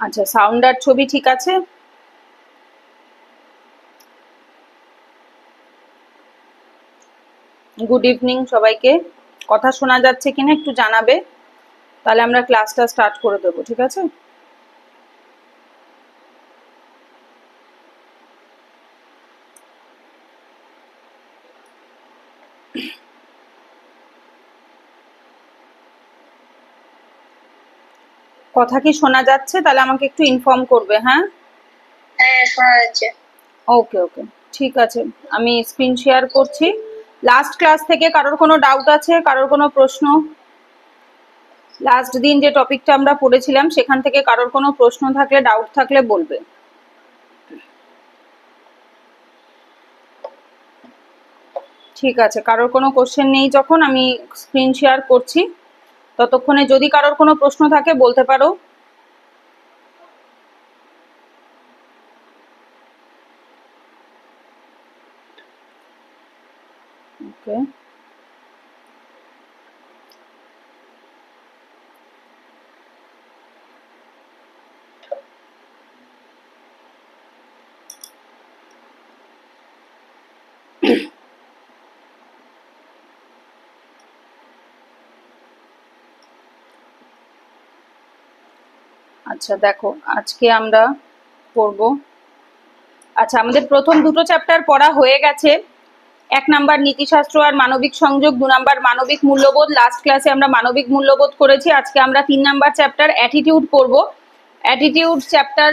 আচ্ছা, সাউন্ড আর ছবি ঠিক আছে? গুড ইভিনিং সবাইকে। কথা শোনা যাচ্ছে কিনা একটু জানাবে, তাহলে আমরা ক্লাসটা স্টার্ট করে দেবো, ঠিক আছে? কথা কি শোনা যাচ্ছে? তাহলে আমাকে একটু ইনফর্ম করবে। হ্যাঁ, হ্যাঁ শোনা যাচ্ছে। ওকে ওকে, ঠিক আছে। আমি স্ক্রিন শেয়ার করছি। লাস্ট ক্লাস থেকে কারোর কোনো ডাউট আছে, কারোর কোনো প্রশ্ন? লাস্ট দিন যে টপিকটা আমরা পড়েছিলাম সেখান থেকে কারোর কোনো প্রশ্ন থাকলে, ডাউট থাকলে বলবে। ঠিক আছে, কারোর কোনো কোশ্চেন নেই যখন আমি স্ক্রিন শেয়ার করছি, ততক্ষণে যদি কারোর কোনো প্রশ্ন থাকে বলতে পারো। ওকে, আচ্ছা দেখো, আজকে আমরা পড়বো। আচ্ছা, আমাদের প্রথম দুটো চ্যাপ্টার পড়া হয়ে গেছে। 1 নাম্বার নীতিশাস্ত্র আর মানবিক সংযোগ, 2 নাম্বার মানবিক মূল্যবোধ। লাস্ট ক্লাসে আমরা মানবিক মূল্যবোধ করেছি। আজকে আমরা 3 নাম্বার চ্যাপ্টার অ্যাটিটিউড পড়বো। অ্যাটিটিউড চ্যাপ্টার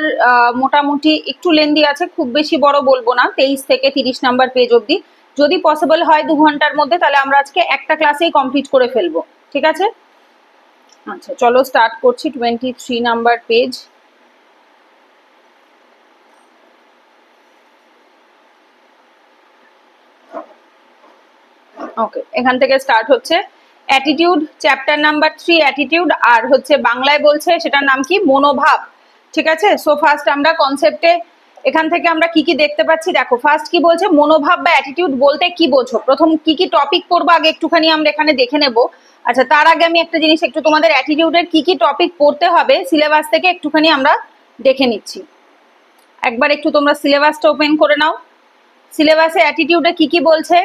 মোটামুটি একটু লেন্দি আছে, খুব বেশি বড় বলবো না, 23 থেকে 30 নাম্বার পেজ অবধি। যদি পসিবল হয় 2 ঘন্টার মধ্যে, তাহলে আমরা আজকে একটা ক্লাসেই কমপ্লিট করে ফেলবো, ঠিক আছে? আচ্ছা চলো স্টার্ট করছি। 23 নাম্বার পেজ। ওকে, এখান থেকে স্টার্ট হচ্ছে অ্যাটিটিউড, চ্যাপ্টার নাম্বার 3 অ্যাটিটিউড, আর হচ্ছে বাংলায় বলছে সেটার নাম কি, মনোভাব, ঠিক আছে? সো ফার্স্ট আমরা কনসেপ্টে এখান থেকে আমরা কি কি দেখতে পাচ্ছি দেখো। ফার্স্ট কি বলছে, মনোভাব বা অ্যাটিটিউড বলতে কি বোঝো? প্রথম কি কি টপিক পড়বো আগে একটুখানি আমরা এখানে দেখে নেব। আচ্ছা, তার আগে আমি একটা জিনিস, একটু তোমাদের অ্যাটিটিউডের কি কি টপিক পড়তে হবে সিলেবাস থেকে একটুখানি আমরা দেখে নিচ্ছি। একবার একটু তোমরা সিলেবাসটা ওপেন করে নাও। সিলেবাসে অ্যাটিটিউডে কি কি বলছে?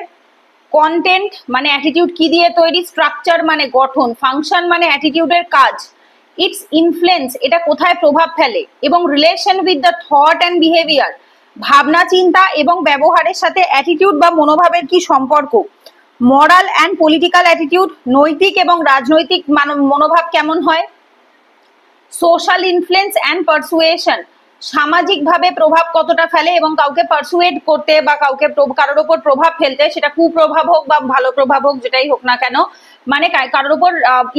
কন্টেন্ট মানে অ্যাটিটিউড কি দিয়ে তৈরি, স্ট্রাকচার মানে গঠন, ফাংশন মানে অ্যাটিটিউডের কাজ, ইটস ইনফ্লুয়েন্স এটা কোথায় প্রভাব ফেলে, এবং relation with the thought and behaviour ভাবনা চিন্তা এবং ব্যবহারের সাথে অ্যাটিটিউড বা মনোভাবের কি সম্পর্ক, মরাল অ্যান্ড পলিটিক্যাল অ্যাটিটিউড নৈতিক এবং রাজনৈতিক মনোভাব কেমন হয়, সোশ্যাল ইনফ্লুয়েন্স অ্যান্ড পারসুয়েশন সামাজিকভাবে প্রভাব কতটা ফেলে এবং কাউকে পারসুয়েট করতে বা কাউকে কারোর ওপর প্রভাব ফেলতে, সেটা কুপ্রভাব হোক বা ভালো প্রভাব হোক, যেটাই হোক না কেন, মানে কারোর ওপর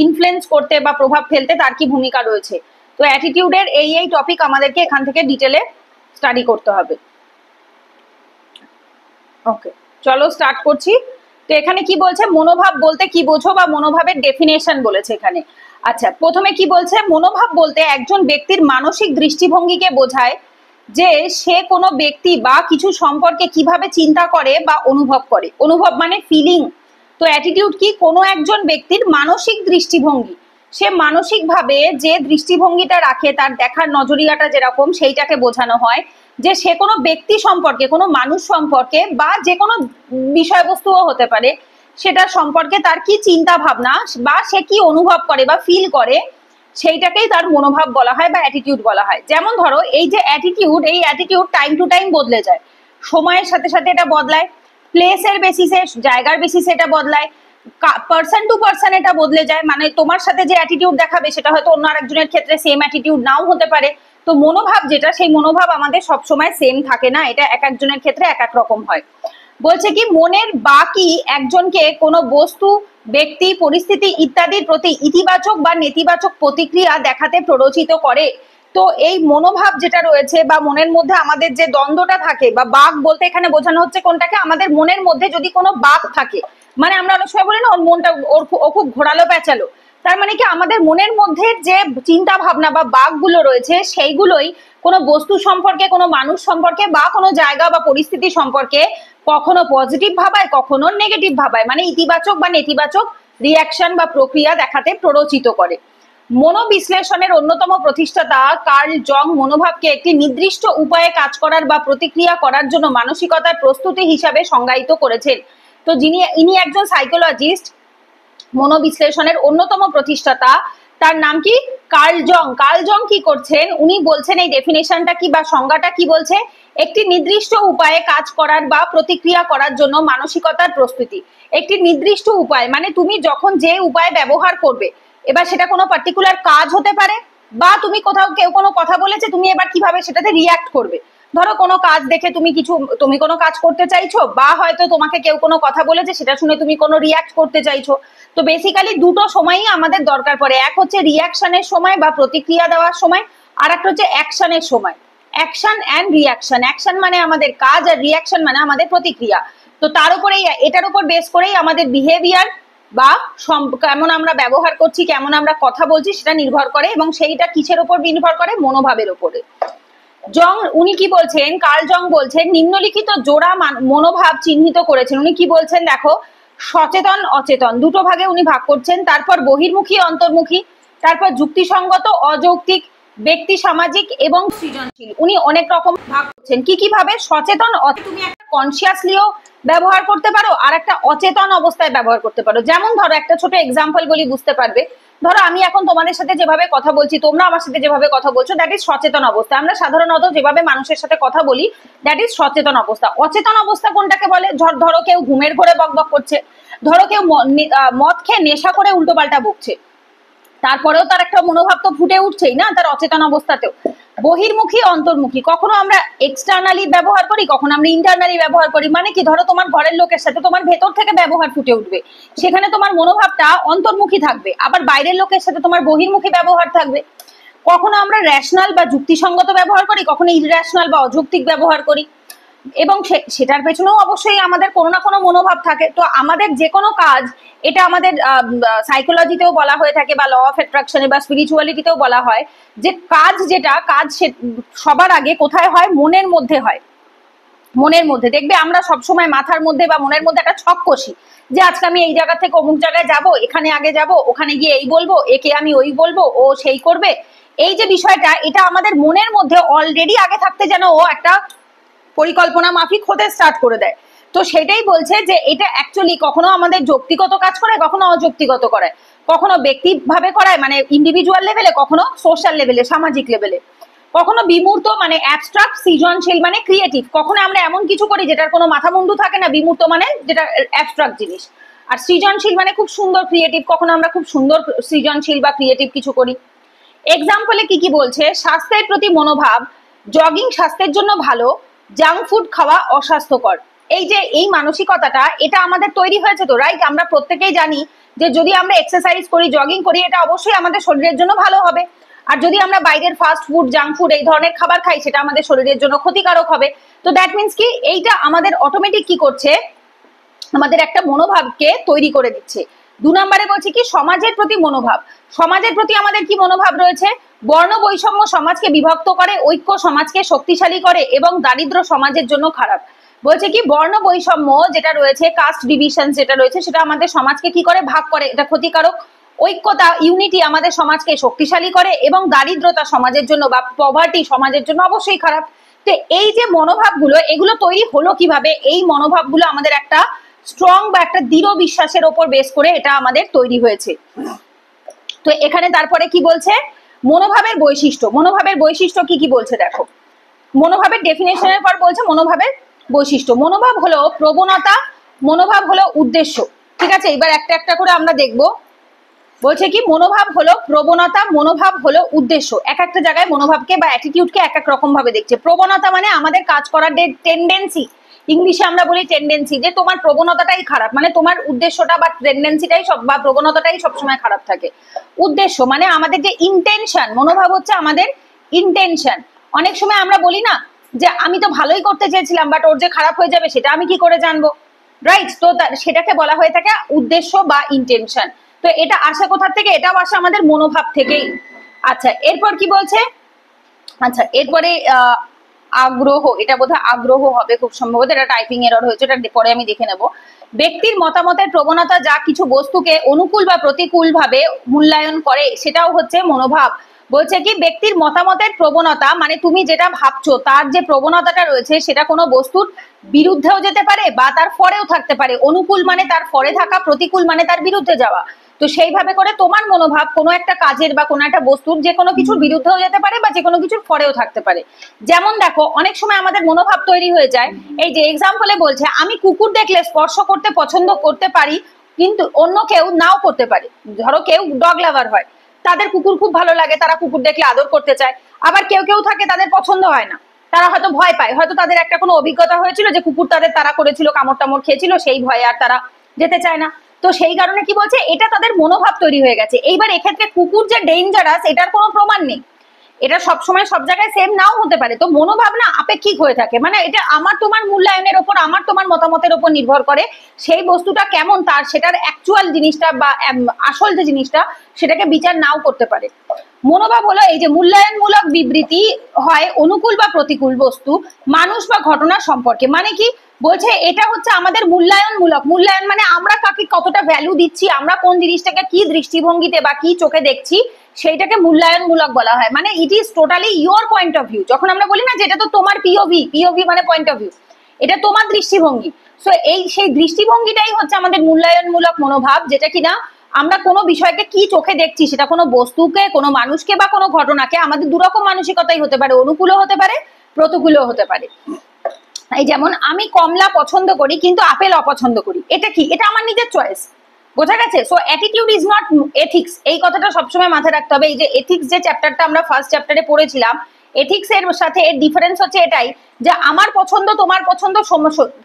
ইনফ্লুয়েন্স করতে বা প্রভাব ফেলতে তার কি ভূমিকা রয়েছে। তো অ্যাটিটিউডের এই টপিক আমাদেরকে এখান থেকে ডিটেলে স্টাডি করতে হবে। ওকে, চলো স্টার্ট করছি। তো এখানে কি বলছে, মনোভাব বলতে কি বোঝো বা মনোভাবের ডেফিনেশন বলেছে এখানে। আচ্ছা, প্রথমে কি বলছে, মনোভাব বলতে একজন ব্যক্তির মানসিক দৃষ্টিভঙ্গিকে বোঝায়, যে সে কোনো ব্যক্তি বা কিছু সম্পর্কে কিভাবে চিন্তা করে বা অনুভব করে। অনুভব মানে ফিলিং। তো অ্যাটিটিউড কি, কোনো একজন ব্যক্তির মানসিক দৃষ্টিভঙ্গি, সে মানসিকভাবে যে দৃষ্টিভঙ্গিটা রাখে, তার দেখার নজরিয়াটা যেরকম, সেইটাকে বোঝানো হয়। যে সে কোনো ব্যক্তি সম্পর্কে, কোনো মানুষ সম্পর্কে বা যে কোনো বিষয়বস্তুও হতে পারে, সেটা সম্পর্কে তার কি চিন্তা ভাবনা বা সে কি অনুভব করে বা ফিল করে, সেইটাকেই তার মনোভাব বলা হয় বা অ্যাটিটিউড বলা হয়। যেমন ধরো এই যে অ্যাটিটিউড, এই অ্যাটিটিউড টাইম টু টাইম বদলে যায়, সময়ের সাথে সাথে এটা বদলায়, প্লেসের বেসিসে, জায়গার বেসিসে এটা বদলায়, পার্সন টু পার্সন এটা বদলে যায়। মানে তোমার সাথে যে অ্যাটিটিউড দেখাবে সেটা হয়তো অন্য আরেকজনের ক্ষেত্রে সেম অ্যাটিটিউড নাও হতে পারে। তো মনোভাব যেটা, সেই মনোভাব আমাদের সবসময় সেম থাকে না, এটা এক একজনের ক্ষেত্রে এক এক রকম হয়। বলছে কি, মনের বাকি একজনকে কোনো বস্তু, ব্যক্তি, পরিস্থিতি ইত্যাদির প্রতি ইতিবাচক বা নেতিবাচক প্রতিক্রিয়া দেখাতে প্ররোচিত করে। তো এই মনোভাব যেটা রয়েছে বা মনের মধ্যে আমাদের যে দ্বন্দ্বটা থাকে, বা বাঘ বলতে এখানে বোঝানো হচ্ছে কোনটাকে, আমাদের মনের মধ্যে যদি কোনো বাঘ থাকে, মানে আমরা অনেক সময় বলি না ওর মনটা ও খুব ঘোরালো পেঁচালো, তার মানে কি আমাদের মনের মধ্যে যে চিন্তা ভাবনা বা বাঘগুলো রয়েছে, সেইগুলোই কোনো বস্তু সম্পর্কে, কোনো মানুষ সম্পর্কে বা কোনো জায়গা বা পরিস্থিতি সম্পর্কে কখনো পজিটিভ ভাবায়, কখনো নেগেটিভ ভাবায়, মানে ইতিবাচক বা নেতিবাচক রিয়াকশন বা প্রক্রিয়া দেখাতে প্ররোচিত করে। মনোবিশ্লেষণের অন্যতম প্রতিষ্ঠাতা কার্ল জং মনোভাবকে একটি নির্দিষ্ট উপায়ে কাজ করার বা প্রতিক্রিয়া করার জন্য মানসিকতার প্রস্তুতি হিসাবে সংজ্ঞায়িত করেছেন। তো ইনি একজন সাইকোলজিস্ট, মনোবিশ্লেষণের অন্যতম প্রতিষ্ঠাতা, তার নাম কি? কার্ল জং। কার্ল জং কি করছেন, উনি বলছেন এই ডেফিনেশনটা কি বা সংজ্ঞাটা কি বলছে, একটি নির্দিষ্ট উপায়ে কাজ করার বা প্রতিক্রিয়া করার জন্য মানসিকতার প্রস্তুতি। একটি নির্দিষ্ট উপায় মানে তুমি যখন যে উপায় ব্যবহার করবে, এবার সেটা কোনো পার্টিকুলার কাজ হতে পারে, বা তুমি কোথাও কেউ কোনো কথা বলেছে, তুমি এবার কিভাবে সেটাতে রিয়াক্ট করবে। ধরো কোনো কাজ দেখে তুমি কোনো কাজ করতে চাইছো, বা হয়তো তোমাকে কেউ কোনো কথা বলেছে সেটা শুনে তুমি কোনো রিয়াক্ট করতে চাইছো। তো বেসিক্যালি দুটো সময়ই আমাদের দরকার পড়ে, এক হচ্ছে রিয়াকশনের সময় বা প্রতিক্রিয়া দেওয়ার সময়, আর একটা হচ্ছে অ্যাকশনের সময়। অ্যাকশন অ্যান্ড রিয়াকশন, অ্যাকশন মানে আমাদের কাজ আর রিয়াকশন মানে আমাদের প্রতিক্রিয়া। তো তার উপরেই, এটার উপর বেস করেই আমাদের বিহেভিয়ার বা কেমন আমরা ব্যবহার করছি, কেমন আমরা কথা বলছি সেটা নির্ভর করে, এবং সেইটা কিসের উপর নির্ভর করে? মনোভাবের উপরে। জং উনি কি বলছেন, কার্ল জং বলছেন নিম্নলিখিত জোড়া মনোভাব চিহ্নিত করেছেন। উনি কি বলছেন দেখো, সচেতন অচেতন দুটো ভাগে উনি ভাগ করছেন, তারপর বহির্মুখী অন্তর্মুখী, তারপর যুক্তিসঙ্গত অযৌক্তিক, ব্যক্তি সামাজিক এবং সৃজনশীল। উনি অনেক রকম ভাগ করছেন। কি কি ভাবে? সচেতন, তুমি একটা কনসিয়াসলিও ব্যবহার করতে পারো, আর একটা অচেতন অবস্থায় ব্যবহার করতে পারো। যেমন ধরো একটা ছোট এক্সাম্পল বলি, বুঝতে পারবে। ধরো আমি এখন তোমাদের সাথে যেভাবে কথা বলছি, তোমরা আমার সাথে যেভাবে কথা বলছো, দ্যাট ইজ সচেতন অবস্থা। আমরা সাধারণত যেভাবে মানুষের সাথে কথা বলি, দ্যাট ইজ সচেতন অবস্থা। অচেতন অবস্থা কোনটাকে বলে? ধরো কেউ ঘুমের ঘোরে বকবক করছে, ধরো কেউ মদ খেয়ে নেশা করে উল্টোপাল্টা বকছে, তারপরেও তার একটা মনোভাব তো ফুটে উঠছেই না তার অচেতন অবস্থাতেও। বহির্মুখী অন্তর্মুখী, কখনো আমরা এক্সটার্নালি ব্যবহার করি, কখনো আমরা ইন্টারনালি ব্যবহার করি। মানে কি, ধরো তোমার ঘরের লোকের সাথে তোমার ভেতর থেকে ব্যবহার ফুটে উঠবে, সেখানে তোমার মনোভাবটা অন্তর্মুখী থাকবে। আবার বাইরের লোকের সাথে তোমার বহির্মুখী ব্যবহার থাকবে। কখনো আমরা রেশনাল বা যুক্তিসঙ্গত ব্যবহার করি, কখনো ইররেশনাল বা অযৌক্তিক ব্যবহার করি, এবং সেটার পেছনেও অবশ্যই আমাদের কোনো না কোনো মনোভাব থাকে। তো আমাদের যে কোনো কাজ, এটা আমাদের সাইকোলজিতেও বলা হয়ে থাকে, বা ল অফ অ্যাট্রাকশনে বা স্পিরিচুয়ালিটিতেও বলা হয় যে কাজ সবার আগে কোথায় হয়? মনের মধ্যে হয়। মনের মধ্যে দেখবে আমরা সবসময় মাথার মধ্যে বা মনের মধ্যে একটা ছক কষি, যে আজকে আমি এই জায়গা থেকে অমুক জায়গায় যাব, এখানে আগে যাব, ওখানে গিয়ে এই বলবো, একে আমি ওই বলবো, ও সেই করবে। এই যে বিষয়টা, এটা আমাদের মনের মধ্যে অলরেডি আগে থাকতে যেন ও একটা পরিকল্পনা মাফিক হতে স্টার্ট করে দেয়। তো সেটাই বলছে যে এটা অ্যাকচুয়ালি কখনো আমাদের যৌক্তিগত কাজ করে, কখনো অযৌক্তিগত করায়, কখনো ব্যক্তিভাবে করায় মানে ইন্ডিভিজুয়াল লেভেলে, কখনো সোশ্যাল লেভেলে, সামাজিক লেভেলে, কখনো বিমূর্ত মানে অ্যাবস্ট্রাক্ট, সৃজনশীল মানে ক্রিয়েটিভ। কখনো আমরা এমন কিছু করি যেটার কোনো মাথা মুন্ডু থাকে না, বিমূর্ত মানে যেটা অ্যাবস্ট্রাক্ট জিনিস। আর সৃজনশীল মানে খুব সুন্দর ক্রিয়েটিভ, কখনো আমরা খুব সুন্দর সৃজনশীল বা ক্রিয়েটিভ কিছু করি। এক্সাম্পলে কি কি বলছে? স্বাস্থ্যের প্রতি মনোভাব, জগিং স্বাস্থ্যের জন্য ভালো, জাঙ্ক ফুড খাওয়া অস্বাস্থ্যকর। এই যে এই মানসিকতাটা, এটা আমাদের তৈরি হয়েছে তো, রাইট? আমরা প্রত্যেকেই জানি যে যদি আমরা এক্সারসাইজ করি, জগিং করি, এটা অবশ্যই আমাদের শরীরের জন্য ভালো হবে। আর যদি আমরা বাইরের ফাস্ট ফুড, জাঙ্ক ফুড এই ধরনের খাবার খাই, সেটা আমাদের শরীরের জন্য ক্ষতিকারক হবে। তো দ্যাট মিনস কি, এইটা আমাদের অটোমেটিক কি করছে, আমাদের একটা মনোভাবকে তৈরি করে দিচ্ছে। 2 নম্বরে বলছি কি, সমাজের প্রতি মনোভাব। সমাজের প্রতি আমাদের কি মনোভাব রয়েছে? বর্ণ বৈষম্য সমাজকে বিভক্ত করে, ঐক্য সমাজকে শক্তিশালী করে, এবং দারিদ্র সমাজের জন্য খারাপ। বলছে কি, বর্ণ বৈষম্য যেটা রয়েছে, কাস্ট ডিভিশন যেটা রয়েছে, সেটা আমাদের সমাজকে কি করে? ভাগ করে, এটা ক্ষতিকারক। ঐক্যতা, ইউনিটি আমাদের সমাজকে শক্তিশালী করে, এবং দারিদ্রতা সমাজের জন্য বা পভার্টি সমাজের জন্য অবশ্যই খারাপ। তো এই যে মনোভাবগুলো, এগুলো তৈরি হলো কিভাবে? এই মনোভাবগুলো আমাদের একটা স্ট্রং বা একটা দৃঢ় বিশ্বাসের ওপর বেস করে এটা আমাদের তৈরি হয়েছে। তো এখানে তারপরে কি বলছে? মনোভাবের বৈশিষ্ট্য। মনোভাবের বৈশিষ্ট্য কি কি বলছে দেখো। মনোভাবের ডেফিনেশনের পর বলছে মনোভাবের বৈশিষ্ট্য। মনোভাব হলো প্রবণতা, মনোভাব হলো উদ্দেশ্য। ঠিক আছে, এবার একটা একটা করে আমরা দেখবো। বলছে কি, মনোভাব হলো প্রবণতা, মনোভাব হলো উদ্দেশ্য। এক একটা জায়গায় মনোভাবকে বা অ্যাটিটিউডকে এক এক রকম ভাবে দেখছে। প্রবণতা মানে আমাদের কাজ করার টেন্ডেন্সি, ইংলিশে আমরা বলি টেন্ডেন্সি, যে তোমার প্রবণতাটাই খারাপ, মানে তোমার উদ্দেশ্যটা বা টেন্ডেন্সিটাই বা প্রবণতাটাই সবসময় খারাপ থাকে। উদ্দেশ্য মানে আমাদের যে ইন্টেনশন, মনোভাব হচ্ছে আমাদের ইন্টেনশন। অনেক সময় আমরা বলি না যে আমি তো ভালোই করতে চেয়েছিলাম, বাট ওর যে খারাপ হয়ে যাবে সেটা আমি কি করে জানবো, রাইট? তো সেটাকে বলা হয়ে থাকে উদ্দেশ্য বা ইন্টেনশন। তো এটা আসে কোথা থেকে? এটাও আসে আমাদের মনোভাব থেকেই। আচ্ছা, এরপর কি বলছে? আচ্ছা, এরপরে আগ্রহ, এটা বোধহয় আগ্রহ হবে খুব সম্ভবত, এটা টাইপিং এরর হয়েছে, এটা পরে আমি দেখে নেব। ব্যক্তির মতামতের প্রবণতা যা কিছু বস্তুকে অনুকূল বা প্রতিকূল ভাবে মূল্যায়ন করে সেটাও হচ্ছে মনোভাব। বলছে কি ব্যক্তির মতামতের প্রবণতা মানে তুমি যেটা ভাবছো তার যে প্রবণতাটা রয়েছে সেটা কোনো বস্তুর বিরুদ্ধেও যেতে পারে বা তার ফরেও থাকতে পারে। অনুকূল মানে তার ফরে থাকা, প্রতিকূল মানে তার বিরুদ্ধে যাওয়া। তো সেইভাবে করে তোমার মনোভাব কোনো একটা কাজের বা কোনো একটা বস্তুর যে কোনো কিছুর বিরুদ্ধেও যেতে পারে বা যে কোনো কিছুর ফরেও থাকতে পারে। যেমন দেখো অনেক সময় আমাদের মনোভাব তৈরি হয়ে যায়, এই যে এক্সাম্পলে বলছে আমি কুকুর দেখলে স্পর্শ করতে পছন্দ করতে পারি কিন্তু অন্য কেউ নাও করতে পারে। ধরো কেউ ডগ লাভার হয়, তাদের কুকুর খুব ভালো লাগে, তারা কুকুর দেখলে আদর করতে চায়। আবার কেউ কেউ থাকে তাদের পছন্দ হয় না, তারা হয়তো ভয় পায়, হয়তো তাদের একটা কোনো অভিজ্ঞতা হয়েছিল যে কুকুর তাদের তারা করেছিল, কামড় টামড় খেয়েছিল, সেই ভয়ে আর তারা যেতে চায় না। তো সেই কারণে কি বলছে এটা তাদের মনোভাব তৈরি হয়ে গেছে। এইবার এক্ষেত্রে কুকুর যে ডেঞ্জারাস এটার কোনো প্রমাণ নেই, এটা সবসময় সব জায়গায় সেম নাও হতে পারে। তো মনোভাব না আপেক্ষিক হয়ে থাকে, মানে এটা আমার তোমার মূল্যায়নের ওপর, আমার তোমার মতামতের ওপর নির্ভর করে সেই বস্তুটা কেমন তার সেটার অ্যাকচুয়াল জিনিসটা বা আসল যে জিনিসটা সেটাকে বিচার নাও করতে পারে। মনোভাব হলো এই যে মূল্যায়নমূলক বিবৃতি হয় অনুকূল বা প্রতিকূল বস্তু, মানুষ বা ঘটনা সম্পর্কে। মানে কি বলছে এটা হচ্ছে আমাদের মূল্যায়নমূলক, মূল্যায়ন মানে আমরা কাকে কতটা ভ্যালু দিচ্ছি, আমরা কোন জিনিসটাকে কি দৃষ্টিভঙ্গিতে বা কি চোখে দেখছি সেইটাকে মূল্যায়নমূলক বলা হয়। মানে it is totally your point of view. যখন আমরা বলি না যে এটা তো তোমার পিওভি, পিওভি মানে পয়েন্ট অফ ভিউ, এটা তোমার দৃষ্টিভঙ্গি। সো এই সেই দৃষ্টিভঙ্গিটাই হচ্ছে আমাদের মূল্যায়নমূলক মনোভাব, যেটা কিনা আমরা কোনো বিষয়কে কি চোখে দেখছি, সেটা কোনো বস্তুকে, কোনো মানুষকে বা কোনো ঘটনাকে, আমাদের দুরকম মানসিকতাই হতে পারে, অনুকূলও হতে পারে, প্রতিকূলও হতে পারে। এই যেমন আমি কমলা পছন্দ করি কিন্তু আপেল অপছন্দ করি, এটা কি? এটা আমার নিজের চয়েস। বোঝা গেছে? So attitude is not ethics, এই কথাটা সবসময় মাথায় রাখতে হবে। এই যে এথিক্স যে চ্যাপ্টারটা আমরা ফার্স্ট চ্যাপ্টারে পড়েছিলাম, এথিক্স এর সাথে এর ডিফারেন্স হচ্ছে এটাই যে আমার পছন্দ তোমার পছন্দ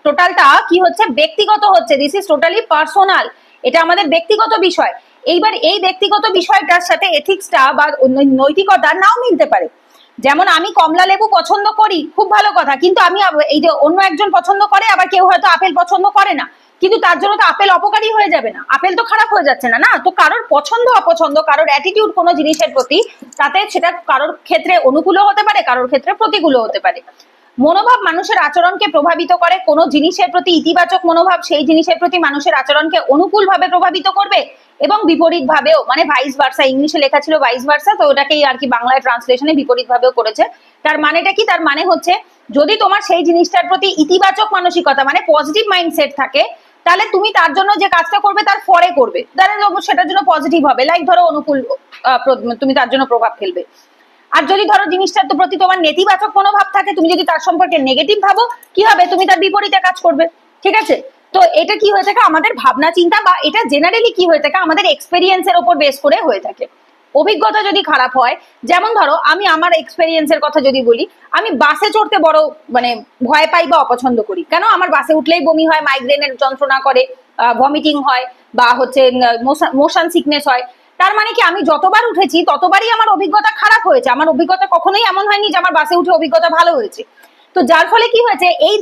টোটালটা কি হচ্ছে ব্যক্তিগত হচ্ছে, দিস ইজ টোটালি পার্সোনাল, এটা আমাদের ব্যক্তিগত বিষয়। এইবার এই ব্যক্তিগত বিষয়টার সাথে এথিক্সটা বা নৈতিকতা নাও মিলতে পারে। যেমন আমি কমলা লেবু পছন্দ করি, খুব ভালো কথা, কিন্তু আমি এই যে অন্য একজন পছন্দ করে, আবার কেউ হয়তো আপেল পছন্দ করে না, কিন্তু তার জন্য তো আপেল অপকারী হয়ে যাবে না, আপেল তো খারাপ হয়ে যাচ্ছে না। না, তো কারোর পছন্দ অপছন্দ, কারোর অ্যাটিটিউড কোনো জিনিসের প্রতি, তাতে সেটা কারোর ক্ষেত্রে অনুকূলও হতে পারে, কারোর ক্ষেত্রে প্রতিকূলও হতে পারে। মনোভাব মানুষের আচরণকে প্রভাবিত করে। কোনো জিনিসের প্রতি ইতিবাচক মনোভাব সেই জিনিসের প্রতি মানুষের আচরণকে অনুকূলভাবে প্রভাবিত করবে এবং বিপরীত ভাবেও, মানে ভাইস ভার্সা, ইংলিশে লেখা ছিল ভাইস ভার্সা, তো ওটাকেই আর কি বাংলায় ট্রান্সলেশনে বিপরীত ভাবেও করেছে। তার মানেটা কি? তার মানে হচ্ছে যদি তোমার সেই জিনিসটার প্রতি ইতিবাচক মানসিকতা মানে পজিটিভ মাইন্ডসেট থাকে, তাহলে তুমি তার জন্য যে কাজটা করবে তার ফরে করবে, তাহলে সেটার জন্য পজিটিভ হবে, লাইক ধরো অনুকূল, তুমি তার জন্য প্রভাব ফেলবে। আর যদি ধরো জিনিসটার প্রতি তোমার নেতিবাচক মনোভাব থাকে, তুমি যদি তার সম্পর্কে নেগেটিভ ভাবো, কি হবে? তুমি তার বিপরীতে কাজ করবে। ঠিক আছে? তো এটা কি হয়ে থাকে? আমাদের ভাবনা চিন্তা, বা এটা জেনারেলি কি হয়ে থাকে? আমাদের এক্সপেরিয়েন্সের ওপর বেস করে হয়ে থাকে। অভিজ্ঞতা যদি খারাপ হয়, যেমন ধরো আমি আমার এক্সপেরিয়েন্সের কথা যদি বলি, আমি বাসে চড়তে বড় মানে ভয় পাই বা অপছন্দ করি। কেন? আমার বাসে উঠলেই বমি হয়, মাইগ্রেনের যন্ত্রণা করে, ভমিটিং হয়, বা হচ্ছে মোশন সিকনেস হয়। তার মানে কি আমি যতবার উঠেছি ততবারই আমার অভিজ্ঞতা খারাপ হয়েছে, আমার অভিজ্ঞতা কখনোই এমন হয়নি যে আমার বাসে উঠে অভিজ্ঞতা ভালো হয়েছে। তো যার ফলে কি হয়েছে, এই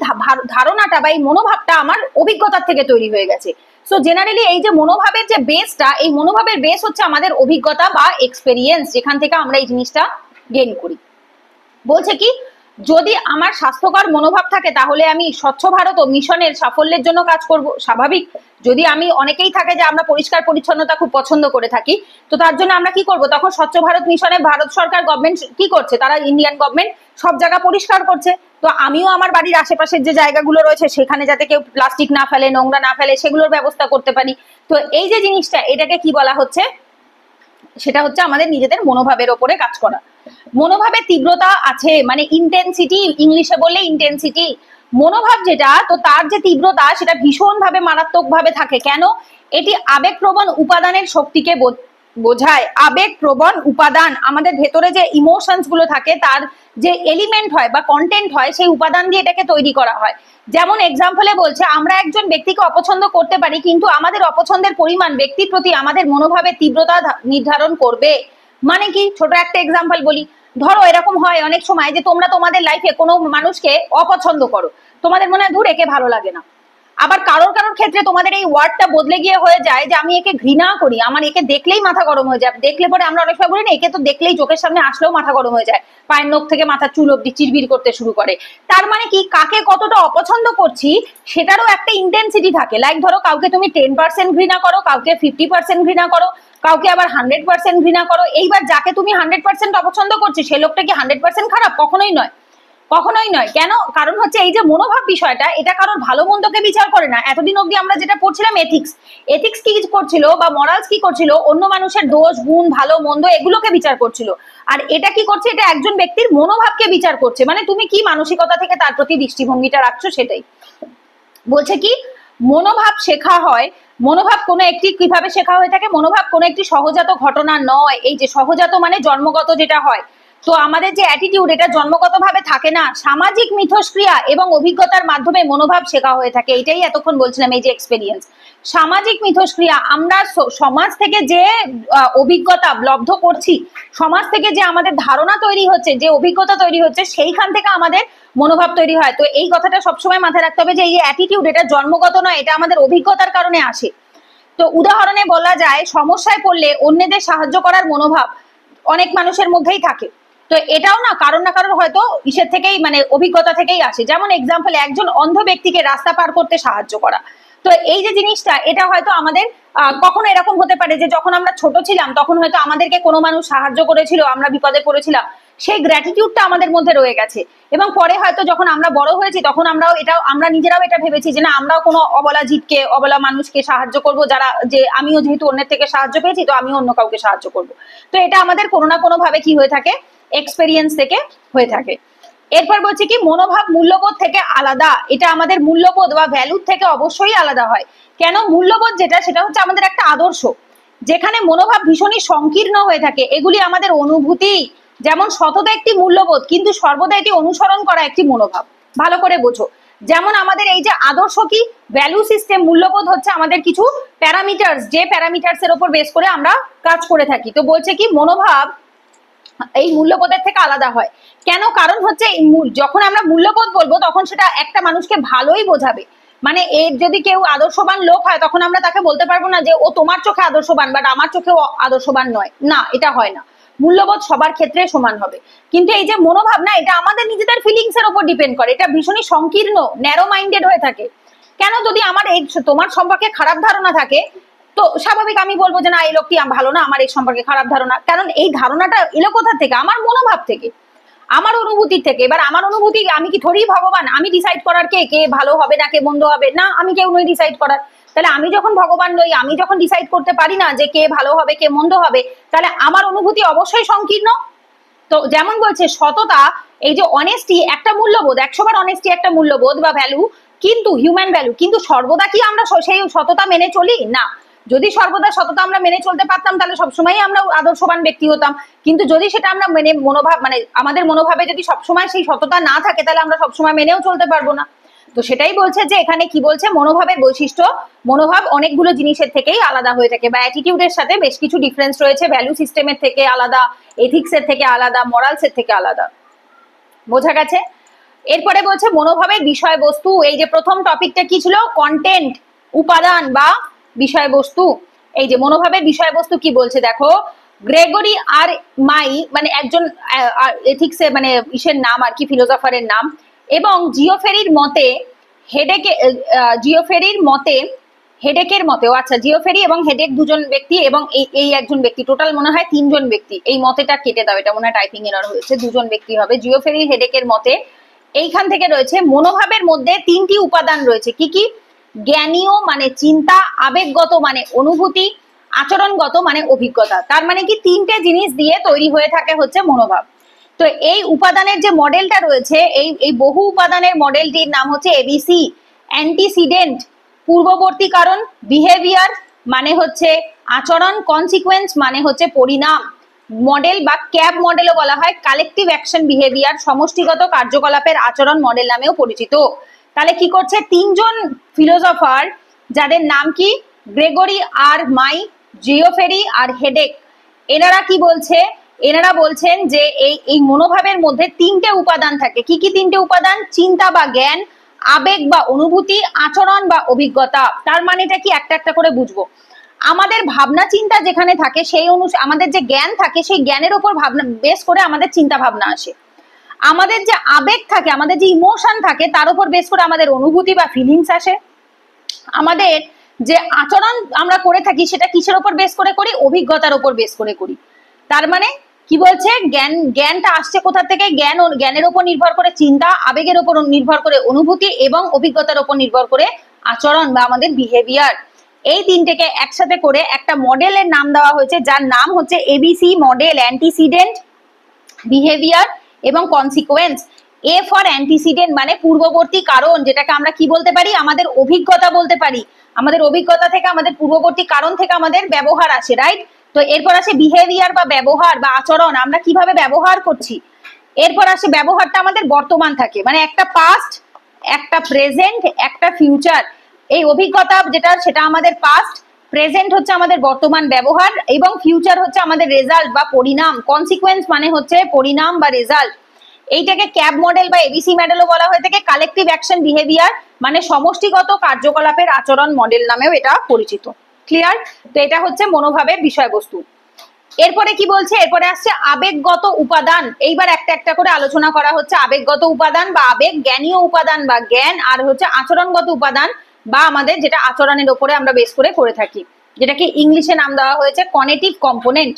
ধারণাটা বা এই মনোভাবটা আমার অভিজ্ঞতার থেকে তৈরি হয়ে গেছে। সো জেনারেলি এই যে মনোভাবের যে বেসটা, এই মনোভাবের বেস হচ্ছে আমাদের অভিজ্ঞতা বা এক্সপেরিয়েন্স, যেখান থেকে আমরা এই জিনিসটা গেইন করি। বলছে কি যদি আমার স্বাস্থ্যকর মনোভাব থাকে তাহলে আমি স্বচ্ছ ভারত ও মিশনের সাফল্যের জন্য কাজ করব। স্বাভাবিক, যদি আমি অনেকেই থাকে যে আমরা পরিষ্কার পরিচ্ছন্নতা খুব পছন্দ করে থাকি, তো তার জন্য আমরা কি করব? তখন স্বচ্ছ ভারত মিশনে ভারত সরকার গভর্নমেন্ট কি করছে, তারা ইন্ডিয়ান গভর্নমেন্ট সব জায়গা পরিষ্কার করছে। তো আমিও আমার বাড়ির আশেপাশের যে জায়গাগুলো রয়েছে সেখানে যাতে কেউ প্লাস্টিক না ফেলে, নোংরা না ফেলে, সেগুলোর ব্যবস্থা করতে পারি। তো এই যে জিনিসটা, এটাকে কি বলা হচ্ছে? সেটা হচ্ছে আমাদের নিজেদের মনোভাবের ওপরে কাজ করা। মনোভাবের তীব্রতা আছে, মানে ইন্টেন্সিটি, ইংলিশে বললে ইন্টেন্সিটি। মনোভাব যেটা, তো তার যে তীব্রতা সেটা ভীষণভাবে মারাত্মকভাবে থাকে। কেন? এটি আবেগপ্রবণ উপাদানের শক্তিকে বোঝায়। আবেগপ্রবণ উপাদান, আমাদের ভেতরে যে ইমোশনস গুলো থাকে তার যে এলিমেন্ট হয় বা কন্টেন্ট হয়, সেই উপাদান দিয়ে এটাকে তৈরি করা হয়। যেমন এক্সাম্পলে বলছে আমরা একজন ব্যক্তিকে অপছন্দ করতে পারি, কিন্তু আমাদের অপছন্দের পরিমাণ ব্যক্তির প্রতি আমাদের মনোভাবের তীব্রতা নির্ধারণ করবে। মানে কি? ছোট একটা এক্সাম্পল বলি। ধরো এরকম হয় অনেক সময় যে তোমরা তোমাদের লাইফে কোনো মানুষকে অপছন্দ করো, তোমাদের মনে হয় ধুর একে ভালো লাগে না, আবার কারোর কারোর ক্ষেত্রে তোমাদের এই ওয়ার্ডটা বদলে গিয়ে হয়ে যায় যে আমি একে ঘৃণা করি, আমার একে দেখলেই মাথা গরম হয়ে যায়। দেখলে পরে আমরা অনেক সময় বলি না একে তো দেখলেই চোখের সামনে আসলেও মাথা গরম হয়ে যায়, পায়ের নখ থেকে মাথা চুল অব্দি চিরবির করতে শুরু করে। তার মানে কি কাকে কতটা অপছন্দ করছি সেটারও একটা ইন্টেন্সিটি থাকে। লাইক ধরো কাউকে তুমি 10% ঘৃণা করো, কাউকে 50% ঘৃণা করো, কাউকে আবার 100% ঘৃণা করো। এইবার যাকে তুমি 100% অপছন্দ করছো সে লোকটা কি 100% খারাপ? কখনোই নয়, কখনোই নয়। কেন? কারণ হচ্ছে এই যে মনোভাব বিষয়টা, এটা কারোর ভালো মন্দকে বিচার করে না। এতদিন অব্দি আমরা যেটা পড়ছিলাম এথিক্স, এথিক্স কি করছিল বা মরালস কি করছিল, অন্য মানুষের দোষ গুণ ভালো মন্দ এগুলোকে বিচার করছিল। আর এটা কি করছে, এটা একজন ব্যক্তির মনোভাবকে বিচার করছে, মানে তুমি কি মানসিকতা থেকে তার প্রতি দৃষ্টিভঙ্গিটা রাখছো সেটাই। বলছে কি মনোভাব শেখা হয়, মনোভাব কোনো একটি কিভাবে শেখা হয়ে থাকে, মনোভাব কোনো একটি সহজাত ঘটনা নয়। এই যে সহজাত মানে জন্মগত যেটা হয়, তো আমাদের যে অ্যাটিটিউড এটা জন্মগতভাবে থাকে না, সামাজিক মিথস্ক্রিয়া এবং অভিজ্ঞতার মাধ্যমে মনোভাব শেখা হয়ে থাকে। এটাই এতক্ষণ বলছিলাম, এই যে এক্সপেরিয়েন্স, সামাজিক মিথস্ক্রিয়া, আমরা সমাজ থেকে যে অভিজ্ঞতা লব্ধ করছি, সমাজ থেকে যে আমাদের ধারণা তৈরি হচ্ছে, যে অভিজ্ঞতা তৈরি হচ্ছে, সেইখান থেকে আমাদের মনোভাব তৈরি হয়। তো এই কথাটা সবসময় মাথায় রাখতে হবে যে এই যে অ্যাটিটিউড এটা জন্মগত নয়, এটা আমাদের অভিজ্ঞতার কারণে আসে। তো উদাহরণে বলা যায় সমস্যায় পড়লে অন্যদের সাহায্য করার মনোভাব অনেক মানুষের মধ্যেই থাকে। তো এটাও না কারোর হয়তো ইসের থেকেই মানে অভিজ্ঞতা থেকেই আসে। যেমন এক্সাম্পল, একজন অন্ধ ব্যক্তিকে রাস্তা পার করতে সাহায্য করা। তো এই যে জিনিসটা এটা হয়তো আমাদের কখনো এরকম হতে পারে যে যখন আমরা ছোট ছিলাম তখন হয়তো আমাদেরকে কোনো মানুষ সাহায্য করেছিল, আমরা বিপদে পড়েছিলাম, সেই গ্র্যাটিটিউডটা আমাদের মধ্যে রয়ে গেছে। এবং পরে হয়তো যখন আমরা বড় হয়েছি তখন আমরা নিজেরাও এটা ভেবেছি যে না আমরাও কোনো অবলা জীবকে, অবলা মানুষকে সাহায্য করব, যারা যে আমিও যেহেতু অন্যের থেকে সাহায্য পেয়েছি তো আমিও অন্য কাউকে সাহায্য করব। তো এটা আমাদের কোনো না কোনো ভাবে কি হয়ে থাকে, এক্সপেরিয়েন্স থেকে হয়ে থাকে। এরপর বলছি কি মনোভাব মূল্যবোধ থেকে আলাদা, এটা আমাদের মূল্যবোধ বা ভ্যালু থেকে অবশ্যই আলাদা হয়। কেন? মূল্যবোধ যেটা সেটা হচ্ছে আমাদের একটা আদর্শ, যেখানে মনোভাব ভীষণই সংকীর্ণ হয়ে থাকে। এগুলি আমাদের অনুভূতি, যেমন সততা একটি মূল্যবোধ কিন্তু সর্বদা এটি অনুসরণ করা একটি মনোভাব। ভালো করে বোঝো, যেমন আমাদের এই যে আদর্শ কি ভ্যালু সিস্টেম, মূল্যবোধ হচ্ছে আমাদের কিছু প্যারামিটার্স, যে প্যারামিটার্স এর উপর বেস করে আমরা কাজ করে থাকি। তো বলছে কি মনোভাব এই মূল্যবোধের থেকে আলাদা হয়। কেন? কারণ হচ্ছে যখন আমরা মূল্যবোধ বলবো তখন সেটা একটা মানুষকে ভালোই বোঝাবে। মানে এর যদি কেউ আদর্শবান লোক হয় তখন আমরা তাকে বলতে পারবো না যে ও তোমার চোখে আদর্শবান বাট আমার চোখেও আদর্শবান নয়, না এটা হয় না। মূল্যবোধ সবার ক্ষেত্রে সমান হবে। কিন্তু এই যে মনোভাব না, এটা আমাদের নিজেদের ফিলিংস এর উপর ডিপেন্ড করে, এটা ভীষণই সংকীর্ণ, ন্যারো মাইন্ডেড হয়ে থাকে। কেন? যদি আমার এই তোমার সম্পর্কে খারাপ ধারণা থাকে তো স্বাভাবিক আমি বলবো যে না এই লোকটি ভালো না, আমার এই সম্পর্কে খারাপ ধারণা। কারণ এই ধারণাটা এলো কোথা থেকে? আমার মনোভাব থেকে, আমার অনুভূতি থেকে। এবার আমার অনুভূতি, আমি কি থোড়ি ভগবান? আমি ডিসাইড করার কে কে ভালো হবে না কে মন্দ হবে? না, আমি কেউ নই ডিসাইড করার। তাহলে আমি যখন ভগবান নই, আমি যখন ডিসাইড করতে পারি না যে কে ভালো হবে কে মন্দ হবে, তাহলে আমার অনুভূতি অবশ্যই সংকীর্ণ। তো যেমন বলছে সততা, এই যে অনেস্টি একটা মূল্যবোধ, 100 বার অনেস্টি একটা মূল্যবোধ বা ভ্যালু, কিন্তু হিউম্যান ভ্যালু। কিন্তু সর্বদা কি আমরা সেই সততা মেনে চলি? না। যদি সর্বদা সততা আমরা মেনে চলতে পারতাম তাহলে সবসময় আমরা আদর্শবান ব্যক্তি হতাম। কিন্তু যদি সেটা আমরা মেনে মনোভাব মানে আমাদের মনোভাবে যদি সবসময় সেই সততা না থাকে তাহলে আমরা সবসময় মেনেও চলতে পারবো না। তো সেটাই বলছে যে এখানে কি বলছে, মনোভাবের বৈশিষ্ট্য, মনোভাব অনেকগুলো জিনিসের থেকেই আলাদা হয়ে থাকে বা অ্যাটিটিউডের সাথে বেশ কিছু ডিফারেন্স রয়েছে, ভ্যালু সিস্টেমের থেকে আলাদা, এথিক্সের থেকে আলাদা, মরালসের থেকে আলাদা। বোঝা গেছে? এরপরে বলছে মনোভাবের বিষয়বস্তু। এই যে প্রথম টপিকটা কি ছিল, কন্টেন্ট, উপাদান বা বিষয়বস্তু। এই যে মনোভাবের বিষয়বস্তু কি বলছে দেখো, গ্রেগরি আর মাই মানে একজন এথিক্সে মানে ইসের নাম আর কি, ফিলোসফারের নাম, এবং জিওফেরির মতে হেডেকের মতেও, আচ্ছা জিওফেরি এবং হেডেক দুজন ব্যক্তি এবং এই একজন ব্যক্তি, টোটাল মনে হয় 3 জন ব্যক্তি। এই মতেটা কেটে দাও, এটা মনে হয় টাইপিং এরর হয়েছে, 2 জন ব্যক্তি হবে। জিওফেরি হেডেকের মতে এইখান থেকে রয়েছে মনোভাবের মধ্যে 3টি উপাদান রয়েছে। কি কি? জ্ঞানীয় মানে চিন্তা, আবেগগত মানে অনুভূতি, আচরণগত মানে অভিজ্ঞতা। তার মানে কি 3টে জিনিস দিয়ে তৈরি হয়ে থাকে হচ্ছে মনোভাব। তো এই উপাদানের যে মডেলটা রয়েছে, এই বহু উপাদানের মডেলটির নাম হচ্ছে এবিসি। অ্যান্টিসিডেন্ট পূর্ববর্তী কারণ, বিহেভিয়ার মানে হচ্ছে আচরণ, কনসিকুয়েন্স মানে হচ্ছে পরিণাম। মডেল বা ক্যাব মডেলও বলা হয়, কালেকটিভ অ্যাকশন বিহেভিয়ার, সমষ্টিগত কার্যকলাপের আচরণ মডেল নামেও পরিচিত। তাহলে কি করছে 3 জন ফিলোসফার যাদের নাম কি, গ্রেগরি আর মাই, জিওফেরি আর হেডেক, এনারা কি বলছে, এনারা বলছেন যে এই মনোভাবের মধ্যে 3টে উপাদান থাকে। কি কি 3টে উপাদান? চিন্তা বা জ্ঞান, আবেগ বা অনুভূতি, আচরণ বা অভিজ্ঞতা। তার মানেটা কি একটা একটা করে বুঝবো। আমাদের ভাবনা চিন্তা যেখানে থাকে সেই অনুসারে আমাদের যে জ্ঞান থাকে সেই জ্ঞানের উপর ভাবনা বেস করে আমাদের চিন্তা ভাবনা আসে। আমাদের যে আবেগ থাকে, আমাদের যে ইমোশন থাকে তার উপর বেস করে আমাদের অনুভূতি বা ফিলিংস আসে। আমাদের যে আচরণ আমরা করে থাকি সেটা কিসের উপর বেস করে করি? অভিজ্ঞতার উপর বেস করে করি। তার মানে কি বলছে, জ্ঞানটা আসছে কোথা থেকে? জ্ঞানের উপর নির্ভর করে চিন্তা, আবেগের উপর নির্ভর করে অনুভূতি এবং অভিজ্ঞতার উপর নির্ভর করে আচরণ বা আমাদের বিহেভিয়ার। এই তিনটেকে একসাথে করে একটা মডেলের নাম দেওয়া হয়েছে, যার নাম হচ্ছে এবিসি মডেল, অ্যান্টিসিডেন্ট, বিহেভিয়ার এবং কনসিকোয়েন্স। এ ফর অ্যান্টিসিডেন্ট মানে পূর্ববর্তী কারণ, যেটাকে আমরা কি বলতে পারি? আমাদের অভিজ্ঞতা বলতে পারি। আমাদের অভিজ্ঞতা থেকে, আমাদের পূর্ববর্তী কারণ থেকে আমাদের ব্যবহার আসে, রাইট? তো এরপর আসে বিহেভিয়ার বা ব্যবহার বা আচরণ, আমরা কিভাবে ব্যবহার করছি। এরপর আসে ব্যবহারটা আমাদের বর্তমান থাকে, মানে একটা পাস্ট, একটা প্রেজেন্ট, একটা ফিউচার। এই অভিজ্ঞতা যেটা সেটা আমাদের পাস্ট, প্রেজেন্ট হচ্ছে আমাদের বর্তমান ব্যবহার এবং ফিউচার হচ্ছে আমাদের রেজাল্ট বা পরিণাম। কনসিকোয়েন্স মানে হচ্ছে পরিণাম বা রেজাল্ট। এইটাকে ক্যাব মডেল বা এবিসি মডেলও বলা হয়ে থাকে। কালেকটিভ অ্যাকশন বিহেভিয়ার মানে সমষ্টিগত কার্যকলাপের আচরণ মডেল নামেও এটা পরিচিত। ক্লিয়ার? তো এটা হচ্ছে মনোভাবের বিষয়বস্তু। এরপরে কি বলছে? এরপরে আসছে আবেগগত উপাদান। এইবার একটা একটা করে আলোচনা করা হচ্ছে। আবেগগত উপাদান বা আবেগ, জ্ঞানীয় উপাদান বা জ্ঞান, আর হচ্ছে আচরণগত উপাদান বা আমাদের যেটা আচরণের উপরে আমরা বেস করে থাকি, যেটাকে ইংলিশে নাম দেওয়া হয়েছে কনেটিভ কম্পোনেন্ট।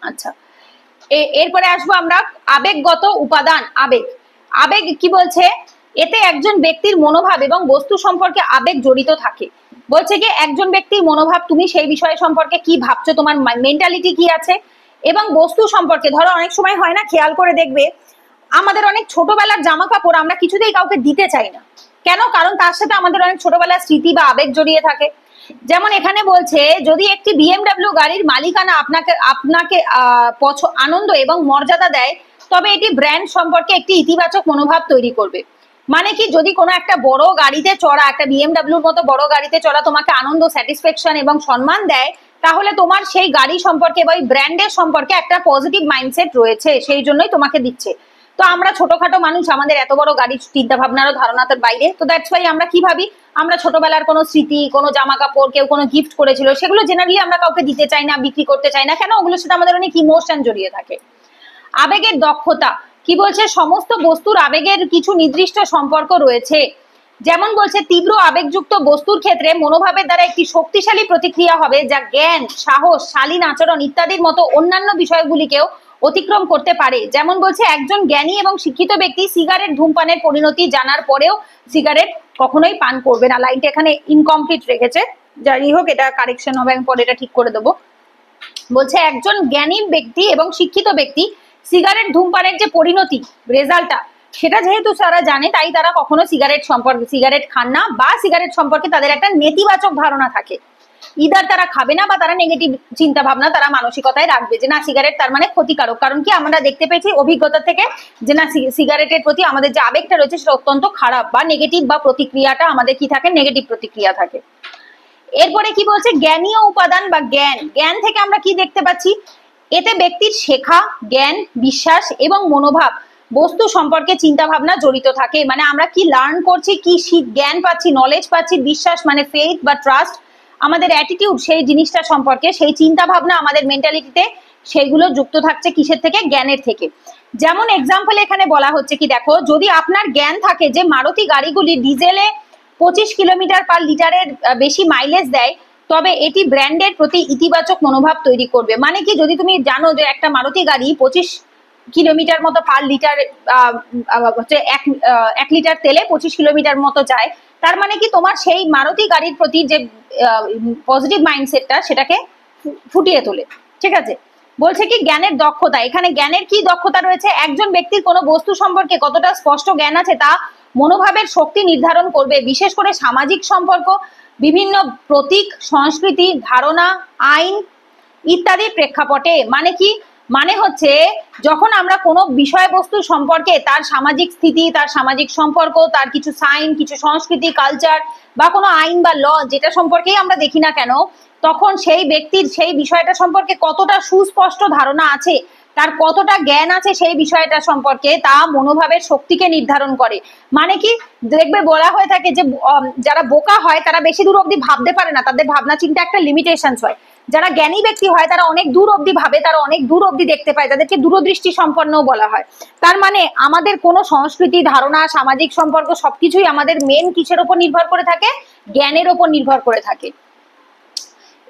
আচ্ছা, এরপরে আসবো আমরা আবেগগত উপাদান। আবেগ, আবেগ কি বলছে? এতে একজন ব্যক্তির মনোভাব এবং বস্তু সম্পর্কে আবেগ জড়িত থাকে। বলছে কি একজন ব্যক্তির মনোভাব, তুমি সেই বিষয় সম্পর্কে কি ভাবছো, তোমার মেন্টালিটি কি আছে, এবং বস্তু সম্পর্কে, ধরো অনেক সময় হয় না, খেয়াল করে দেখবে আমাদের অনেক ছোটবেলার জামা কাপড় আমরা কিছুতেই কাউকে দিতে চাই না। কেন? কারণ তার সাথে আমাদের অনেক ছোটবেলার স্মৃতি বা আবেগ জড়িয়ে থাকে। যেমন এখানে বলছে, যদি একটি বিএমডব্লিউ গাড়ির মালিকানা আপনাকে আপনাকে আনন্দ এবং মর্যাদা দেয়, তবে এটি ব্র্যান্ড সম্পর্কে একটি ইতিবাচক মনোভাব তৈরি করবে। মানে কি, যদি কোনো একটা বড় গাড়িতে চড়া, একটা বিএমডব্লিউর মতো বড় গাড়িতে চড়া তোমাকে আনন্দ, স্যাটিসফ্যাকশন এবং সম্মান দেয়, তাহলে তোমার সেই গাড়ি সম্পর্কে বা ওই ব্র্যান্ডের সম্পর্কে একটা পজিটিভ মাইন্ডসেট রয়েছে, সেই জন্যই তোমাকে দিচ্ছে। তো আমরা ছোটখাটো মানুষ, আমাদের এত বড় গাড়ির চিন্তা ভাবনারও ধারণার বাইরে। তো দ্যাটস ওয়াই আমরা কি ভাবি, আমরা ছোটবেলার কোনো স্মৃতি, কোনো জামা কাপড় কেউ কোনো গিফট করেছিল, সেগুলো জেনারেলি আমরা কাউকে দিতে চাই না, বিক্রি করতে চাই না। কেন? ওগুলোর সাথে আমাদের অনেক ইমোশন জড়িয়ে থাকে। আবেগের দক্ষতা কি বলছে? সমস্ত বস্তুর আবেগের কিছু নির্দিষ্ট সম্পর্ক রয়েছে। যেমন বলছে, তীব্র আবেগযুক্ত বস্তুর ক্ষেত্রে মনোভাবের দ্বারা একটি শক্তিশালী প্রতিক্রিয়া হবে, যা জ্ঞান, সাহস, শালীন আচরণ ইত্যাদির মতো অন্যান্য বিষয়গুলিকেও অতিক্রম করতে পারে। যেমন বলছে, একজন জ্ঞানী এবং শিক্ষিত ব্যক্তি সিগারেট ধূমপানের পরিণতি জানার পরেও সিগারেট কখনোই পান করবে না। লাইনটা এখানে ইনকমপ্লিট রেখেছে, যাই হোক এটা কারেকশন হবে, আমি পরে এটা ঠিক করে দেবো। বলছে একজন জ্ঞানী ব্যক্তি এবং শিক্ষিত ব্যক্তি সিগারেট ধূমপানের যে পরিণতি, রেজাল্টটা, সেটা যেহেতু তারা জানে, তাই তারা কখনো সিগারেট খান না, বা সিগারেট সম্পর্কে তাদের একটা নেতিবাচক ধারণা থাকে। ইদার তারা খাবে না, বা তারা নেগেটিভ চিন্তা ভাবনা তারা মানসিকতায় রাখবে যে না, সিগারেট তার মানে ক্ষতিকারক। কারণ কি, আমরা দেখতে পেয়েছি অভিজ্ঞতা থেকে যে না, সিগারেটের প্রতি আমাদের যে আবেগটা রয়েছে সেটা অত্যন্ত খারাপ বা নেগেটিভ, বা প্রতিক্রিয়াটা আমাদের কি থাকে? নেগেটিভ প্রতিক্রিয়া থাকে। এরপরে কি বলছে? জ্ঞানীয় উপাদান বা জ্ঞান। জ্ঞান থেকে আমরা কি দেখতে পাচ্ছি? এতে ব্যক্তির শেখা, জ্ঞান, বিশ্বাস এবং মনোভাব, বস্তু সম্পর্কে চিন্তা ভাবনা জড়িত থাকে। মানে আমরা কি লার্ন করছি, কি জ্ঞান পাচ্ছি, নলেজ পাচ্ছি, বিশ্বাস মানে ফেথ বা ট্রাস্ট, আমাদের অ্যাটিটিউড সেই জিনিসটা সম্পর্কে, সেই চিন্তা ভাবনা আমাদের মেন্টালিটিতে, সেইগুলো যুক্ত থাকছে কিসের থেকে? জ্ঞানের থেকে। যেমন এক্সাম্পল এখানে বলা হচ্ছে কি, দেখো, যদি আপনার জ্ঞান থাকে যে মারুতি গাড়িগুলি ডিজেলে 25 কিলোমিটার পার লিটারের বেশি মাইলেজ দেয়, তবে এটি ব্র্যান্ডের প্রতি ইতিবাচক মনোভাব তৈরি করবে। মানে কি, যদি তুমি জানো যে একটা মারুতি গাড়ি 25 কিলোমিটার মতো পার লিটার, হচ্ছে 1 লিটার তেলে 25 কিলোমিটার মতো যায়, তার মানে কি তোমার সেই মারুতি গাড়ির প্রতি যে পজিটিভ মাইন্ডসেটটা, সেটাকে ফুটিয়ে তোলে। ঠিক আছে? বলছে কি জ্ঞানের দক্ষতা। এখানে জ্ঞানের কি দক্ষতা রয়েছে? একজন ব্যক্তির কোনো বস্তু সম্পর্কে কতটা স্পষ্ট জ্ঞান আছে তা মনোভাবের শক্তি নির্ধারণ করবে, বিশেষ করে সামাজিক সম্পর্ক, বিভিন্ন প্রতীক, সংস্কৃতি, ধারণা, আইন ইত্যাদির প্রেক্ষাপটে। মানে কি, মানে হচ্ছে যখন আমরা কোনো বিষয়বস্তু সম্পর্কে, তার সামাজিক স্থিতি, তার সামাজিক সম্পর্ক, তার কিছু সাইন, কিছু সংস্কৃতি, কালচার বা কোনো আইন বা ল, যেটা সম্পর্কেই আমরা দেখি না কেন, তখন সেই ব্যক্তির সেই বিষয়টা সম্পর্কে কতটা সুস্পষ্ট ধারণা আছে তার কতটা জ্ঞান আছে সেই বিষয়টা সম্পর্কে, তা মনোভাবের শক্তিকে নির্ধারণ করে। মানে কি, দেখবে বলা হয়ে থাকে যে যারা বোকা হয় তারা বেশি দূর অবধি ভাবতে পারে না, তাদের ভাবনা চিন্তা একটা লিমিটেশনস হয়। যারা জ্ঞানী ব্যক্তি হয় তারা অনেক দূর অবধি ভাবে, তারা অনেক দূর অবধি দেখতে পায়, তাদেরকে দূরদৃষ্টি সম্পন্নও বলা হয়। তার মানে আমাদের কোনো সংস্কৃতি, ধারণা, সামাজিক সম্পর্ক সবকিছুই আমাদের মেন কিসের উপর নির্ভর করে থাকে? জ্ঞানের উপর নির্ভর করে থাকে।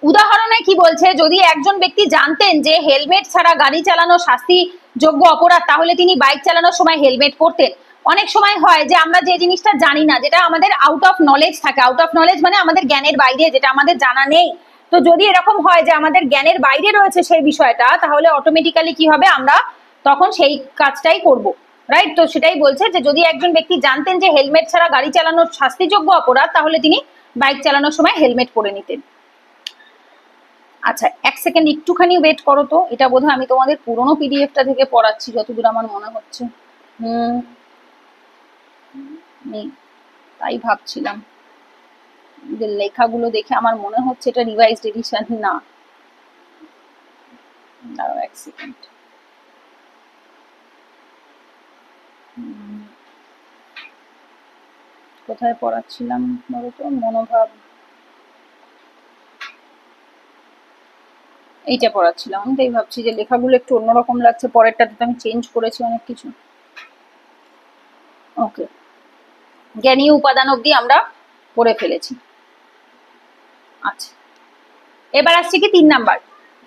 উদাহরণে কি বলছে, যদি একজন ব্যক্তি জানতেন যে হেলমেট ছাড়া গাড়ি চালানো শাস্তিযোগ্য অপরাধ, তাহলে তিনি বাইক চালানোর সময় হেলমেট পরতেন। অনেক সময় হয় যে আমরা যে জিনিসটা জানি না, যেটা আমাদের আউট অফ নলেজ থাকে, আউট অফ নলেজ মানে আমাদের জ্ঞানের বাইরে, যেটা আমাদের জানা নেই। তো যদি এরকম হয় যে আমাদের জ্ঞানের বাইরে রয়েছে সেই বিষয়টা, তাহলে অটোমেটিক্যালি কি হবে, আমরা তখন সেই কাজটাই করব, রাইট? তো সেটাই বলছে যে যদি একজন ব্যক্তি জানতেন যে হেলমেট ছাড়া গাড়ি চালানো শাস্তিযোগ্য অপরাধ, তাহলে তিনি বাইক চালানোর সময় হেলমেট পরে নিতেন। আচ্ছা, এক সেকেন্ড একটুখানি ওয়েট করো তো, এটা বোধহয় আমি তোমাদের পুরোনো পিডিএফটা থেকে পড়াচ্ছি যতদূর আমার মনে হচ্ছে। তাই ভাবছিলাম যে লেখাগুলো দেখে আমার মনে হচ্ছে এটা রিভাইজড এডিশন না। দাঁড়াও এক সেকেন্ড। কোথায় পড়াচ্ছিলাম বলো তো? মনোভাব, এইটা পড়াচ্ছিলাম। আমি তাই ভাবছি যে লেখাগুলো একটু অন্যরকম লাগছে, পরেরটাতে তো আমি চেঞ্জ করেছি অনেক কিছু। ওকে, জ্ঞানীয় উপাদান অবধি আমরা পড়ে ফেলেছি। আচ্ছা, এবার আসছে কি 3 নাম্বার।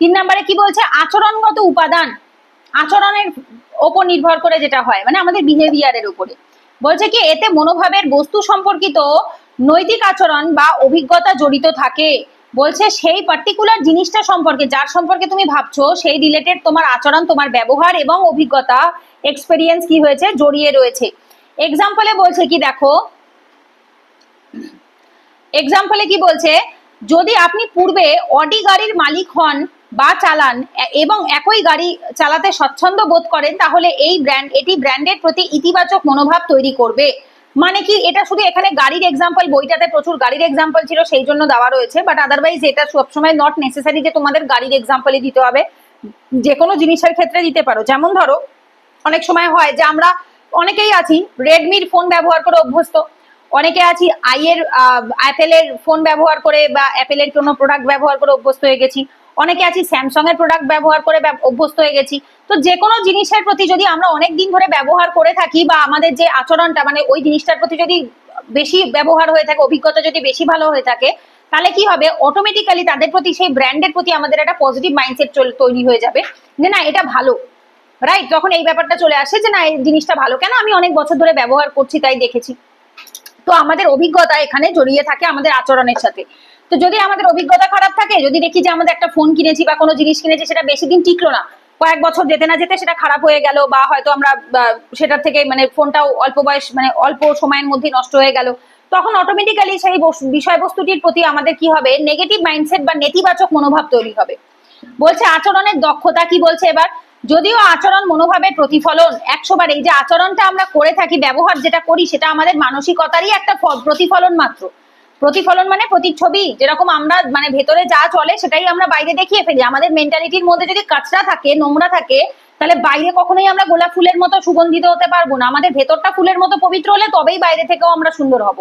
3 নাম্বারে কি বলছে? আচরণগত উপাদান, আচরণের ওপর নির্ভর করে যেটা হয়, মানে আমাদের বিহেভিয়ারের উপরে। বলছে কি, এতে মনোভাবের বস্তু সম্পর্কিত নৈতিক আচরণ বা অভিজ্ঞতা জড়িত থাকে। বলছে সেই পার্টিকুলার জিনিসটা সম্পর্কে, যার সম্পর্কে তুমি ভাবছো, সেই রিলেটেড তোমার আচরণ, তোমার ব্যবহার এবং অভিজ্ঞতা, এক্সপেরিয়েন্স কি হয়েছে, জড়িয়ে রয়েছে। এক্সাম্পলে বলছে কি, দেখো এক্সাম্পলে কি বলছে, যদি আপনি পূর্বে অডি গাড়ির মালিক হন বা চালান এবং একই গাড়ি চালাতে স্বচ্ছন্দ বোধ করেন, তাহলে এটি ব্র্যান্ডের প্রতি ইতিবাচক মনোভাব তৈরি করবে। মানে কি, এটা শুধু এখানে গাড়ির এক্সাম্পল, বইটাতে প্রচুর গাড়ির এক্সাম্পল ছিল সেই জন্য দেওয়া রয়েছে, বাট আদারওয়াইজ এটা সবসময় নট নেসেসারি যে তোমাদের গাড়ির এক্সাম্পলই দিতে হবে, যে কোনো জিনিসের ক্ষেত্রে দিতে পারো। যেমন ধরো, অনেক সময় হয় যে আমরা অনেকেই আছি রেডমির ফোন ব্যবহার করে অভ্যস্ত, অনেকে আছি অ্যাপেলের ফোন ব্যবহার করে বা অ্যাপেলের কোনো প্রোডাক্ট ব্যবহার করে অভ্যস্ত হয়ে গেছি, অনেকে আছি স্যামসাং এর প্রোডাক্ট ব্যবহার করে অভ্যস্ত হয়ে গেছি। তো যে কোনো জিনিসের প্রতি যদি আমরা অনেক দিন ধরে ব্যবহার করে থাকি, বা আমাদের যে আচরণটা, মানে ওই জিনিসটার প্রতি যদি বেশি ব্যবহার হয়ে থাকে, অভিজ্ঞতা যদি বেশি ভালো হয়ে থাকে, তাহলে কি হবে, অটোমেটিক্যালি তাদের প্রতি, সেই ব্র্যান্ডের প্রতি আমাদের একটা পজিটিভ মাইন্ডসেট তৈরি হয়ে যাবে যে না, এটা ভালো, রাইট? তখন এই ব্যাপারটা চলে আসে যে না, এই জিনিসটা ভালো, কেন আমি অনেক বছর ধরে ব্যবহার করছি তাই দেখেছি। তো আমাদের অভিজ্ঞতা এখানে জড়িয়ে থাকে আমাদের আচরণের সাথে। তো যদি আমাদের অভিজ্ঞতা খারাপ থাকে, যদি দেখি যে আমাদের একটা ফোন কিনেছি বা কোনো জিনিস কিনেছি, সেটা বেশি দিন টিকলো না, কয়েক বছর যেতে না যেতে সেটা খারাপ হয়ে গেল, বা হয়তো আমরা সেটার থেকে মানে ফোনটাও অল্প বয়স, মানে অল্প সময়ের মধ্যে নষ্ট হয়ে গেল, তখন অটোমেটিক্যালি সেই বিষয়বস্তুটির প্রতি আমাদের কি হবে, নেগেটিভ মাইন্ডসেট বা নেতিবাচক মনোভাব তৈরি হবে। বলছে আচরণের দক্ষতা কি বলছে এবার, যদিও আচরণ মনোভাবের প্রতিফলন 100 বার, এই যে আচরণটা আমরা করে থাকি, ব্যবহার যেটা করি, সেটা আমাদের মানসিকতারই একটা প্রতিফলন মাত্র। প্রতিফলন মানে প্রতিচ্ছবি, যেরকম আমরা মানে ভেতরে যা চলে সেটাই আমরা বাইরে দেখিয়ে ফেলি। আমাদের মেন্টালিটির মধ্যে যদি কাঁচরা থাকে, নোংরা থাকে, তাহলে বাইরে কখনোই আমরা গোলাপ ফুলের মতো সুগন্ধিত হতে পারবো না। আমাদের ভেতরটা ফুলের মতো পবিত্র হলে তবেই বাইরে থেকেও আমরা সুন্দর হব।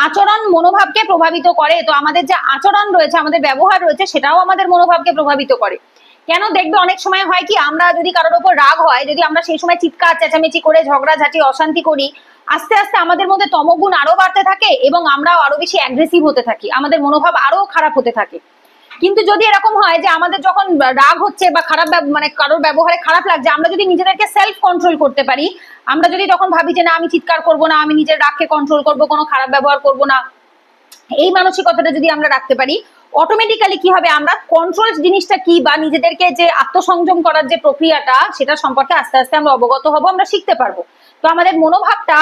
আচরণ মনোভাবকে প্রভাবিত করে। তো আমাদের যে আচরণ রয়েছে, আমাদের ব্যবহার রয়েছে, সেটাও আমাদের মনোভাবকে প্রভাবিত করে। কেন, দেখবে অনেক সময় হয় কি, আমরা যদি কারোর উপর রাগ হয়, যদি আমরা সেই সময় চিৎকার চেঁচামেচি করে ঝগড়াঝাটি অশান্তি করি, আস্তে আস্তে আমাদের মধ্যে তমগুণ আরো বাড়তে থাকে এবং আমরাও আরো বেশি অ্যাগ্রেসিভ হতে থাকি, আমাদের মনোভাব আরো খারাপ হতে থাকে। কিন্তু যদি এরকম হয় যে আমাদের যখন রাগ হচ্ছে বা খারাপ মানে কারোর ব্যবহারে খারাপ লাগছে, আমরা যদি নিজেদেরকে সেলফ কন্ট্রোল করতে পারি, আমরা যদি তখন ভাবি যে না, আমি চিৎকার করবো না, আমি নিজের রাগকে কন্ট্রোল করবো, কোনো খারাপ ব্যবহার করবো না, এই মানসিকতাটা যদি আমরা রাখতে পারি, অটোমেটিক্যালি কি হবে, আমরা কন্ট্রোল জিনিসটা কি বা নিজেদেরকে যে আত্মসংযম করার যে প্রক্রিয়াটা, সেটা সম্পর্কে আস্তে আস্তে আমরা অবগত হব, আমরা শিখতে পারবো। তো আমাদের মনোভাবটা,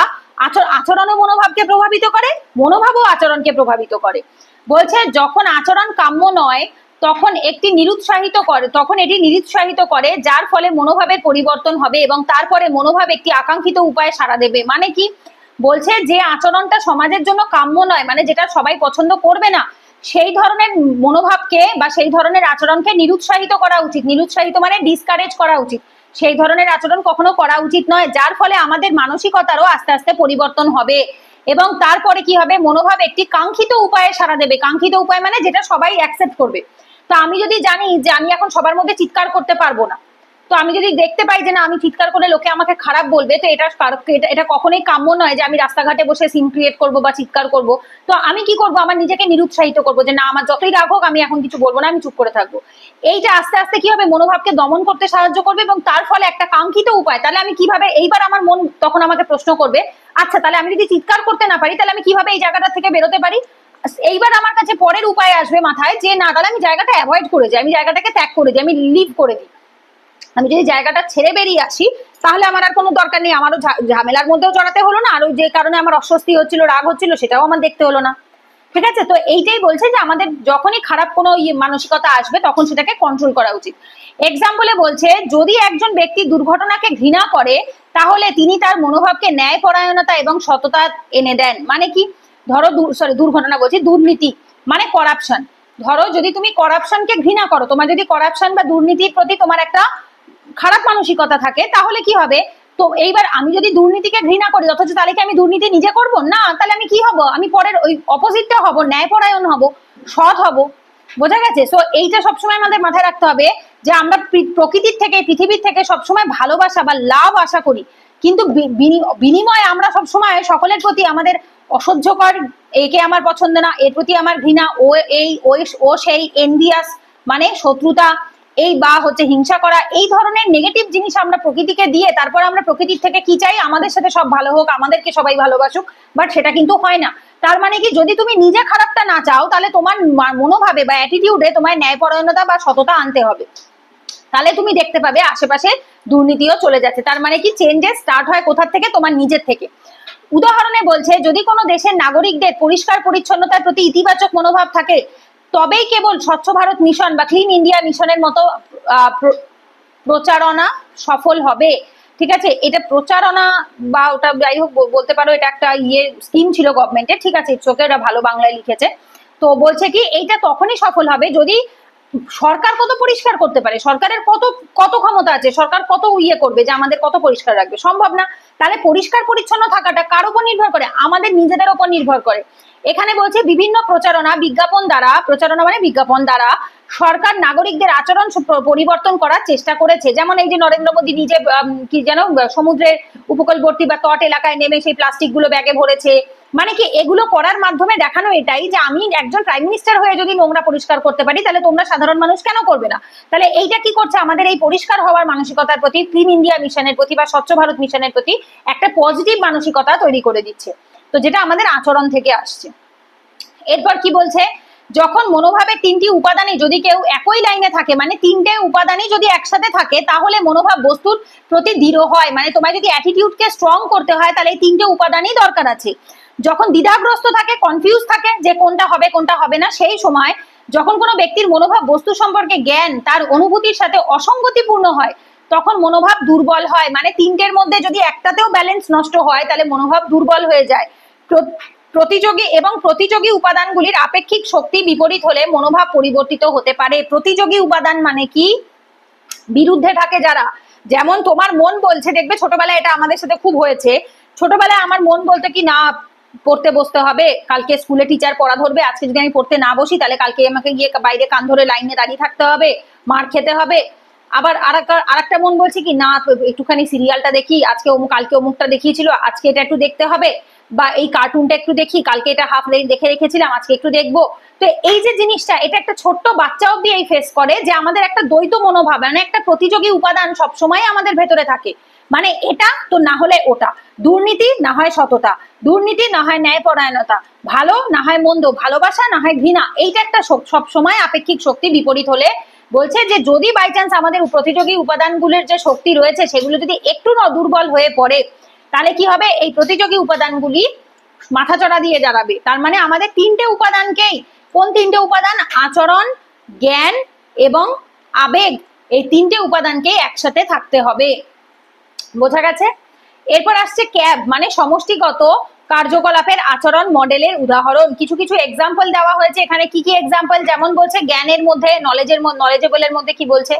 আচরণও মনোভাবকে প্রভাবিত করে, মনোভাবও আচরণকে প্রভাবিত করে। বলছে যখন আচরণ কাম্য নয়, তখন এটি নিরুৎসাহিত করে, যার ফলে মনোভাবের পরিবর্তন হবে এবং তারপরে মনোভাব একটি আকাঙ্ক্ষিত উপায়ে সাড়া দেবে। মানে কি বলছে, যে আচরণটা সমাজের জন্য কাম্য নয়, মানে যেটা সবাই পছন্দ করবে না, সেই ধরনের মনোভাবকে বা সেই ধরনের আচরণকে নিরুৎসাহিত করা উচিত। নিরুৎসাহিত মানে ডিসকারেজ করা উচিত। সেই ধরনের আচরণ কখনো করা উচিত নয়, যার ফলে আমাদের মানসিকতারও আস্তে আস্তে পরিবর্তন হবে। এবং তারপরে কি হবে, মনোভাব একটি কাঙ্ক্ষিত উপায়ে সাড়া দেবে। কাঙ্ক্ষিত উপায় মানে যেটা সবাই অ্যাকসেপ্ট করবে। তো আমি যদি জানি যে আমি এখন সবার মধ্যে চিৎকার করতে পারবো না, তো আমি যদি দেখতে পাই যে না আমি চিৎকার করলে লোকে আমাকে খারাপ বলবে, তো এটা কখনোই কাম্য নয় যে আমি রাস্তাঘাটে বসে সিন ক্রিয়েট করবো বা চিৎকার করব। তো আমি কি করব, আমার নিজেকে নিরুৎসাহিত করবো যে না আমার যতই রাগ হোক আমি এখন কিছু বলবো না, আমি চুপ করে থাকবো। এইটা আস্তে আস্তে কি হবে, মনোভাবকে দমন করতে সাহায্য করবে এবং তার ফলে একটা কাঙ্ক্ষিত উপায়। তাহলে আমি কিভাবে, এইবার আমার মন তখন আমাকে প্রশ্ন করবে, আচ্ছা তাহলে আমি যদি চিৎকার করতে না পারি তাহলে আমি কিভাবে এই জায়গাটা থেকে বেরোতে পারি। এইবার আমার কাছে পরের উপায় আসবে মাথায় যে না তাহলে আমি জায়গাটা অ্যাভয়েড করে যাই, আমি জায়গাটাকে ত্যাগ করে দিই, আমি লিভ করে দিই। আমি যদি জায়গাটা ছেড়ে বেরিয়ে আসি তাহলে আমার আর কোনো দরকার নেই, আমারও ঝামেলার মধ্যেও জড়াতে হলো না, আর যে কারণে আমার অস্বস্তি হচ্ছিল, রাগ হচ্ছিল, সেটাও আমার দেখতে হলো না। ঠিক আছে, তো এইটাই বলছে যে আমাদের যখনই খারাপ কোনো মানসিকতা আসবে তখন সেটাকে কন্ট্রোল করা উচিত। এক্সাম্পলে বলছে যদি একজন ব্যক্তি দুর্ঘটনাকে ঘৃণা করে তাহলে তিনি তার মনোভাবকে ন্যায়পরায়ণতা এবং সততা এনে দেন। মানে কি, ধরো দুর্ঘটনা বলছি, দুর্নীতি মানে করাপশন। ধরো যদি তুমি করাপশনকে ঘৃণা করো, তোমার যদি করাপশন বা দুর্নীতির প্রতি তোমার একটা খারাপ মানসিকতা থাকে, তাহলে কি হবে, তো এইবার আমি যদি দুর্নীতিকে ঘৃণা করি অথচ তাহলে কি আমি দুর্নীতি নিজে করব না, তাহলে আমি কি হব, আমি পরের ওই অপোজিটটা হব, ন্যায়পরায়ণ হব, সৎ হব। বোঝা গেছে? সো এইটা সবসময় আমাদের মাথায় রাখতে হবে যে আমরা প্রকৃতির থেকে, পৃথিবীর থেকে সবসময় ভালোবাসা বা লাভ আশা করি, কিন্তু বিনিময়ে আমরা সবসময় সকলের প্রতি আমাদের অসহ্যকর, একে আমার পছন্দ না, এর প্রতি আমার ঘৃণা, ও এই ও সেই, এনভিয়াস মানে শত্রুতা, এই বা হচ্ছে হিংসা করা, এই ধরনের নেগেটিভ জিনিস আমরা প্রকৃতিকে দিয়ে তারপর আমরা প্রকৃতির থেকে কি চাই, আমাদের সাথে সব ভালো হোক, আমাদেরকে সবাই ভালোবাসুক, বাট সেটা কিন্তু হয় না। তার মানে কি, যদি তুমি নিজে খারাপটা না চাও তাহলে তোমার মনোভাবে বা অ্যাটিটিউডে তোমার ন্যায়পরায়ণতা বা সততা আনতে হবে। তাহলে তুমি দেখতে পাবে আশেপাশে দুর্নীতিও চলে যাচ্ছে। তার মানে কি, চেঞ্জেস স্টার্ট হয় কোথা থেকে, তোমার নিজের থেকে। উদাহরণে বলছে যদি কোনো দেশের নাগরিকদের পরিষ্কার পরিচ্ছন্নতার প্রতি ইতিবাচক মনোভাব থাকে তবেই কেবল স্বচ্ছ ভারত মিশন বা ক্লিন ইন্ডিয়া মিশনের মতো প্রচারণা সফল হবে। ঠিক আছে, এটা প্রচারণা বা ওটা যাই হোক বলতে পারো, এটা একটা স্কিম ছিল গভর্নমেন্টের। ঠিক আছে, চোখে ওটা ভালো বাংলায় লিখেছে। তো বলছে কি এইটা তখনই সফল হবে যদি সরকার কত পরিষ্কার করতে পারে, সরকারের কত কত ক্ষমতা আছে, সরকার কত করবে যে আমাদের কত পরিষ্কার রাখবে, সম্ভব না। তাহলে পরিষ্কার পরিচ্ছন্ন থাকাটা কার উপর নির্ভর করে, আমাদের নিজেদের উপর নির্ভর করে। এখানে বলছে বিভিন্ন প্রচারণা বিজ্ঞাপন দ্বারা, প্রচারণা মানে বিজ্ঞাপন দ্বারা সরকার নাগরিকদের আচরণ পরিবর্তন করার চেষ্টা করেছে। যেমন এই যে নরেন্দ্র মোদী নিজে কি যেন সমুদ্রের উপকূলবর্তী বা তট এলাকায় নেমে সেই প্লাস্টিক গুলো ব্যাগে ভরেছে। মানে কি, এগুলো করার মাধ্যমে দেখানো এটাই যে আমি একজন প্রাইম মিনিস্টার হয়ে যদি নোংরা পরিষ্কার করতে পারি তাহলে তোমরা সাধারণ মানুষ কেন করবে না। তাহলে এইটা কি করছে, আমাদের এই পরিষ্কার হওয়ার মানসিকতার প্রতি, ক্লিন ইন্ডিয়া মিশনের প্রতি বা স্বচ্ছ ভারত মিশনের প্রতি একটা পজিটিভ মানসিকতা তৈরি করে দিচ্ছে। তো যেটা আমাদের আচরণ থেকে আসছে। এরপর কি বলছে, যখন মনোভাবের তিনটি উপাদানই যদি কেউ একই লাইনে থাকে, মানে তিনটে উপাদানই যদি একসাথে থাকে তাহলে মনোভাব বস্তুর প্রতি দৃঢ় হয়। মানে তোমায় যদি অ্যাটিটিউডকে স্ট্রং করতে হয় তাহলে এই তিনটে উপাদানই দরকার আছে। যখন দ্বিধাগ্রস্ত থাকে, কনফিউজ থাকে যে কোনটা হবে কোনটা হবে না, সেই সময় যখন কোনো ব্যক্তির মনোভাব বস্তু সম্পর্কে জ্ঞান তার অনুভূতির সাথে অসঙ্গতিপূর্ণ হয় তখন মনোভাব দুর্বল হয়। মানে তিনটের মধ্যে যদি একটাতেও ব্যালেন্স নষ্ট হয় তাহলে মনোভাব দুর্বল হয়ে যায়। প্রতিযোগী উপাদানগুলির আপেক্ষিক শক্তি বিপরীত হলে মনোভাব পরিবর্তিত হতে পারে। প্রতিযোগী উপাদান মানে কি, বিরুদ্ধে থাকে যারা। যেমন তোমার মন বলছে, দেখবে ছোটবেলায় এটা আমাদের সাথে খুব হয়েছে, ছোটবেলায় আমার মন বলতে কি না পড়তে বসতে হবে, কালকে স্কুলে টিচার পড়া ধরবে, আজকে যদি আমি পড়তে না বসি তাহলে কালকে আমাকে গিয়ে বাইরে কান ধরে লাইনে দাঁড়িয়ে থাকতে হবে, মার খেতে হবে। আবার আরেকটা মন বলছে কি না একটুখানি সিরিয়ালটা দেখি, আজকে কালকে অমুকটা দেখিয়েছিল, আজকে এটা একটু দেখতে হবে, বা এই কার্টুনটা একটু দেখি, কালকে এটা হাফ দেখে রেখেছিলাম আজকে একটু দেখবো। তো এই যে জিনিসটা, এটা একটা ছোট্ট বাচ্চা অব্দি এই ফেস করে যে আমাদের একটা দ্বৈত মনোভাব, মানে একটা প্রতিযোগী উপাদান সবসময় আমাদের ভেতরে থাকে। মানে এটা তো না হলে ওটা, দুর্নীতি না হয় সততা, দুর্নীতি না হয় ন্যায়পরায়ণতা, ভালো না হয় মন্দ, ভালোবাসা না হয় ঘৃণা, এইটা একটা সবসময় আপেক্ষিক শক্তি বিপরীত হলে বলছে যে যদি বাই চান্স আমাদের প্রতিযোগী উপাদানগুলোর যে শক্তি রয়েছে সেগুলো যদি একটু দুর্বল হয়ে পড়ে তাহলে কি হবে, এই প্রতিযোগী উপাদানগুলি মাথাচড়া দিয়ে দাঁড়াবে। তার মানে আমাদের তিনটে উপাদানকেই, কোন তিনটে উপাদান, আচরণ, জ্ঞান এবং আবেগ, এই তিনটে উপাদানকেই একসাথে থাকতে হবে। বোঝা গেছে? এরপর আসছে ক্যাব মানে সমষ্টিগত কার্যকলাপের আচরণ মডেলের উদাহরণ। কিছু কিছু এক্সাম্পল দেওয়া হয়েছে এখানে। কি কি এক্সাম্পল, যেমন বলছে জ্ঞানের মধ্যে, নলেজেবলের মধ্যে কি বলছে,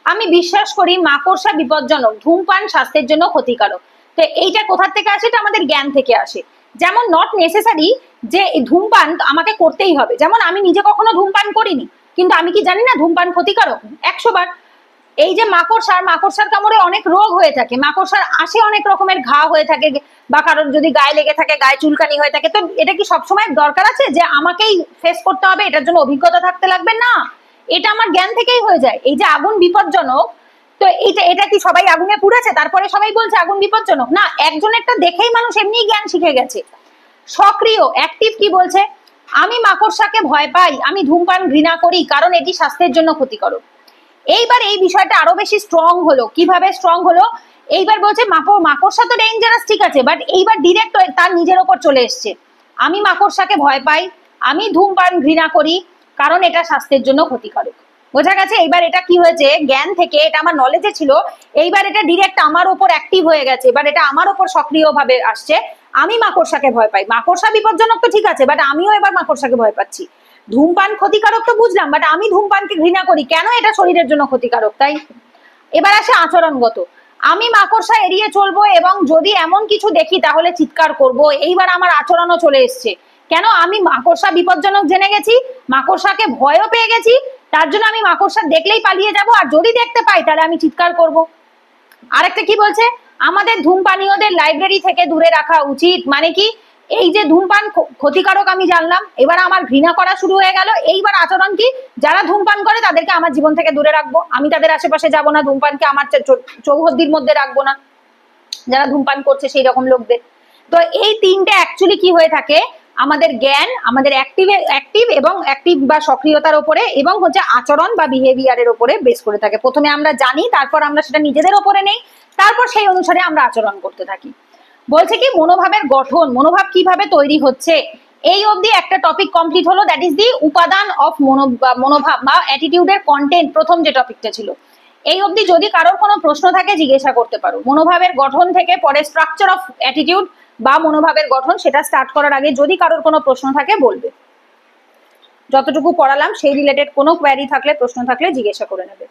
আমি বিশ্বাস করি মাকড়সা বিপজ্জনক, ধূমপান স্বাস্থ্যের জন্য ক্ষতিকারক। তো এইটা কোথা থেকে আসে? এটা আমাদের জ্ঞান থেকে আসে। যেমন নট নেসেসারি যে ধূমপান আমাকে করতেই হবে, যেমন আমি নিজে কখনো ধূমপান করিনি, কিন্তু আমি কি জানি না ধূমপান ক্ষতিকারক? 100 বার। এই যে মাকড়সার কামড়ে অনেক রোগ হয়ে থাকে, মাকড়সার আসে অনেক রকমের ঘা হয়ে থাকে, বা কারোর যদি গায়ে লেগে থাকে, গায়ে চুলকানি হয়ে থাকে, তো এটা কি সবসময় দরকার আছে যে আমাকেই ফেস করতে হবে, এটার জন্য অভিজ্ঞতা থাকতে লাগবে? না, এটা আমার জ্ঞান থেকেই হয়ে যায়। এই যে আগুন বিপজ্জনক, তো এটা কি সবাই আগুনে পুড়েছে তারপরে সবাই বলছে আগুন বিপজ্জনক? না, একজনেরটা দেখেই মানুষ এমনি জ্ঞান শিখে গেছে। সক্রিয় অ্যাক্টিভ কি বলছে? আমি মাকড়সাকে ভয় পাই, আমি ধূমপান ঘৃণা করি, কারণ এটি স্বাস্থ্যের জন্য ক্ষতিকারক। এইবার এই বিষয়টা আরো বেশি স্ট্রং হলো। কিভাবে স্ট্রং হলো? এইবার বলছে মাকড়সা তো ডেঞ্জারাস, ঠিক আছে, বাট এইবার ডিরেক্ট তার নিজের ওপর চলে এসছে। আমি মাকড়সাকে ভয় পাই, আমি ধূমপান ঘৃণা করি, কারণ এটা স্বাস্থ্যের জন্য ক্ষতিকারক। বোঝা গেছে? এইবার এটা কি হয়েছে, জ্ঞান থেকে, এটা আমার নলেজে ছিল, এইবার এটা ডিরেক্ট আমার ওপর অ্যাক্টিভ হয়ে গেছে, এবার এটা আমার ওপর সক্রিয়ভাবে আসছে। আমি মাকড়সাকে ভয় পাই, মাকড়সা বিপজ্জনক তো ঠিক আছে, বাট আমিও এবার মাকড়সাকে ভয় পাচ্ছি। ধূমপান ক্ষতিকারক তো বুঝলাম, বাট আমি ধূমপানকে ঘৃণা করি, কেন? এটা শরীরের জন্য ক্ষতিকারক, তাই। এবার আসে আচরণগত। আমি মাকড়সা এড়িয়ে চলবো, এবং যদি এমন কিছু দেখি তাহলে চিৎকার করব। এইবার আমার আচরণও চলে এসছে। কেন? আমি মাকড়সা বিপজ্জনক জেনে গেছি, মাকড়সাকে ভয়ও পেয়ে গেছি, তার জন্য আমি মাকড়সা দেখলেই পালিয়ে যাব, আর যদি দেখতে পাই তাহলে আমি চিৎকার করব। আরেকটা কি বলছে? আমাদের ধূমপানীয়দের লাইব্রেরি থেকে দূরে রাখা উচিত। মানে কি? এই যে ধূমপান ক্ষতিকারক আমি জানলাম, এবার আমার ঘৃণা করা শুরু হয়ে গেল। এইবার আচরণ কি? যারা ধূমপান করে তাদেরকে আমার জীবন থেকে দূরে রাখবো, আমি তাদের আশেপাশে যাব না, ধূমপানকে আমার চৌহদ্দির মধ্যে রাখবো না, যারা ধূমপান করছে সেই রকম লোকদের। তো এই তিনটে অ্যাকচুয়ালি কি হয়ে থাকে? আমাদের জ্ঞান, আমাদের অ্যাক্টিভ এবং অ্যাক্টিভ বা সক্রিয়তার উপরে, এবং হচ্ছে আচরণ বা বিহেভিয়ারের উপরে বেস করে থাকে। প্রথমে আমরা জানি, তারপর আমরা সেটা নিজেদের উপরে নেই, তারপর সেই অনুসারে আমরা আচরণ করতে থাকি। বলছে কি মনোভাবের গঠন, মনোভাব কিভাবে তৈরি হচ্ছে। এই অবধি একটা টপিক কমপ্লিট হলো, দ্যাট ইজ দি উপাদান অফ মনোভাব বা অ্যাটিটিউডের কন্টেন্ট, প্রথম যে টপিকটা ছিল। এই অবধি যদি কারোর কোনো প্রশ্ন থাকে জিজ্ঞাসা করতে পারো। মনোভাবের গঠন থেকে পরে স্ট্রাকচার অফ অ্যাটিটিউড বা মনোভাবের গঠন, সেটা স্টার্ট করার আগে যদি কারোর কোনো প্রশ্ন থাকে বলবে। যতটুকু পড়ালাম সেই রিলেটেড কোনো কোয়ারি থাকলে, প্রশ্ন থাকলে জিজ্ঞাসা করে নেবে।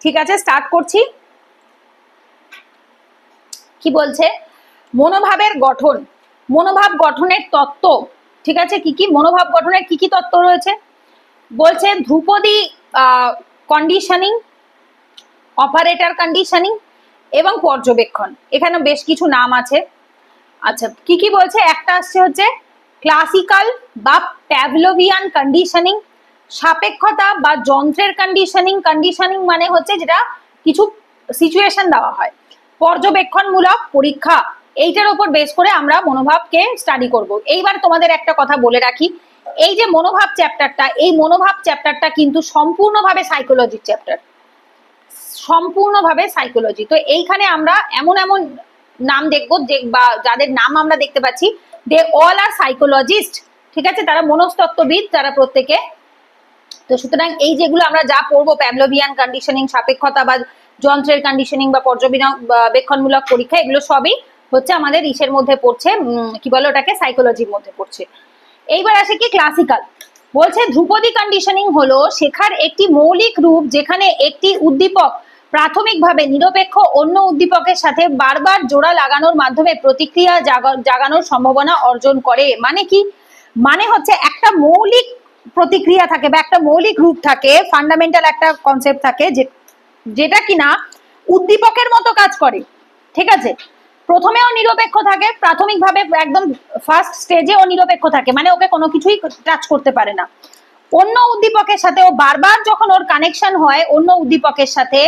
ঠিক আছে, স্টার্ট করছি। কি বলছে? মনোভাবের গঠন, মনোভাব গঠনের তত্ত্ব। ঠিক আছে, কি কি মনোভাব গঠনের কি কি তত্ত্ব রয়েছে? বলছে ধ্রুপদী কন্ডিশনিং, অপারেটর কন্ডিশনিং এবং পর্যবেক্ষণ। এখানে বেশ কিছু নাম আছে। আচ্ছা, কি কি বলছে? একটা আসছে হচ্ছে ক্লাসিক্যাল বা প্যাভলোভিয়ান কন্ডিশনিং, সাপেক্ষতা বা যন্ত্রের কন্ডিশনিং। কন্ডিশনিং মানে হচ্ছে যেটা কিছু সিচুয়েশন দেওয়া হয়। পর্যবেক্ষণমূলক পরীক্ষা, এইটার উপর বেস করে আমরা মনোভাবকে স্টাডি করব। এইবার তোমাদের একটা কথা বলে রাখি, এই যে মনোভাব চ্যাপ্টারটা, এই মনোভাব চ্যাপ্টারটা কিন্তু সম্পূর্ণভাবে সাইকোলজির চ্যাপ্টার, সম্পূর্ণভাবে সাইকোলজি। তো এইখানে আমরা এমন এমন নাম দেখবো যে, বা যাদের নাম আমরা দেখতে পাচ্ছি, দে অল আর সাইকোলজিস্ট। ঠিক আছে, তারা মনস্তত্ত্ববিদ, তারা প্রত্যেকে। তো সুতরাং এই যেগুলো আমরা যা পড়বো, প্যাভলোভিয়ান কন্ডিশনিং, সাপেক্ষতা বা যন্ত্রের কন্ডিশনিং বা পর্যবেক্ষণমূলক পরীক্ষা, এগুলো সবই হচ্ছে আমাদের ইসের মধ্যে পড়ছে, কি বলে ওটাকে, সাইকোলজির মধ্যে পড়ছে। এইবার আসে কি ক্লাসিক্যাল। বলছে ধ্রুপদী কন্ডিশনিং হলো শেখার একটি মৌলিক রূপ, যেখানে একটি উদ্দীপক প্রাথমিকভাবে নিরপেক্ষ অন্য উদ্দীপকের সাথে বারবার জোড়া লাগানোর মাধ্যমে প্রতিক্রিয়া জাগানোর সম্ভাবনা অর্জন করে। মানে কি? মানে হচ্ছে একটা মৌলিক প্রতিক্রিয়া থাকে বা একটা মৌলিক রূপ থাকে, ফান্ডামেন্টাল একটা কনসেপ্ট থাকে, যেটা কিনা উদ্দীপকের মতো কাজ করে। ঠিক আছে, প্রথমেও নিরপেক্ষ থাকে, প্রাথমিকভাবে একদম ফার্স্ট স্টেজে ও নিরপেক্ষ থাকে, মানে ওকে কোনো কিছুই টাচ করতে পারে না। অন্য উদ্দীপকের সাথে ও বারবার যখন ওর কানেকশন হয় অন্য উদ্দীপকের সাথে,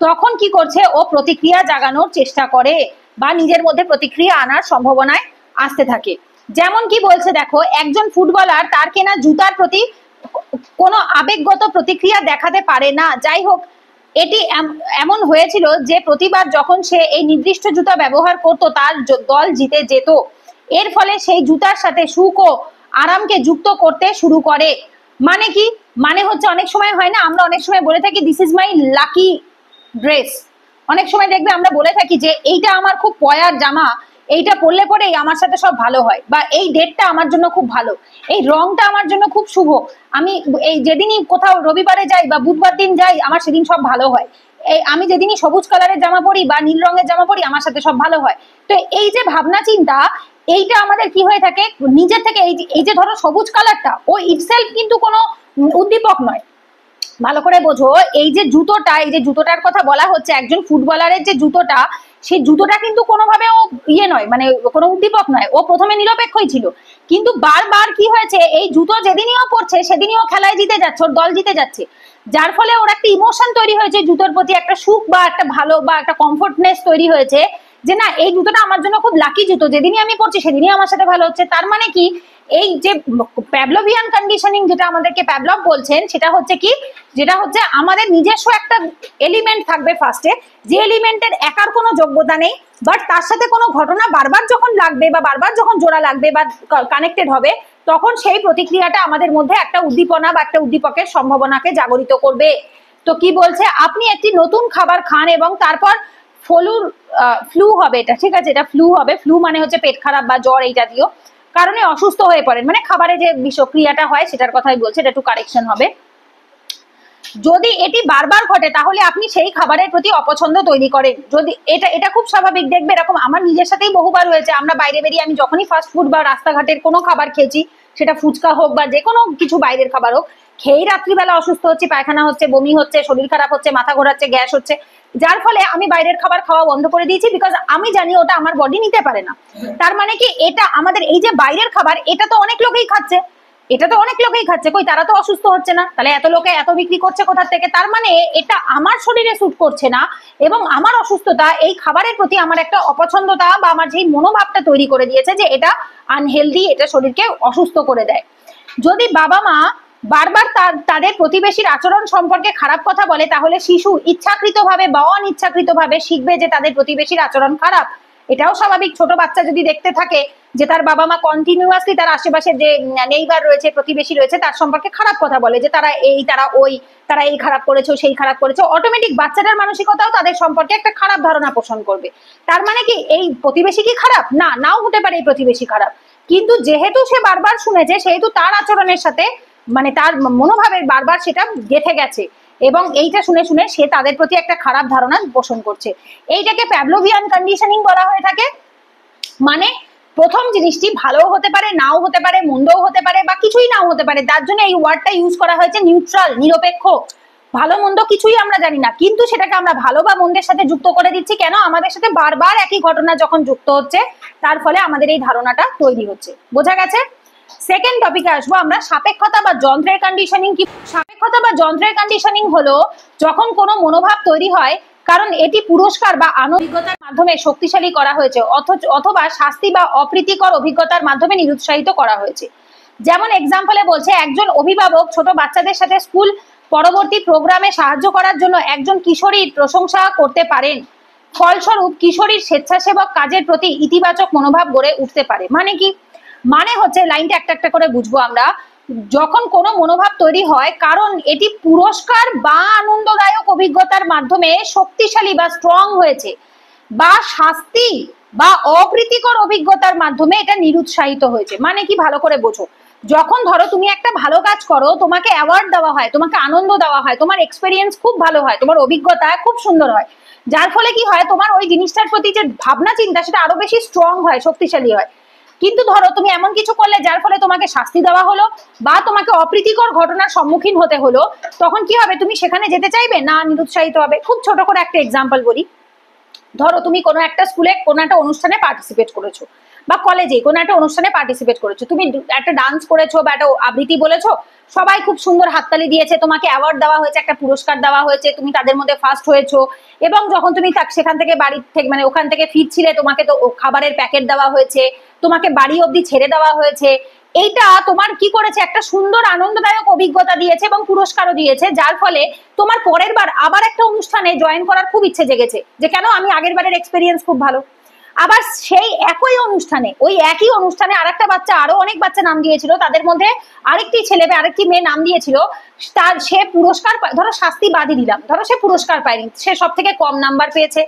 তখন কি করছে? ও প্রতিক্রিয়া জাগানোর চেষ্টা করে বা নিজের মধ্যে প্রতিক্রিয়া আনার সম্ভাবনায় আসতে থাকে। যেমন কি বলছে দেখো, একজন ফুটবলার তার কেনা জুতার প্রতি কোনো আবেগগত প্রতিক্রিয়া দেখাতে পারে না। যাই হোক, এটি এমন হয়েছিল যে প্রতিবার যখন সে এই নির্দিষ্ট জুতা ব্যবহার করত, তার দল জিতে যেত। এর ফলে সেই জুতার সাথে সুখ ও আরামকে যুক্ত করতে শুরু করে। মানে কি? মানে হচ্ছে অনেক সময় হয় না, আমরা অনেক সময় বলে থাকি this is my lucky dress. অনেক সময় দেখবে আমরা বলে থাকি যে এইটা আমার খুব পয়ার জামা, এইটা পরলে পরেই আমার সাথে সব ভালো হয়, বা এই ডেটটা আমার জন্য খুব ভালো, এই রংটা আমার জন্য খুব শুভ, আমি এই যেদিনই কোথাও রবিবারে যাই বা বুধবার দিন যাই আমার সেদিন সব ভালো হয়, এই আমি যেদিনই সবুজ কালারের জামা পরি বা নীল রঙের জামা পরি আমার সাথে সব ভালো হয়। তো এই যে ভাবনা চিন্তা, এইটা আমাদের কি হয়ে থাকে নিজের থেকে, এই যে ধরো সবুজ কালারটা ও ইটসেলফ কিন্তু কোনো উদ্দীপক নয়। ভালো করে বোঝো, এই যে জুতোটা, এই যে জুতোটার কথা বলা হচ্ছে, একজন ফুটবলারের যে জুতোটা, সেই জুতোটা কিন্তু কোনোভাবে ও ইয়ে নয়, মানে কোনো উদ্দীপক নয়, ও প্রথমে নিরপেক্ষই ছিল, কিন্তু বারবার কি হয়েছে, এই জুতো যেদিনই ও পড়ছে সেদিনই ও খেলায় জিতে যাচ্ছে, ওর দল জিতে যাচ্ছে, যার ফলে ওর একটা ইমোশন তৈরি হয়েছে জুতোর প্রতি, একটা সুখ বা একটা ভালো বা একটা কমফোর্টনেস তৈরি হয়েছে, যে না এই জুতোটা আমার জন্য খুব লাকি জুতো, যেদিনই আমি পড়ছি সেদিনই আমার সাথে ভালো হচ্ছে। তার মানে কি, এই যে প্যাভলোভিয়ান কন্ডিশনিং যেটা আমাদেরকে প্যাভলভ বলছেন, সেটা হচ্ছে কি, যেটা হচ্ছে আমাদের নিজস্ব একটা এলিমেন্ট থাকবে ফার্স্টে, যে এলিমেন্টের একার কোনো যোগ্যতা নেই, বাট তার সাথে কোনো ঘটনা বারবার যখন লাগবে বা বারবার যখন জোড়া লাগবে বা কানেক্টেড হবে, তখন সেই প্রতিক্রিয়াটা আমাদের মধ্যে একটা উদ্দীপনা বা একটা উদ্দীপকের সম্ভাবনাকে জাগরিত করবে। তো কি বলছে, আপনি একটি নতুন খাবার খান এবং তারপর ফ্লু হবে, এটা ঠিক আছে, এটা ফ্লু হবে, ফ্লু মানে হচ্ছে পেট খারাপ বা জ্বর এই জাতীয় কারণে অসুস্থ হয়ে পড়েন, মানে খাবারে যে বিষক্রিয়াটা হয় সেটার কথাই বলছে, এটা একটু কারেকশন হবে। যদি এটি বারবার ঘটে তাহলে আপনি সেই খাবারের প্রতি অপছন্দ তৈরি করেন। যদি এটা খুব স্বাভাবিক, দেখবে এরকম আমার নিজের সাথেই বহুবার হয়েছে, আমরা বাইরে বেরিয়ে আমি যখনই ফাস্ট ফুড বা রাস্তাঘাটের কোনো খাবার খেয়েছি, সেটা ফুচকা হোক বা যে কোনো কিছু বাইরের খাবার হোক, খেয়েই রাত্রিবেলা অসুস্থ হচ্ছে, পায়খানা হচ্ছে, বমি হচ্ছে, শরীর খারাপ হচ্ছে, মাথা ঘোরাচ্ছে, গ্যাস হচ্ছে, যার ফলে আমি বাইরের খাবার খাওয়া বন্ধ করে দিয়েছি, বিকজ আমি জানি ওটা আমার বডি নিতে পারে না। তার মানে কি, এটা আমাদের এই যে বাইরের খাবার, এটা তো অনেক লোকেই খাচ্ছে, এটা তো অনেক লোকেই খাচ্ছে, কই তারা তো অসুস্থ হচ্ছে না, তাহলে এত লোকে এত বিক্রি করছে কোথা থেকে? তার মানে এটা আমার শরীরে স্যুট করছে না, এবং আমার অসুস্থতা এই খাবারের প্রতি আমার একটা অপছন্দতা বা আমার যেই মনোভাবটা তৈরি করে দিয়েছে যে এটা আনহেলদি, এটা শরীরকে অসুস্থ করে দেয়। যদি বাবা মা বারবার তাদের প্রতিবেশীর আচরণ সম্পর্কে খারাপ কথা বলে, তাহলে শিশু ইচ্ছাকৃতভাবে বা অনিচ্ছাকৃতভাবে শিখবে যে তাদের প্রতিবেশীর আচরণ খারাপ। এটাও স্বাভাবিক, ছোট বাচ্চা যদি দেখতে থাকে যে তার বাবা মা কন্টিনিউয়াসলি তার আশেপাশে যে নেইবার রয়েছে, প্রতিবেশী রয়েছে, তার সম্পর্কে খারাপ কথা বলে, যে তারা এই তারা ওই, তারা এই খারাপ করেছে সেই খারাপ করেছে, অটোমেটিক বাচ্চাটার মানসিকতাও তাদের সম্পর্কে একটা খারাপ ধারণা পোষণ করবে। তার মানে কি এই প্রতিবেশী কি খারাপ? না, নাও হতে পারে এই প্রতিবেশী খারাপ, কিন্তু যেহেতু সে বারবার শুনেছে, সেহেতু তার আচরণের সাথে মানে তার মনোভাবের বারবার সেটা গেঁথে গেছে, এবং এইটা শুনে শুনে সে তাদের প্রতি একটা খারাপ ধারণা পোষণ করছে। এইটাকে প্যাভলোভিয়ান কন্ডিশনিং বলা হয়ে থাকে। মানে প্রথম জিনিসটি ভালো হতে পারে, নাও হতে পারে, মন্দও হতে পারে, বা কিছুই নাও হতে পারে, তার জন্য এই ওয়ার্ডটা ইউজ করা হয়েছে নিউট্রাল, নিরপেক্ষ, ভালো মন্দ কিছুই আমরা জানি না, কিন্তু সেটাকে আমরা ভালো বা মন্দের সাথে যুক্ত করে দিচ্ছি। কেন? আমাদের সাথে বারবার একই ঘটনা যখন যুক্ত হচ্ছে, তার ফলে আমাদের এই ধারণাটা তৈরি হচ্ছে। বোঝা গেছে? সেকেন্ড টপিকে আসবো আমরা, সাপেক্ষতা বা যন্ত্রের কন্ডিশনিং। কি সাপেক্ষতা বা যন্ত্রের কন্ডিশনিং হলো যখন কোনো মনোভাব তৈরি হয় কারণ এটি পুরস্কার বা অভিজ্ঞতার মাধ্যমে শক্তিশালী করা হয়েছে, অথবা শাস্তি বা অপ্রীতিকর অভিজ্ঞতার মাধ্যমে নিরুৎসাহিত করা হয়েছে। যেমন এক্সাম্পলে বলছে, একজন অভিভাবক ছোট বাচ্চাদের সাথে স্কুল পরবর্তী প্রোগ্রামে সাহায্য করার জন্য একজন কিশোরীর প্রশংসা করতে পারেন, ফলস্বরূপ কিশোরীর স্বেচ্ছাসেবক কাজের প্রতি ইতিবাচক মনোভাব গড়ে উঠতে পারে। মানে কি? মানে হচ্ছে, লাইনটা একটা একটা করে বুঝবো আমরা, যখন কোনো মনোভাব তৈরি হয় কারণ এটি পুরস্কার বা আনন্দদায়ক অভিজ্ঞতার মাধ্যমে শক্তিশালী বা স্ট্রং হয়েছে, বা শাস্তি বা অপ্রীতিকর অভিজ্ঞতার মাধ্যমে এটা নিরুৎসাহিত হয়েছে। মানে কি? ভালো করে বোঝো, যখন ধরো তুমি একটা ভালো কাজ করো, তোমাকে অ্যাওয়ার্ড দেওয়া হয়, তোমাকে আনন্দ দেওয়া হয়, তোমার এক্সপেরিয়েন্স খুব ভালো হয়, তোমার অভিজ্ঞতা খুব সুন্দর হয়, যার ফলে কি হয়, তোমার ওই জিনিসটার প্রতি যে ভাবনা চিন্তা সেটা আরো বেশি স্ট্রং হয়, শক্তিশালী হয়। কিন্তু ধরো তুমি এমন কিছু করলে যার ফলে তোমাকে শাস্তি দেওয়া হলো বা তোমাকে অপ্রীতিকর ঘটনার সম্মুখীন হতে হলো, তখন কি হবে? তুমি সেখানে যেতে চাইবে না, নিরুৎসাহিত হবে। খুব ছোট করে একটা এক্সাম্পল বলি, ধরো তুমি কোনো একটা স্কুলে কোনো একটা অনুষ্ঠানে পার্টিসিপেট করেছো, বা কলেজে কোনো একটা অনুষ্ঠানে পার্টিসিপেট করেছো, তুমি একটা ডান্স করেছো বা একটা আবৃত্তি বলেছো, সবাই খুব সুন্দর হাততালি দিয়েছে, তোমাকে অ্যাওয়ার্ড দেওয়া হয়েছে, একটা পুরস্কার দেওয়া হয়েছে, তুমি তাদের মধ্যে ফার্স্ট হয়েছো, এবং যখন তুমি সেখান থেকে বাড়ি থেকে মানে ওখান থেকে ফিরছিলে, তোমাকে তো খাবারের প্যাকেট দেওয়া হয়েছে, তোমাকে বাড়ি অবধি ছেড়ে দেওয়া হয়েছে। এইটা তোমার কি করেছে? একটা সুন্দর আনন্দদায়ক অভিজ্ঞতা দিয়েছে এবং পুরস্কারও দিয়েছে, যার ফলে তোমার পরের বার আবার একটা অনুষ্ঠানে জয়েন করার খুব ইচ্ছে জেগেছে, যে কেন, আমি আগের বারের এক্সপেরিয়েন্স খুব ভালো। আবার সেই ওই একই অনুষ্ঠানে আরেকটা বাচ্চা, আরো অনেক বাচ্চা নাম দিয়েছিল, তাদের মধ্যে আরেকটি ছেলে বা আরেকটি মেয়ে নাম দিয়েছিল, সে পুরস্কার ধরো শাস্তি বাদই দিলাম, ধরো সে পুরস্কার পায়নি, সে সব থেকে কম নাম্বার পেয়েছে,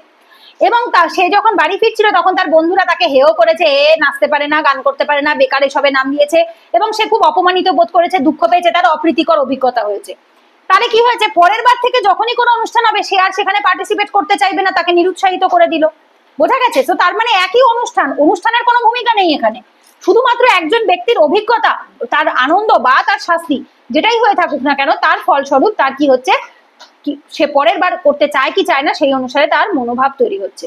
এবং সে যখন বাড়ি ফিরছিল তখন তার বন্ধুরা তাকে হেয় করেছে, এ নাচতে পারে না, গান করতে পারে না, বেকার এসবে নাম দিয়েছে, এবং সে খুব অপমানিত বোধ করেছে, দুঃখ পেয়েছে, তার অপ্রীতিকর অভিজ্ঞতা হয়েছে। তাহলে কি হয়েছে, পরের বার থেকে যখনই কোনো অনুষ্ঠান হবে সে আর সেখানে পার্টিসিপেট করতে চাইবে না, তাকে নিরুৎসাহিত করে দিল। বোঝা গেছে? তো তার মানে একই অনুষ্ঠানের কোনো ভূমিকা নেই এখানে, শুধুমাত্র একজন ব্যক্তির অভিজ্ঞতা, তার আনন্দ বা তার শাস্তি যেটাই হয়ে থাকুক না কেন, তার ফলস্বরূপ তার কি হচ্ছে, সে পরের বার করতে চায় কি চায় না সেই অনুসারে তার মনোভাব তৈরি হচ্ছে।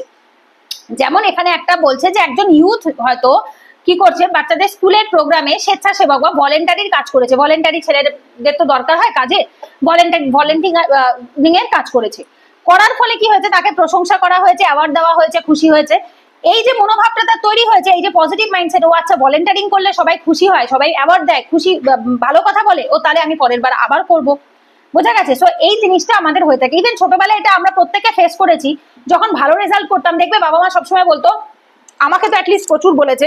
যেমন এখানে একটা বলছে যে একজন ইউথ হয়তো কি করছে, বাচ্চাদের স্কুলের প্রোগ্রামে স্বেচ্ছাসেবক বা ভলেন্টারির কাজ করেছে, ভলেন্টারি ছেলেদের তো দরকার হয় কাজে, ভলেন্টিয়ারিং এর কাজ করেছে, করার ফলে কি হয়েছে, তাকে প্রশংসা করা হয়েছে, অ্যাওয়ার্ড দেওয়া হয়েছে, খুশি হয়েছে। এই যে মনোভাবটা তার তৈরি হয়েছে, এই যে পজিটিভ মাইন্ডসেট, ও আচ্ছা ভলেন্টারিং করলে সবাই খুশি হয়, সবাই অ্যাওয়ার্ড দেয়, খুশি ভালো কথা বলে, ও তাহলে আমি পরের বার আবার করব। বোঝা গেছে? সো এই জিনিসটা আমাদের হয়ে থাকে, ইভেন ছোটবেলায় এটা আমরা প্রত্যেকে ফেস করেছি। যখন ভালো রেজাল্ট করতাম, দেখবে বাবা মা সবসময় বলতো, আমাকে তো অ্যাটলিস্ট প্রচুর বলেছে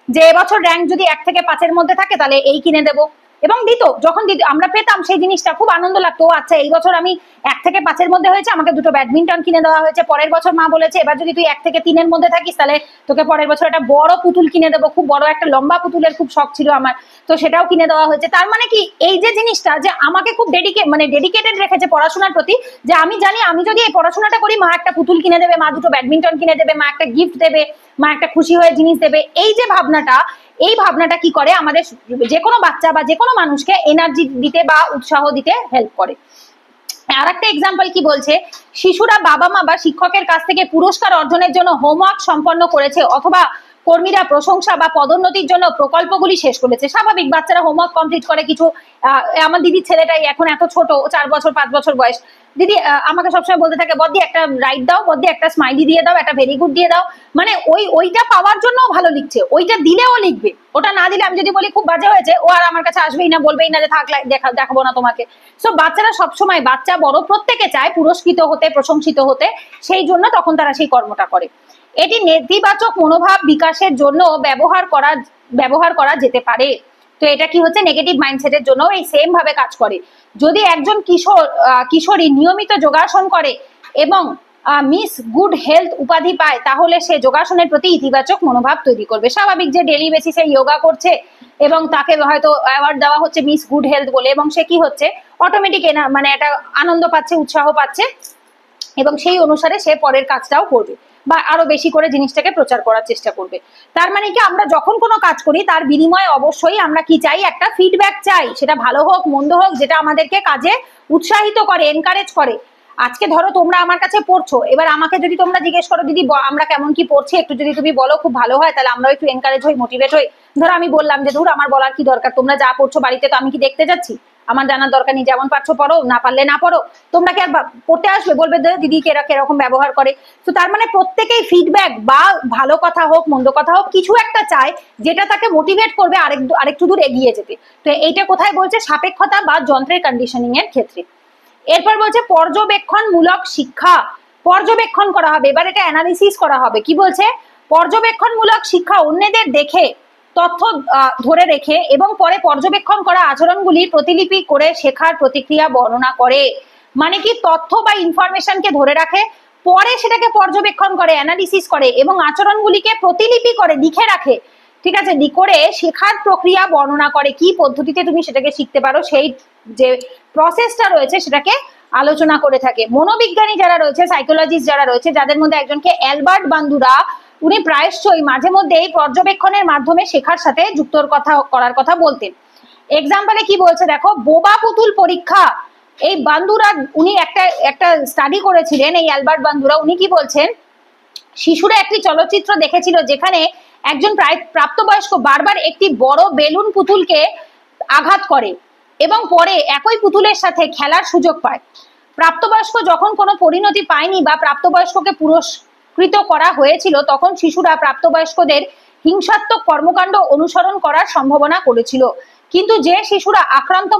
যে এবছর র্যাঙ্ক যদি 1 থেকে 5-এর মধ্যে থাকে তাহলে এই কিনে দেবো, এবং দিত। যখন আমরা পেতাম সেই জিনিসটা খুব আনন্দ লাগতো, আচ্ছা এই বছর আমি 1 থেকে 5-এর মধ্যে হয়েছে, আমাকে 2টো ব্যাডমিন্টন কিনে দেওয়া হয়েছে, পরের বছর মা বলেছে এবার যদি তুই 1 থেকে 3-এর মধ্যে থাকিস তাহলে তোকে পরের বছর একটা বড় পুতুল কিনে দেবো, খুব বড় একটা লম্বা পুতুলের খুব শখ ছিল আমার, তো সেটাও কিনে দেওয়া হয়েছে। তার মানে কি, এই যে জিনিসটা যে আমাকে খুব ডেডিকেটেড রেখেছে পড়াশোনার প্রতি, যে আমি জানি আমি যদি এই পড়াশোনাটা করি মা একটা পুতুল কিনে দেবে, মা 2টো ব্যাডমিন্টন কিনে দেবে, মা একটা গিফট দেবে, মা একটা খুশি হয়ে জিনিস দেবে। এই যে ভাবনাটা, এই ভাবনাটা কি করে, আমাদের যে কোনো বাচ্চা বা যে কোনো মানুষকে এনার্জি দিতে বা উৎসাহ দিতে হেল্প করে। আর একটা এক্সাম্পল কি বলছে, শিশুরা বাবা মা বা শিক্ষকের কাছ থেকে পুরস্কার অর্জনের জন্য হোমওয়ার্ক সম্পন্ন করেছে, অথবা কর্মীরা প্রশংসা বা পদোন্নতির জন্য প্রকল্পগুলি শেষ করেছে। স্বাভাবিক, বাচ্চারা হোমওয়ার্ক কমপ্লিট করে কিছু। আমার দিদির ছেলেটাই এখন এত ছোট, 4 বছর 5 বছর বয়স, দিদি আমাকে সবসময় বলতে থাকে, বদ্দি একটা রাইট দাও, বদ্দি একটা স্মাইলি দিয়ে দাও, একটা ভেরি গুড দিয়ে দাও। মানে ওইটা পাওয়ার জন্য ভালো লিখছে, ওইটা দিলেও লিখবে, ওটা না দিলে আমি যদি বলি খুব বাজে হয়েছে, ও আর আমার কাছে আসবেই না, বলবেই না যে থাক দেখাবো না তোমাকে। সো বাচ্চারা সবসময়, বাচ্চা বড় প্রত্যেকে চায় পুরস্কৃত হতে, প্রশংসিত হতে, সেই জন্য তখন তারা সেই কর্মটা করে। এটি নেতিবাচক মনোভাব বিকাশের জন্য ব্যবহার করা যেতে পারে। তো এটা কি হচ্ছে, নেগেটিভ মাইন্ডসেটের জন্য এই সেম ভাবে কাজ করে। যদি একজন কিশোরী নিয়মিত যোগাসন করে এবং মিস গুড হেলথ উপাধি পায়, তাহলে সে যোগাসনের প্রতি ইতিবাচক মনোভাব তৈরি করবে। স্বাভাবিক যে ডেলি বেসিসে যোগা করছে এবং তাকে হয়তো অ্যাওয়ার্ড দেওয়া হচ্ছে মিস গুড হেলথ বলে, এবং সে কি হচ্ছে, অটোমেটিক মানে একটা আনন্দ পাচ্ছে, উৎসাহ পাচ্ছে, এবং সেই অনুসারে সে পরের কাজটাও করবে বা আরো বেশি করে জিনিসটাকে প্রচার করার চেষ্টা করবে। তার মানে কি, আমরা যখন কোনো কাজ করি তার বিনিময়ে অবশ্যই আমরা কি চাই, একটা ফিডব্যাক চাই, সেটা ভালো হোক মন্দ হোক, যেটা আমাদেরকে কাজে উৎসাহিত করে, এনকারেজ করে। আজকে ধরো তোমরা আমার কাছে পড়ছো, এবার আমাকে যদি তোমরা জিজ্ঞেস করো, দিদি আমরা কেমন কি পড়ছি একটু যদি তুমি বলো, খুব ভালো হয়, তাহলে আমরাও একটু এনকারেজ হই, মোটিভেট হই। ধরো আমি বললাম যে ধর আমার বলার কি দরকার, তোমরা যা পড়ছো বাড়িতে তো আমি কি দেখতে যাচ্ছি, আমার জানার দরকার নেই, যেমন পারছো পড়ো, না পারলে না পড়ো, তোমরা কি আর পড়তে আসবে, বলবে দিদি কিরকম ব্যবহার করে। তো তার মানে প্রত্যেকেই ফিডব্যাক বা ভালো কথা হোক মন্দ কথা হোক, কিছু একটা চায় যেটা তাকে মোটিভেট করবে আরেকটু দূর এগিয়ে যেতে। তো এইটা কোথায় বলছে, সাপেক্ষতা বা যন্ত্রের কন্ডিশনিং এর ক্ষেত্রে। এরপর বলছে পর্যবেক্ষণমূলক শিক্ষা, পর্যবেক্ষণ করা হবে, এবার এটা অ্যানালিসিস করা হবে। কি বলছে, পর্যবেক্ষণমূলক শিক্ষা অন্যদের দেখে তথ্য ধরে রেখে এবং পরে পর্যবেক্ষণ করা আচরণগুলির প্রতিলিপি করে শেখার প্রতিক্রিয়া বর্ণনা করে। মানে কি, তথ্য বা ইনফরমেশনকে ধরে রাখে, পরে সেটাকে পর্যবেক্ষণ করে, অ্যানালিসিস করে এবং আচরণগুলিকে প্রতিলিপি করে, লিখে রাখে, ঠিক আছে, করে শেখার প্রক্রিয়া বর্ণনা করে, কি পদ্ধতিতে তুমি সেটাকে শিখতে পারো, সেই যে প্রসেসটা রয়েছে সেটাকে আলোচনা করে থাকে। মনোবিজ্ঞানী যারা রয়েছে, সাইকোলজিস্ট যারা রয়েছে, যাদের মধ্যে একজনকে অ্যালবার্ট বান্দুরা, উনি প্রায়শই মাঝে মধ্যে এই পর্যবেক্ষণের মাধ্যমে শেখার সাথে যুক্ত করার কথা বলতেন। এক্সাম্পলে কি বলছে দেখো, বোবা পুতুল পরীক্ষা। এই বান্দুরা, উনি একটা স্টাডি করেছিলেন, এই অ্যালবার্ট বান্দুরা, উনি কি বলছেন, শিশুরা একটি চলচ্চিত্র দেখেছিল যেখানে একজন প্রাপ্তবয়স্ক বারবার একটি বড় বেলুন পুতুলকে আঘাত করে এবং পরে একই পুতুলের সাথে খেলার সুযোগ পায়। প্রাপ্তবয়স্ক যখন কোনো পরিণতি পায়নি বা প্রাপ্তবয়স্ককে পুরস্কৃত করা হয়েছিল, তখন শিশুরা প্রাপ্তবয়স্কদের হিংসাত্মক কর্মকাণ্ড অনুসরণ করার সম্ভাবনা করেছিল। কিন্তু যে শিশুরা আক্রান্ত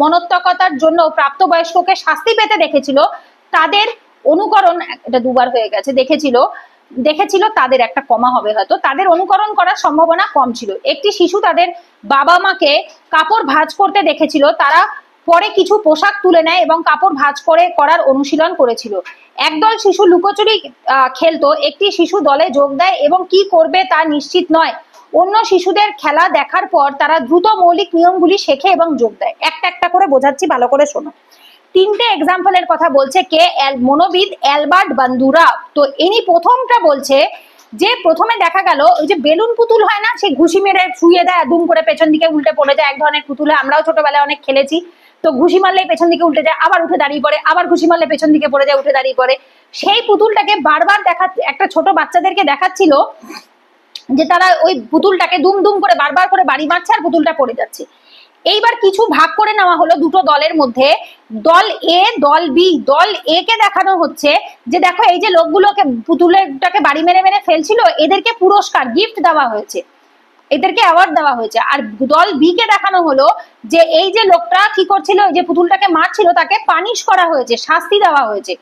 মনস্তাত্ত্বিকতার জন্য প্রাপ্তবয়স্ককে শাস্তি পেতে দেখেছিল, তাদের অনুকরণ, এটা দুবার হয়ে গেছে, দেখেছিল, দেখেছিল তাদের একটা কমা হবে, হয়তো তাদের অনুকরণ করার সম্ভাবনা কম ছিল। একটি শিশু তাদের বাবা মাকে কাপড় ভাঁজ করতে দেখেছিল, তারা পরে কিছু পোশাক তুলে নেয় এবং কাপড় ভাঁজ করার অনুশীলন করেছিল। একদল শিশু লুকোচুরি খেলতো, একটি শিশু দলে যোগ দেয় এবং কি করবে তা নিশ্চিত নয়। অন্য শিশুদের খেলা দেখার পর তারা দ্রুত মৌলিক নিয়মগুলি শেখে এবং যোগ দেয়। একটা একটা করে বোঝাচ্ছি, ভালো করে শোনো। তিনটে এক্সাম্পলের কথা বলছে কে, মনোবিদ অ্যালবার্ট বান্দুরা। তো ইনি প্রথমটা বলছে যে প্রথমে দেখা গেল ওই যে বেলুন পুতুল হয় না, সেই ঘুষি মেরে শুয়ে দেয়, দুম করে পেছন দিকে উল্টে পড়ে যায়, এক ধরনের পুতুল হয়, আমরাও ছোটবেলায় অনেক খেলেছি। তো ঘুষি মারলেই পেছন দিকে উল্টে যায়, আবার উঠে দাঁড়িয়ে পড়ে, আবার ঘুষি মারলে পেছন দিকে পড়ে যায়, উঠে দাঁড়িয়ে পড়ে। সেই পুতুলটাকে বারবার একটা ছোট বাচ্চাদেরকে দেখাচ্ছিল যে তারা ওই পুতুলটাকে দুম দুম করে বারবার করে বাড়ি মারছে আর পুতুলটা পড়ে যাচ্ছে। এইবার কিছু ভাগ করে নেওয়া হলো দুটো দলের মধ্যে, দল এ দল বি। দল এ কে দেখানো হচ্ছে যে দেখো এই যে লোকগুলোকে পুতুলটাকে বাড়ি মেরে মেরে ফেলছিল, এদেরকে পুরস্কার গিফট দেওয়া হয়েছে, এদেরকে অ্যাওয়ার্ড দেওয়া হয়েছে। আর দল বি কে দেখানো হলো যে এই যে লোকটা কি করছিল, যে পুতুলটাকে মারছিল, তাকে পানিশ করা হয়েছে, শাস্তি দেওয়া হয়েছে।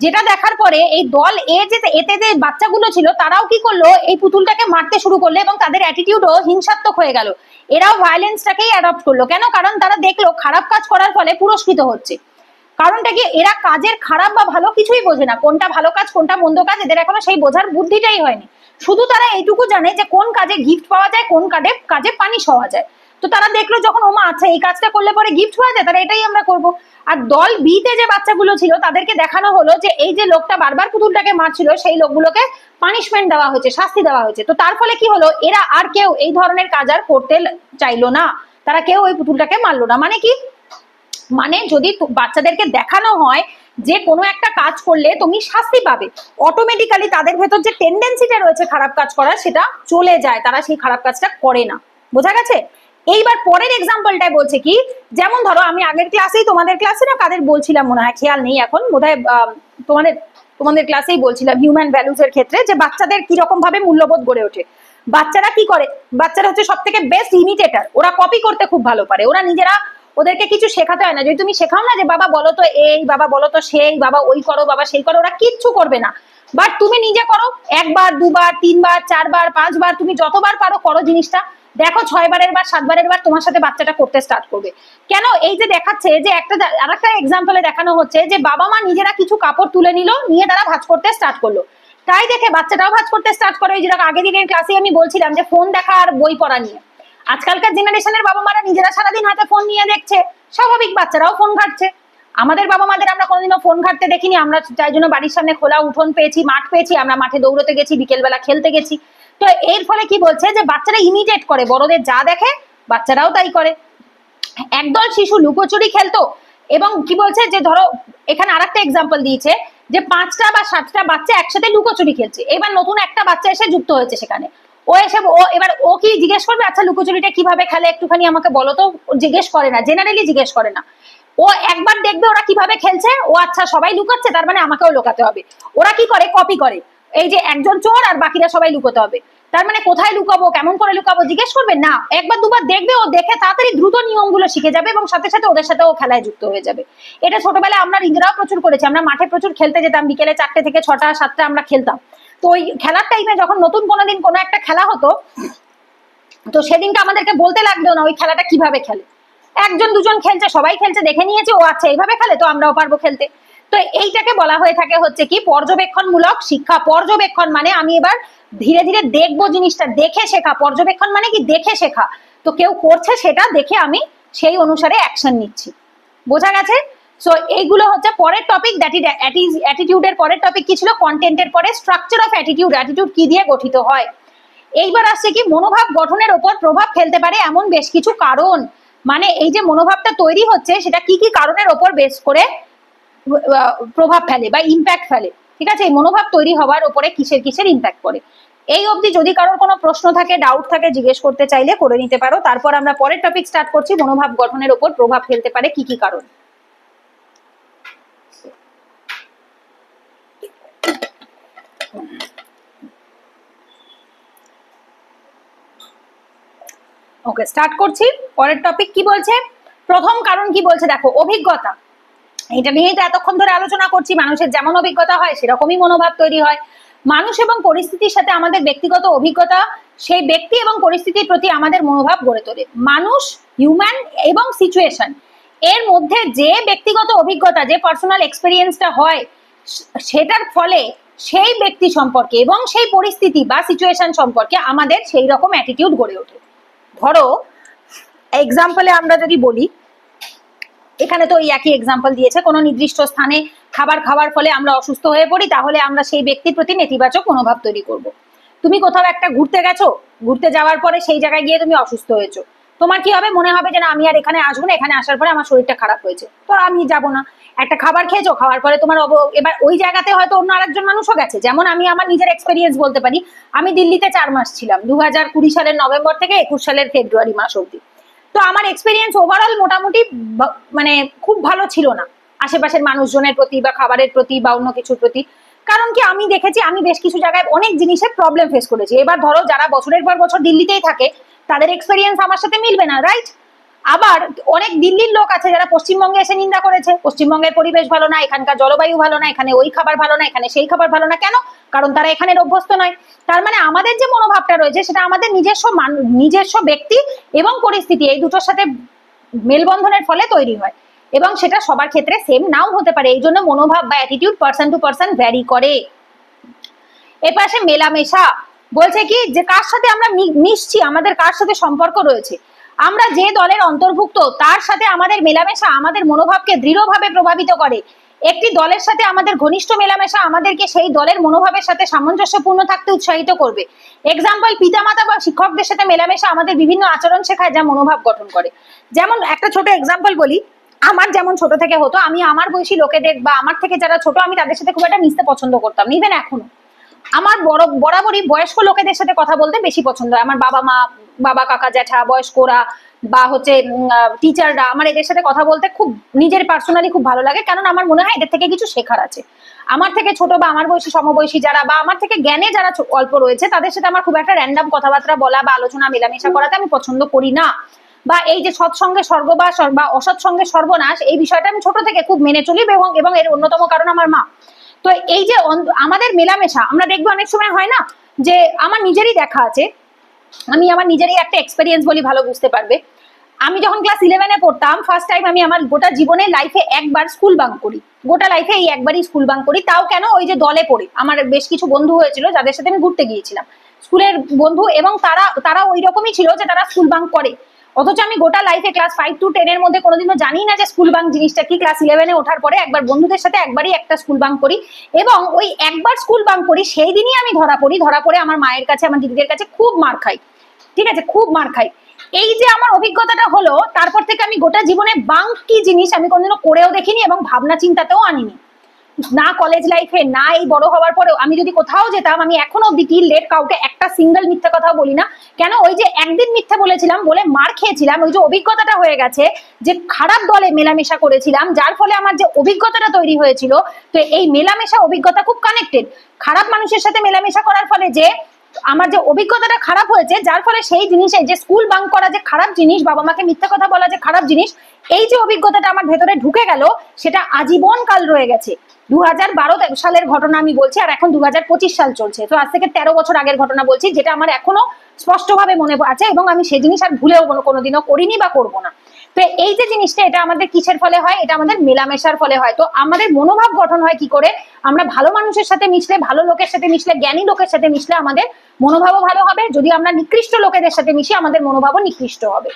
যেটা দেখার পরে এই দল এ যে এতে যে বাচ্চাগুলো ছিল তারাও কি করলো, এই পুতুলটাকে মারতে শুরু করলো এবং তাদের অ্যাটিটিউডও হিংসাত্মক হয়ে গেল। এরাও ভায়োলেন্সটাকেই অ্যাডপ্ট করলো। কেন? কারণ তারা দেখলো খারাপ কাজ করার ফলে পুরস্কৃত হচ্ছে। কারণটা কি, এরা কাজের খারাপ বা ভালো কিছুই বোঝে না, কোনটা ভালো কাজ কোনটা মন্দ কাজ এদের এখনো সেই বোঝার বুদ্ধিটাই হয়নি। শুধু তারা এইটুকু জানে যে কোন কাজে গিফট পাওয়া যায়, কোন কাজে পানিশ হওয়া যায়। তো তারা দেখলো যখন ওমা আচ্ছা এই কাজটা করলে পরে গিফট পাওয়া যায়, তারা এটাই আমরা করব। আর দল বি তে যে বাচ্চাগুলো ছিল তাদেরকে দেখানো হলো যে এই যে লোকটা বারবার পুতুলটাকে মারছিল সেই লোকগুলোকে পানিশমেন্ট দেওয়া হয়েছে, শাস্তি দেওয়া হয়েছে। তো তার ফলে কি হলো, এরা আর কেউ এই ধরনের কাজ আর করতে চাইলো না, তারা কেউ ওই পুতুলটাকে মারলো না। মানে কি, মানে যদি বাচ্চাদেরকে দেখানো হয় যে কোনো একটা কাজ করলে তুমি শাস্তি পাবে, অটোমেটিক্যালি তাদের ভেতর যে টেন্ডেন্সিটা রয়েছে খারাপ কাজ করার সেটা চলে যায়, তারা সেই খারাপ কাজটা করে না। বোঝা গেছে? এইবার পরের এক্সাম্পলটাই বলছে কি, যেমন ধরো আমি আগের ক্লাসেই তোমাদের ক্লাসে না কাদের বলছিলাম মনে হয়, খেয়াল নেই এখন, বোধহয় তোমাদের ক্লাসেই বলছিলাম হিউম্যান ভ্যালুজ এর ক্ষেত্রে যে বাচ্চাদের কি রকম ভাবে মূল্যবোধ গড়ে ওঠে। বাচ্চারা কি করে, বাচ্চারা হচ্ছে সব থেকে বেস্ট ইমিটেটর, ওরা কপি করতে খুব ভালো পারে। ওরা নিজেরা, ওদেরকে কিছু শেখাতে হয় না। যদি তুমি শেখাও না যে বাবা বলো তো এই, বাবা বলো তো সেই, বাবা ওই করো, বাবা সেই করো, ওরা কিচ্ছু করবে না। বাট তুমি নিজে করো, একবার দুবার তিনবার চারবার পাঁচবার, তুমি যতবার পারো করো জিনিসটা, দেখো 6 বারের বার 7 বারের বার তোমার সাথে বাচ্চাটা করতে স্টার্ট করবে। কেন? এই যে দেখাচ্ছে যে আরেকটা এক্সাম্পলে দেখানো হচ্ছে যে বাবা মা নিজেরা কিছু কাপড় তুলে নিল, নিয়ে তারা ভাঁজ করতে স্টার্ট করলো, তাই দেখে বাচ্চাটাও ভাঁজ করতে স্টার্ট করে। ওই যেটা আগের দিনের ক্লাসে আমি বলছিলাম যে ফোন দেখা আর বই পড়া নিয়ে, আজকালকার জেনারেশনের বাবা মারা নিজেরা সারাদিন হাতে ফোন নিয়ে দেখছে, স্বাভাবিক বাচ্চারাও ফোন ঘাটছে। আমাদের বাবা মাদের আমরা কোনোদিনও ফোন ঘাটতে দেখিনি, আমরা তাই জন্য বাড়ির সামনে খোলা উঠোন পেয়েছি, মাঠ পেয়েছি, আমরা মাঠে দৌড়তে গেছি, বিকেলবেলা খেলতে গেছি। তো এর ফলে কি বলছে যে বাচ্চারা ইমিটেট করে, বড়দের যা দেখে বাচ্চারাও তাই করে। একদল শিশু লুকোচুরি খেলতো এবং কি বলছে যে ধরো এখানে আরেকটা এক্সাম্পল দিয়েছে যে 5টা বা 7টা বাচ্চা একসাথে লুকোচুরি খেলছে। এবার নতুন একটা বাচ্চা এসে যুক্ত হয়েছে সেখানে, এবার ও কি জিজ্ঞেস করবে আচ্ছা লুকোচুরিটা কিভাবে খেলে একটুখানি আমাকে বলো তো? জিজ্ঞেস করে না, জেনারেলি জিজ্ঞেস করে না। ও একবার দেখবে ওরা কিভাবে খেলছে, ও আচ্ছা সবাই লুকাচ্ছে তার মানে আমাকেও লুকাতে হবে। ওরা কি করে, কপি করে, এই যে একজন চোর আর বাকিরা সবাই লুকোতে হবে, তার মানে কোথায় লুকাবো, কেমন করে লুকাবো জিজ্ঞেস করবে না। একবার দুবার দেখবে, ও দেখে তাড়াতাড়ি দ্রুত নিয়মগুলো শিখে যাবে এবং সাথে সাথে ওদের সাথে ও খেলায় যুক্ত হয়ে যাবে। এটা ছোটবেলায় আমরা নিজেরাও প্রচুর করেছি, আমরা মাঠে প্রচুর খেলতে যেতাম, বিকেলে 4টে থেকে 6টা 7টা আমরা খেলতাম। তো ওই খেলার টাইমে যখন নতুন কোনোদিন কোনো একটা খেলা হতো, তো সেদিনটা আমাদেরকে বলতে লাগলো না ওই খেলাটা কিভাবে খেলে, একজন দুজন খেলছে, সবাই খেলছে, দেখে নিয়েছে, ও আচ্ছা এইভাবে খেলে তো আমরাও পারবো খেলতে। তো এইটাকে বলা হয়ে থাকে হচ্ছে কি পর্যবেক্ষণমূলক শিক্ষা। পর্যবেক্ষণ মানে আমি এবার ধীরে ধীরে দেখবো জিনিসটা, দেখে শেখা। পর্যবেক্ষণ মানে কি, দেখে শেখা। তো কেউ করছে সেটা দেখে আমি সেই অনুসারে অ্যাকশন নিচ্ছি। বোঝা গেছে? সো এইগুলো হচ্ছে পরের টপিক, দ্যাট ইজ অ্যাটিটিউডের পরের টপিক কি ছিল, কন্টেন্টের পরে স্ট্রাকচার অফ অ্যাটিটিউড, অ্যাটিটিউড কি দিয়ে গঠিত হয়। এইবার আসছে কি মনোভাব গঠনের ওপর প্রভাব ফেলতে পারে এমন বেশ কিছু কারণ। মানে এই যে মনোভাবটা তৈরি হচ্ছে সেটা কি কি কারণের ওপর বেস করে প্রভাব ফেলে বা ইম্প্যাক্ট ফেলে। ঠিক আছে, এই মনোভাব তৈরি হওয়ার উপরে কিসের কিসের ইম্প্যাক্ট পড়ে। এই অবধি যদি কারোর কোনো প্রশ্ন থাকে, ডাউট থাকে, জিজ্ঞেস করতে চাইলে করে নিতে পারো। তারপর আমরা পরের টপিক স্টার্ট করছি, মনোভাব গঠনের ওপর প্রভাব ফেলতে পারে কি কি কারণ। ওকে, স্টার্ট করছি। পরের টপিক কি বলছে, প্রথম কারণ কি বলছে দেখো, অভিজ্ঞতা। এটা নিয়েই তো এতক্ষণ ধরে আলোচনা করছি, মানুষের যেমন অভিজ্ঞতা হয় সেরকমই মনোভাব তৈরি হয়। মানুষ এবং পরিস্থিতির সাথে আমাদের ব্যক্তিগত অভিজ্ঞতা সেই ব্যক্তি এবং পরিস্থিতির প্রতি আমাদের মনোভাব গড়ে তোলে। মানুষ, হিউম্যান এবং সিচুয়েশন এর মধ্যে যে ব্যক্তিগত অভিজ্ঞতা, যে পার্সোনাল এক্সপেরিয়েন্সটা হয়, সেটার ফলে সেই ব্যক্তি সম্পর্কে এবং সেই পরিস্থিতি বা সিচুয়েশন সম্পর্কে আমাদের সেই রকম অ্যাটিটিউড গড়ে ওঠে। ধরো এক্সাম্পলে আমরা যদি বলি, এখানে তো এই একই এক্সাম্পল দিয়েছে, কোনো নির্দিষ্ট স্থানে খাবার খাওয়ার ফলে আমরা অসুস্থ হয়ে পড়ি, তাহলে আমরা সেই ব্যক্তির প্রতি নেতিবাচক মনোভাব তৈরি করব। তুমি কোথাও একটা ঘুরতে গেছো, ঘুরতে যাওয়ার পরে সেই জায়গায় গিয়ে তুমি অসুস্থ হয়েছো, তোমার কি হবে? মনে হবে যে না, আমি আর এখানে আসবো না, এখানে আসার পরে আমার শরীরটা খারাপ হয়েছে, তো আমি যাব না। একটা খাবার খেয়েছো, খাওয়ার পরে তোমার এবার ওই জায়গাতে হয়তো অন্য আরেকজন মানুষও গেছে। যেমন আমি আমার নিজের এক্সপেরিয়েন্স বলতে পারি, আমি দিল্লিতে 4 মাস ছিলাম, 2020 সালের নভেম্বর থেকে 21 সালের ফেব্রুয়ারি মাস অব্দি। তো আমার এক্সপিরিয়েন্স ওভারঅল মোটামুটি মানে খুব ভালো ছিল না আশেপাশের মানুষজনের প্রতি বা খাবারের প্রতি বা অন্য কিছুর প্রতি। কারণ কি, আমি দেখেছি আমি বেশ কিছু জায়গায় অনেক জিনিসের প্রবলেম ফেস করেছি। এবার ধরো যারা বছরের পর বছর দিল্লিতেই থাকে, তাদের এক্সপিরিয়েন্স আমার সাথে মিলবে না, রাইট? আবার অনেক দিল্লির লোক আছে যারা পশ্চিমবঙ্গে এসে নিন্দা করেছে, পশ্চিমবঙ্গের পরিবেশ ভালো না, এখানকার জলবায়ু ভালো না, এখানে ওই খাবার ভালো না, এখানে সেই খাবার ভালো না। কেন? কারণ তারা এখানে অভ্যস্ত নয়। তার মানে আমাদের যে মনোভাবটা রয়েছে সেটা আমাদের নিজস্ব ব্যক্তি এবং পরিস্থিতি, এই দুটোর সাথে মেলবন্ধনের ফলে তৈরি হয়, এবং সেটা সবার ক্ষেত্রে সেম নাও হতে পারে। এই জন্য মনোভাব বা attitude person to person vary করে। এরপর আসে মেলামেশা। বলছে কি, যে কার সাথে আমরা মিশছি, আমাদের কার সাথে সম্পর্ক রয়েছে, আমরা যে দলের অন্তর্ভুক্ত তার সাথে আমাদের মেলামেশা আমাদের মনোভাবকে দৃঢ়ভাবে প্রভাবিত করে। একটি দলের সাথে আমাদের ঘনিষ্ঠ মেলামেশা আমাদেরকে সেই দলের মনোভাবের সাথে সামঞ্জস্যপূর্ণ থাকতে উৎসাহিত করবে। এক্সাম্পল, পিতামাতা বা শিক্ষকদের সাথে মেলামেশা আমাদের বিভিন্ন আচরণ শেখায় যা মনোভাব গঠন করে। যেমন একটা ছোট এক্সাম্পল বলি, আমার যেমন ছোট থেকে হতো, আমি আমার বয়সী লোকেদের বা আমার থেকে যারা ছোট, আমি তাদের সাথে খুব একটা মিশতে পছন্দ করতাম, ইভেন এখনো আমার বরাবরই বয়স্ক লোকেদের সাথে কথা বলতে বেশি পছন্দ হয়। আমার বাবা মা, বাবা কাকা জ্যাঠা, বয়স্করা বা হচ্ছে টিচাররা, আমার এদের সাথে কথা বলতে খুব নিজের পার্সোনালি খুব ভালো লাগে। কারণ আমার মনে হয় এদের থেকে কিছু শেখার আছে। আমার থেকে ছোট বা আমার বয়সী সমবয়সী যারা বা আমার থেকে জ্ঞানে যারা অল্প রয়েছে, তাদের সাথে আমার খুব একটা র্যান্ডাম কথাবার্তা বলা বা আলোচনা মেলামেশা করাতে আমি পছন্দ করি না। বা এই যে সৎসঙ্গে স্বর্গবাস বা অসৎসঙ্গে সর্বনাশ, এই বিষয়টা আমি ছোট থেকে খুব মেনে চলি, এবং এর অন্যতম কারণ আমার মা। তো এই যে আমাদের মেলামেশা, আমরা দেখবো অনেক সময় হয় না, যে আমার নিজেরই দেখা আছে, আমি আমার নিজেরই একটা এক্সপেরিয়েন্স বলি, ভালো বুঝতে পারবে। আমি যখন ক্লাস 11-এ পড়তাম, ফার্স্ট টাইম আমি আমার গোটা জীবনে লাইফে একবার স্কুল বাঙ্ক করি, গোটা লাইফে এই একবারই স্কুল বাঙ্ক করি। তাও কেন? ওই যে দলে পড়ে আমার বেশ কিছু বন্ধু হয়েছিল যাদের সাথে আমি ঘুরতে গিয়েছিলাম, স্কুলের বন্ধু, এবং তারা ওই রকমই ছিল যে তারা স্কুল বাঙ্ক করে। অথচ আমি গোটা লাইফে ক্লাস 5 to 10 এর মধ্যে কোনোদিনও জানি না যে স্কুল বাঙ্ক জিনিসটা কি। ক্লাস 11-এ ওঠার পরে একবার বন্ধুদের সাথে একবারই একটা স্কুল বাঙ্ক করি, এবং ওই একবার স্কুল বাঙ্ক করি সেই দিনই আমি ধরা পড়ে আমার মায়ের কাছে, আমার দিদিদের কাছে খুব মার খাই। ঠিক আছে, খুব মার খাই। এই যে আমার অভিজ্ঞতাটা হলো, তারপর থেকে আমি গোটা জীবনে বাঙ্ক কি জিনিস আমি কোনোদিনও করেও দেখিনি এবং ভাবনা চিন্তাতেও আনিনি, না কলেজ লাইফে, না এই বড় হওয়ার পরেও। আমি যদি কোথাও যেতাম, আমি এখনো অব্দি টিল ডেট কাউকে একটা সিঙ্গেল মিথ্যা কথাও বলি না। কেন? ওই যে একদিন মিথ্যা বলেছিলাম বলে মার খেয়েছিলাম, ওই যে অভিজ্ঞতাটা হয়ে গেছে, যে খারাপ দলে মেলামেশা করেছিলাম, যার ফলে আমার যে অভিজ্ঞতাটা তৈরি হয়েছিল। তো এই মেলামেশা অভিজ্ঞতা খুব কানেক্টেড। খারাপ মানুষের সাথে মেলামেশা করার ফলে যে আমার যে অভিজ্ঞতাটা খারাপ হয়েছে, যার ফলে সেই জিনিসে, যে স্কুল বাঙ্ক করা যে খারাপ জিনিস, বাবা মাকে মিথ্যা কথা বলা যে খারাপ জিনিস, এই যে অভিজ্ঞতাটা আমার ভেতরে ঢুকে গেল, সেটা আজীবন কাল রয়ে গেছে। 2012 সালের ঘটনা আমি বলছি, আর এখন 2025 সাল চলছে, তো আজ থেকে 13 বছর আগের ঘটনা বলছি, যেটা আমার এখনো স্পষ্টভাবে মনে আছে, এবং আমি সেই জিনিস আর ভুলেও কোনোদিনও করিনি বা করবো না। তো এই যে জিনিসটা, এটা আমাদের কিসের ফলে হয়? এটা আমাদের মেলামেশার ফলে হয়। তো আমাদের মনোভাব গঠন হয় কি করে? আমরা ভালো মানুষের সাথে মিশলে, ভালো লোকের সাথে মিশলে, জ্ঞানী লোকের সাথে মিশলে আমাদের মনোভাবও ভালো হবে। যদি আমরা নিকৃষ্ট লোকেদের সাথে মিশি, আমাদের মনোভাবও নিকৃষ্ট হবে।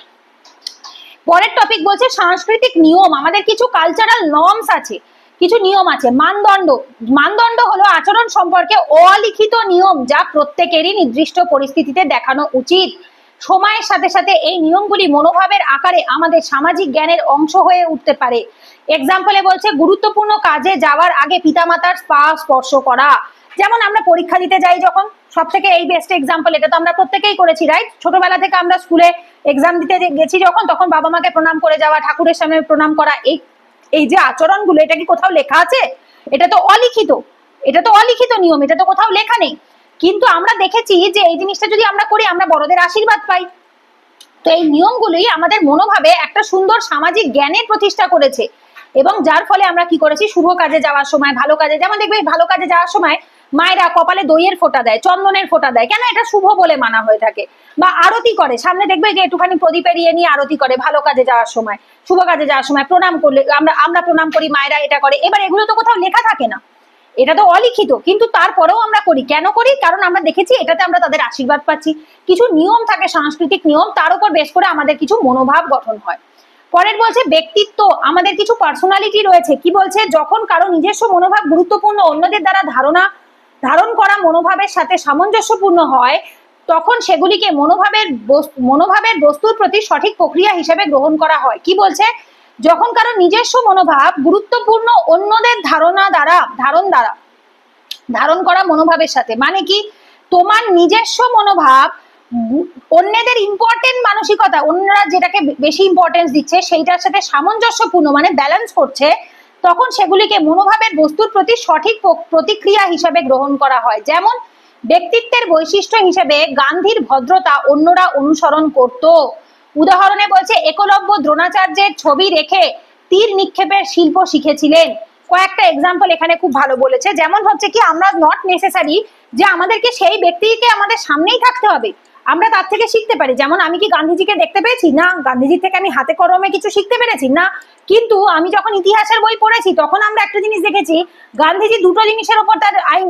পরের টপিক বলছে সাংস্কৃতিক নিয়ম। আমাদের কিছু কালচারাল নর্মস আছে, কিছু নিয়ম আছে। মানদণ্ড হলো আচরণ সম্পর্কে অলিখিত নিয়ম, যা প্রত্যেকেরই নির্দিষ্ট পরিস্থিতিতে দেখানো উচিত। সময়ের সাথে সাথে এই নিয়মগুলি মনোভাবের আকারে আমাদের সামাজিক জ্ঞানের অংশ হয়ে উঠতে পারে। এক্সাম্পলে বলছে, গুরুত্বপূর্ণ কাজে যাওয়ার আগে পিতামাতার পা স্পর্শ করা। যেমন আমরা পরীক্ষা দিতে যাই যখন, সব থেকে এই বেস্ট এক্সাম্পল, এটা তো আমরা প্রত্যেকেই করেছি, রাইট? ছোটবেলা থেকে আমরা স্কুলে এক্সাম দিতে গেছি যখন, তখন বাবা মাকে প্রণাম করে যাওয়া, ঠাকুরের সামনে প্রণাম করা, এই যে আচরণগুলো, এটা কি কোথাও লেখা আছে? এটা তো অলিখিত, নিয়ম, এটা তো কোথাও লেখা নেই। কিন্তু আমরা দেখেছি যে এই জিনিসটা যদি আমরা করি, আমরা বড়দের আশীর্বাদ পাই। তো এই নিয়মগুলি আমাদের মনোভাবে একটা সুন্দর সামাজিক জ্ঞানের প্রতিষ্ঠা করেছে। এবং যার ফলে আমরা কি করেছি, শুভ কাজে যাওয়ার সময়, ভালো কাজে, যেমন দেখবে ভালো কাজে যাওয়ার সময় মায়েরা কপালে দইয়ের ফোঁটা দেয়, চন্দনের ফোঁটা দেয়, কেন? এটা শুভ বলে মানা হয়ে থাকে। বা আরতি করে, সামনে দেখবে যে একটুখানি প্রদীপের ইয়ে নিয়ে আরতি করে ভালো কাজে যাওয়ার সময়, শুভ কাজে যাওয়ার সময় প্রণাম করলে আমরা প্রণাম করি, মায়েরা এটা করে। এবার এগুলো তো কোথাও লেখা থাকে না, এটা তো অলিখিত, কিন্তু তারপরেও আমরা করি। কেন করি? কারণ আমরা দেখেছি এটাতে আমরা তাদের আশীর্বাদ পাচ্ছি। কিছু নিয়ম থাকে, সাংস্কৃতিক নিয়ম, তার উপর বেশ করে আমাদের কিছু মনোভাব গঠন হয়। পরের বলছে ব্যক্তিত্ব, আমাদের কিছু পার্সোনালিটি রয়েছে। কি বলছে? যখন কারো নিজস্ব মনোভাব গুরুত্বপূর্ণ, অন্যদের দ্বারা ধারণ করা মনোভাবের সাথে সামঞ্জস্যপূর্ণ হয়, তখন সেগুলিকে মনোভাবের বস্তুর প্রতি সঠিক প্রক্রিয়া হিসেবে গ্রহণ করা হয়। কি বলছে? যখন কারো নিজস্ব মনোভাব গুরুত্বপূর্ণ, অন্যদের ধারণ করা মনোভাবের সাথে, মানে কি? তোমার নিজস্ব মনোভাব অন্যদের ইম্পর্টেন্ট মানসিকতা, অন্যরা যেটাকে বেশি ইম্পর্টেন্স দিচ্ছে সেইটার সাথে সামঞ্জস্যপূর্ণ, মানে ব্যালেন্স করছে, তখন সেগুলিকে মনোভাবের বস্তুর প্রতি সঠিক প্রতিক্রিয়া হিসেবে গ্রহণ করা হয়। যেমন ব্যক্তিত্বের বৈশিষ্ট্য হিসেবে গান্ধীর ভদ্রতা অন্যরা অনুসরণ করত। উদাহরণে বলছে একলব্য দ্রোণাচার্যের ছবি রেখে তীর নিক্ষেপের শিল্প শিখেছিলেন। কয়েকটা এক্সাম্পল এখানে খুব ভালো বলেছে। যেমন হচ্ছে কি, আমরা নট নেসেসারি যে আমাদেরকে সেই ব্যক্তিকে আমাদের সামনেই থাকতে হবে, আমরা তার থেকে শিখতে পারি। যেমন আমি কি গান্ধীজিকে দেখতে পেয়েছি? না। গান্ধীজির থেকে আমি হাতে কলমে কিছু শিখতে পেরেছি? না। কিন্তু আমি যখন ইতিহাসের বই পড়েছি তখন আমরা একটা জিনিস দেখেছি, গান্ধীজি দুটো জিনিসের উপর তার আইন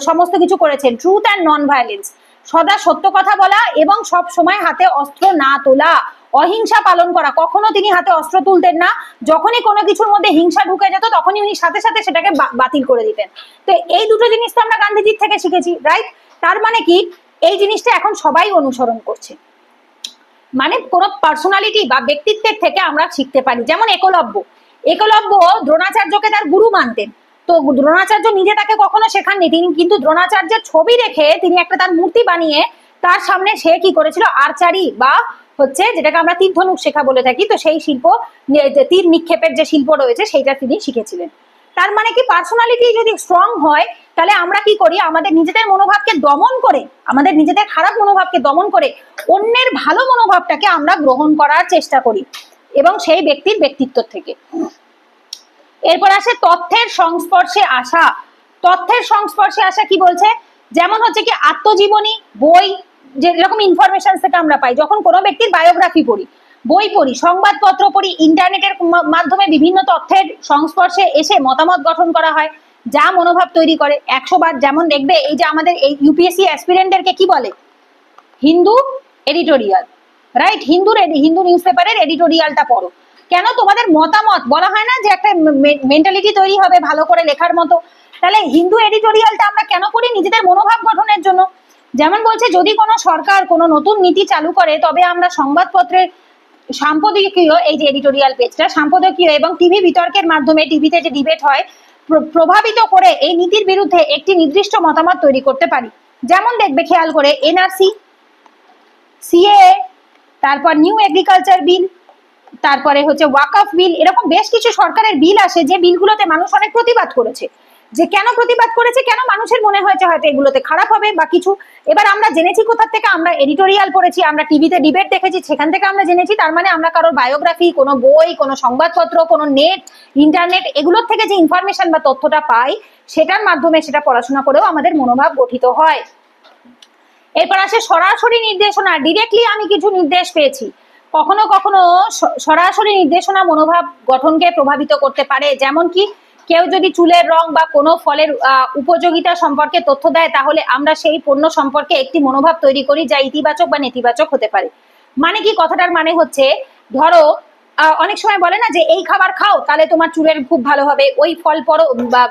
সমস্ত কিছু করেছেন, ট্রুথ অ্যান্ড নন ভায়োলেন্স, সদা সত্য কথা বলা এবং সব সময় হাতে অস্ত্র না তোলা, অহিংসা পালন করা। কখনো তিনি হাতে অস্ত্র তুলতেন না, যখনই কোনো কিছুর মধ্যে হিংসা ঢুকে যেত তখনই উনি সাথে সাথে সেটাকে বাতিল করে দিতেন। তো এই দুটো জিনিস তো আমরা গান্ধীজির থেকে শিখেছি, রাইট? তার মানে কি, এই জিনিসটা এখন সবাই অনুসরণ করছে, মানে কোন পার্সোনালিটি বা ব্যক্তিত্বের থেকে আমরা শিখতে পারি। যেমন একলব্য দ্রোণাচার্যকে তার গুরু মানতেন, তো দ্রোণাচার্য নিজে তাকে কখনো শেখাননি, তিনি কিন্তু দ্রোণাচার্যের ছবি রেখে তিনি একটা তার মূর্তি বানিয়ে তার সামনে সে কি করেছিল, আর্চারি বা হচ্ছে যেটাকে আমরা তীর ধনুক শেখা বলে থাকি, তো সেই শিল্প, তীর নিক্ষেপের যে শিল্প রয়েছে সেইটা তিনি শিখেছিলেন। তার মানে কি, পার্সোনালিটি যদি স্ট্রং হয় তাহলে আমরা কি করি, আমাদের নিজেদের মনোভাবকে দমন করে, আমাদের নিজেদের খারাপ মনোভাবকে দমন করে অন্যের ভালো মনোভাবটাকে আমরা গ্রহণ করার চেষ্টা করি এবং সেই ব্যক্তির ব্যক্তিত্ব থেকে। এরপর আসে তথ্যের সংস্পর্শে আসা। তথ্যের সংস্পর্শে আসা কি বলছে? যেমন হচ্ছে কি, আত্মজীবনী বই, যেরকম ইনফরমেশন থেকে আমরা পাই, যখন কোনো ব্যক্তির বায়োগ্রাফি পড়ি, বই পড়ি, সংবাদপত্র পড়ি, ইন্টারনেটের মাধ্যমে বিভিন্ন তথ্যের সংস্পর্শে এসে মতামত গঠন করা হয়, যা মনোভাব তৈরি করে। 100 বার, যেমন দেখবে এই যে আমাদের এই ইউপিএসসি অ্যাসপিরেন্টদেরকে কি বলে, Hindu editorial, right? Hindu news পেপারের এডিটোরিয়ালটা পড়ো। কেন? তোমাদের মতামত, বলা হয় না যে একটা মেন্টালিটি তৈরি হবে ভালো করে লেখার মতো। তাহলে হিন্দু এডিটোরিয়ালটা আমরা কেন পড়ি? নিজেদের মনোভাব গঠনের জন্য। যেমন বলছে, যদি কোনো সরকার কোনো নতুন নীতি চালু করে তবে আমরা সংবাদপত্রের সম্পাদকীয়, এই যে এডিটোরিয়াল পেজটা, সম্পাদকীয় এবং টিভি বিতর্কের মাধ্যমে, টিভিতে যে ডিবেট হয়, প্রভাবিত করে এই নীতির বিরুদ্ধে একটি নির্দিষ্ট মতামত তৈরি করতে পারি। যেমন দেখবে খেয়াল করে, এনআরসি, সিএএ, তারপর নিউ এগ্রিকালচার বিল, তারপরে হচ্ছে ওয়াকফ বিল, এরকম বেশ কিছু সরকারের বিল আসে যে বিলগুলোতে মানুষ অনেক প্রতিবাদ করেছে। যে কেন প্রতিবাদ করেছে, কেন মানুষের মনে হয়েছে হয়তো এগুলোতে খারাপ হবে বা কিছু। এবার আমরা জেনেছি কোথা থেকে, আমরা এডিটোরিয়াল পড়েছি, আমরা টিভিতে ডিবেট দেখেছি, সেখান থেকে আমরা জেনেছি। তার মানে আমরা কারোর বায়োগ্রাফি, কোনো বই, কোনো সংবাদপত্র, কোনো নেট, ইন্টারনেট, এগুলোর থেকে যে ইনফরমেশন বা তথ্যটা পাই সেটার মাধ্যমে সেটা পড়াশোনা করেও আমাদের মনোভাব গঠিত হয়। এরপর আসে সরাসরি নির্দেশনা, ডিরেক্টলি আমি কিছু নির্দেশ পেয়েছি। কখনো কখনো সরাসরি নির্দেশনা মনোভাব গঠনকে প্রভাবিত করতে পারে। যেমন কি, কেউ যদি চুলের রং বা কোনো ফলের উপযোগিতা সম্পর্কে তথ্য দেয়, তাহলে আমরা সেই পণ্য সম্পর্কে একটি মনোভাব তৈরি করি যা ইতিবাচক বা নেতিবাচক হতে পারে। মানে কি, কথাটার মানে হচ্ছে, ধরো অনেক সময় বলে না যে এই খাবার খাও তাহলে তোমার চুলের খুব ভালো হবে, ওই ফল পরো বা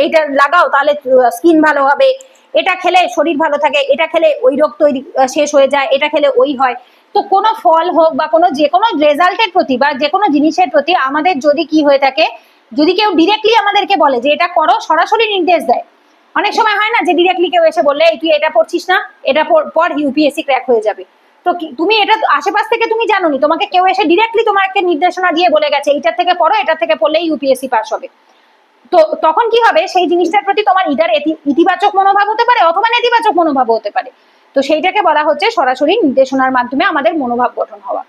এইটা লাগাও তাহলে স্কিন ভালো হবে, এটা খেলে শরীর ভালো থাকে, এটা খেলে ওই রোগ তৈরি শেষ হয়ে যায়, এটা খেলে ওই হয়। তো কোনো ফল হোক বা কোনো যে কোনো রেজাল্টের প্রতি বা যে কোনো জিনিসের প্রতি আমাদের যদি কি হয়ে থাকে, যদি কেউ ডিরেক্টলি আমাদেরকে বলে যে এটা করো, সরাসরি নির্দেশ দেয়। অনেক সময় হয় না যে ডিরেক্টলি কেউ এসে বললে, এই তুই এটা পড়ছিস না, এটা পর, ইউপিএসসি ক্র্যাক হয়ে যাবে। তো তুমি এটা আশেপাশ থেকে তুমি জানোনি, তোমাকে কেউ এসে ডিরেক্টলি তোমাকে নির্দেশনা দিয়ে বলে গেছে এইটার থেকে পড়ো, এটার থেকে পড়লেই ইউপিএসসি পাস হবে। তো তখন কি হবে, সেই জিনিসটার প্রতি তোমার ইতিবাচক মনোভাব হতে পারে অথবা নেতিবাচক মনোভাব হতে পারে। তো সেইটাকে বলা হচ্ছে সরাসরি নির্দেশনার মাধ্যমে আমাদের মনোভাব গঠন হওয়া।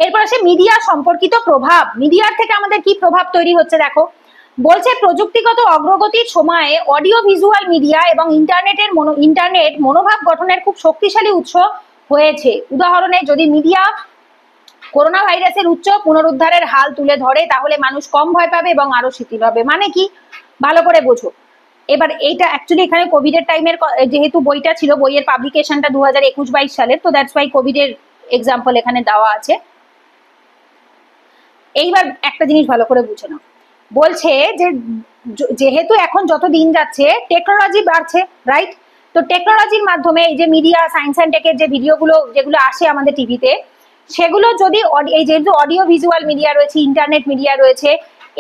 এরপর আসে মিডিয়া সম্পর্কিত প্রভাব। মিডিয়ার থেকে আমাদের কি প্রভাব তৈরি হচ্ছে দেখো, বলছে প্রযুক্তিগত অগ্রগতির সময়ে অডিও ভিজুয়াল মিডিয়া এবং ইন্টারনেট মনোভাব গঠনের খুব শক্তিশালী উৎস হয়েছে। উদাহরণে যদি মিডিয়া করোনা ভাইরাসের উচ্চ পুনরুদ্ধারের হাল তুলে ধরে তাহলে মানুষ কম ভয় পাবে এবং আরো শিথিল হবে। মানে কি, ভালো করে বোঝো। এবার এইটা অ্যাকচুয়ালি এখানে কোভিডের টাইমের যেহেতু বইটা ছিল, বইয়ের পাবলিকেশনটা 2021-22 সালের, তো দ্যাটস ওয়াই কোভিডের এক্সাম্পল এখানে দেওয়া আছে। এইবার একটা জিনিস ভালো করে বুঝে নাও, বলছে যে যেহেতু এখন যত দিন যাচ্ছে টেকনোলজি বাড়ছে, রাইট? তো টেকনোলজির মাধ্যমে এই যে মিডিয়া সায়েন্স অ্যান্ড টেকের যে ভিডিওগুলো যেগুলো আসে আমাদের টিভিতে, সেগুলো যদি এই যেহেতু অডিও ভিজুয়াল মিডিয়া রয়েছে, ইন্টারনেট মিডিয়া রয়েছে,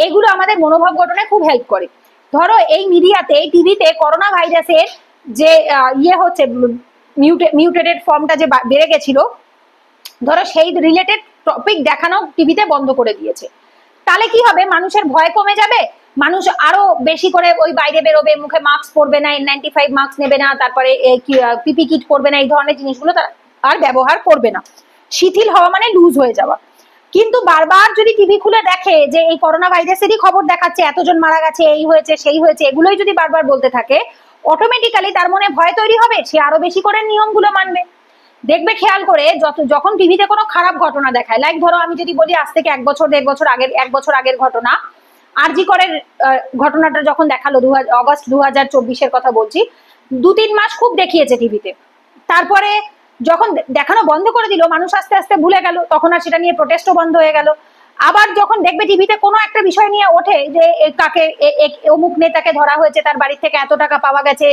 এগুলো আমাদের মনোভাব গঠনে খুব হেল্প করে। ধরো এই মিডিয়াতে, এই টিভিতে করোনা ভাইরাসের যে ইয়ে হচ্ছে, মিউটেটেড ফর্মটা যে বেড়ে গেছিল, ধরো সেই রিলেটেড টপিক দেখানো টিভিতে বন্ধ করে দিয়েছে। তাহলে কি হবে, মানুষের ভয় কমে যাবে, মানুষ আরো বেশি করে ওই বাইরে বেরোবে, মুখে মাস্ক পরবে না, N95 মাস্ক নেবে না, তারপরে পিপি কিট পরবে না, এই ধরনের জিনিসগুলো তারা আর ব্যবহার করবে না। শিথিল হওয়া মানে লুজ হয়ে যাওয়া। কিন্তু বারবার যদি টিভি খুলে দেখে যে এই করোনা ভাইরাসেরই খবর দেখাচ্ছে, এতজন মারা গেছে, এই হয়েছে সেই হয়েছে, এগুলোই যদি বারবার বলতে থাকে, অটোমেটিক্যালি তার মনে ভয় তৈরি হবে, সে আরো বেশি করে নিয়মগুলো মানবে। দেখবে খেয়াল করে, যখন টিভিতে কোনো খারাপ ঘটনা দেখায়, লাইক ধরো আমি যদি বলি আজ থেকে 1 বছর আগের ঘটনা, আরজি করের ঘটনাটা যখন দেখালো অগস্ট 2024-এর কথা বলছি, 2-3 মাস খুব দেখিয়েছে টিভিতে। তারপরে যখন দেখানো বন্ধ করে দিল, মানুষ আস্তে আস্তে ভুলে গেল, তখন আর সেটা নিয়ে প্রোটেস্টও বন্ধ হয়ে গেল। আবার যখন দেখবে টিভিতে কোনো একটা বিষয় নিয়ে ওঠে যে কাকে অমুক নেতাকে ধরা হয়েছে, তার বাড়ি থেকে এত টাকা পাওয়া গেছে,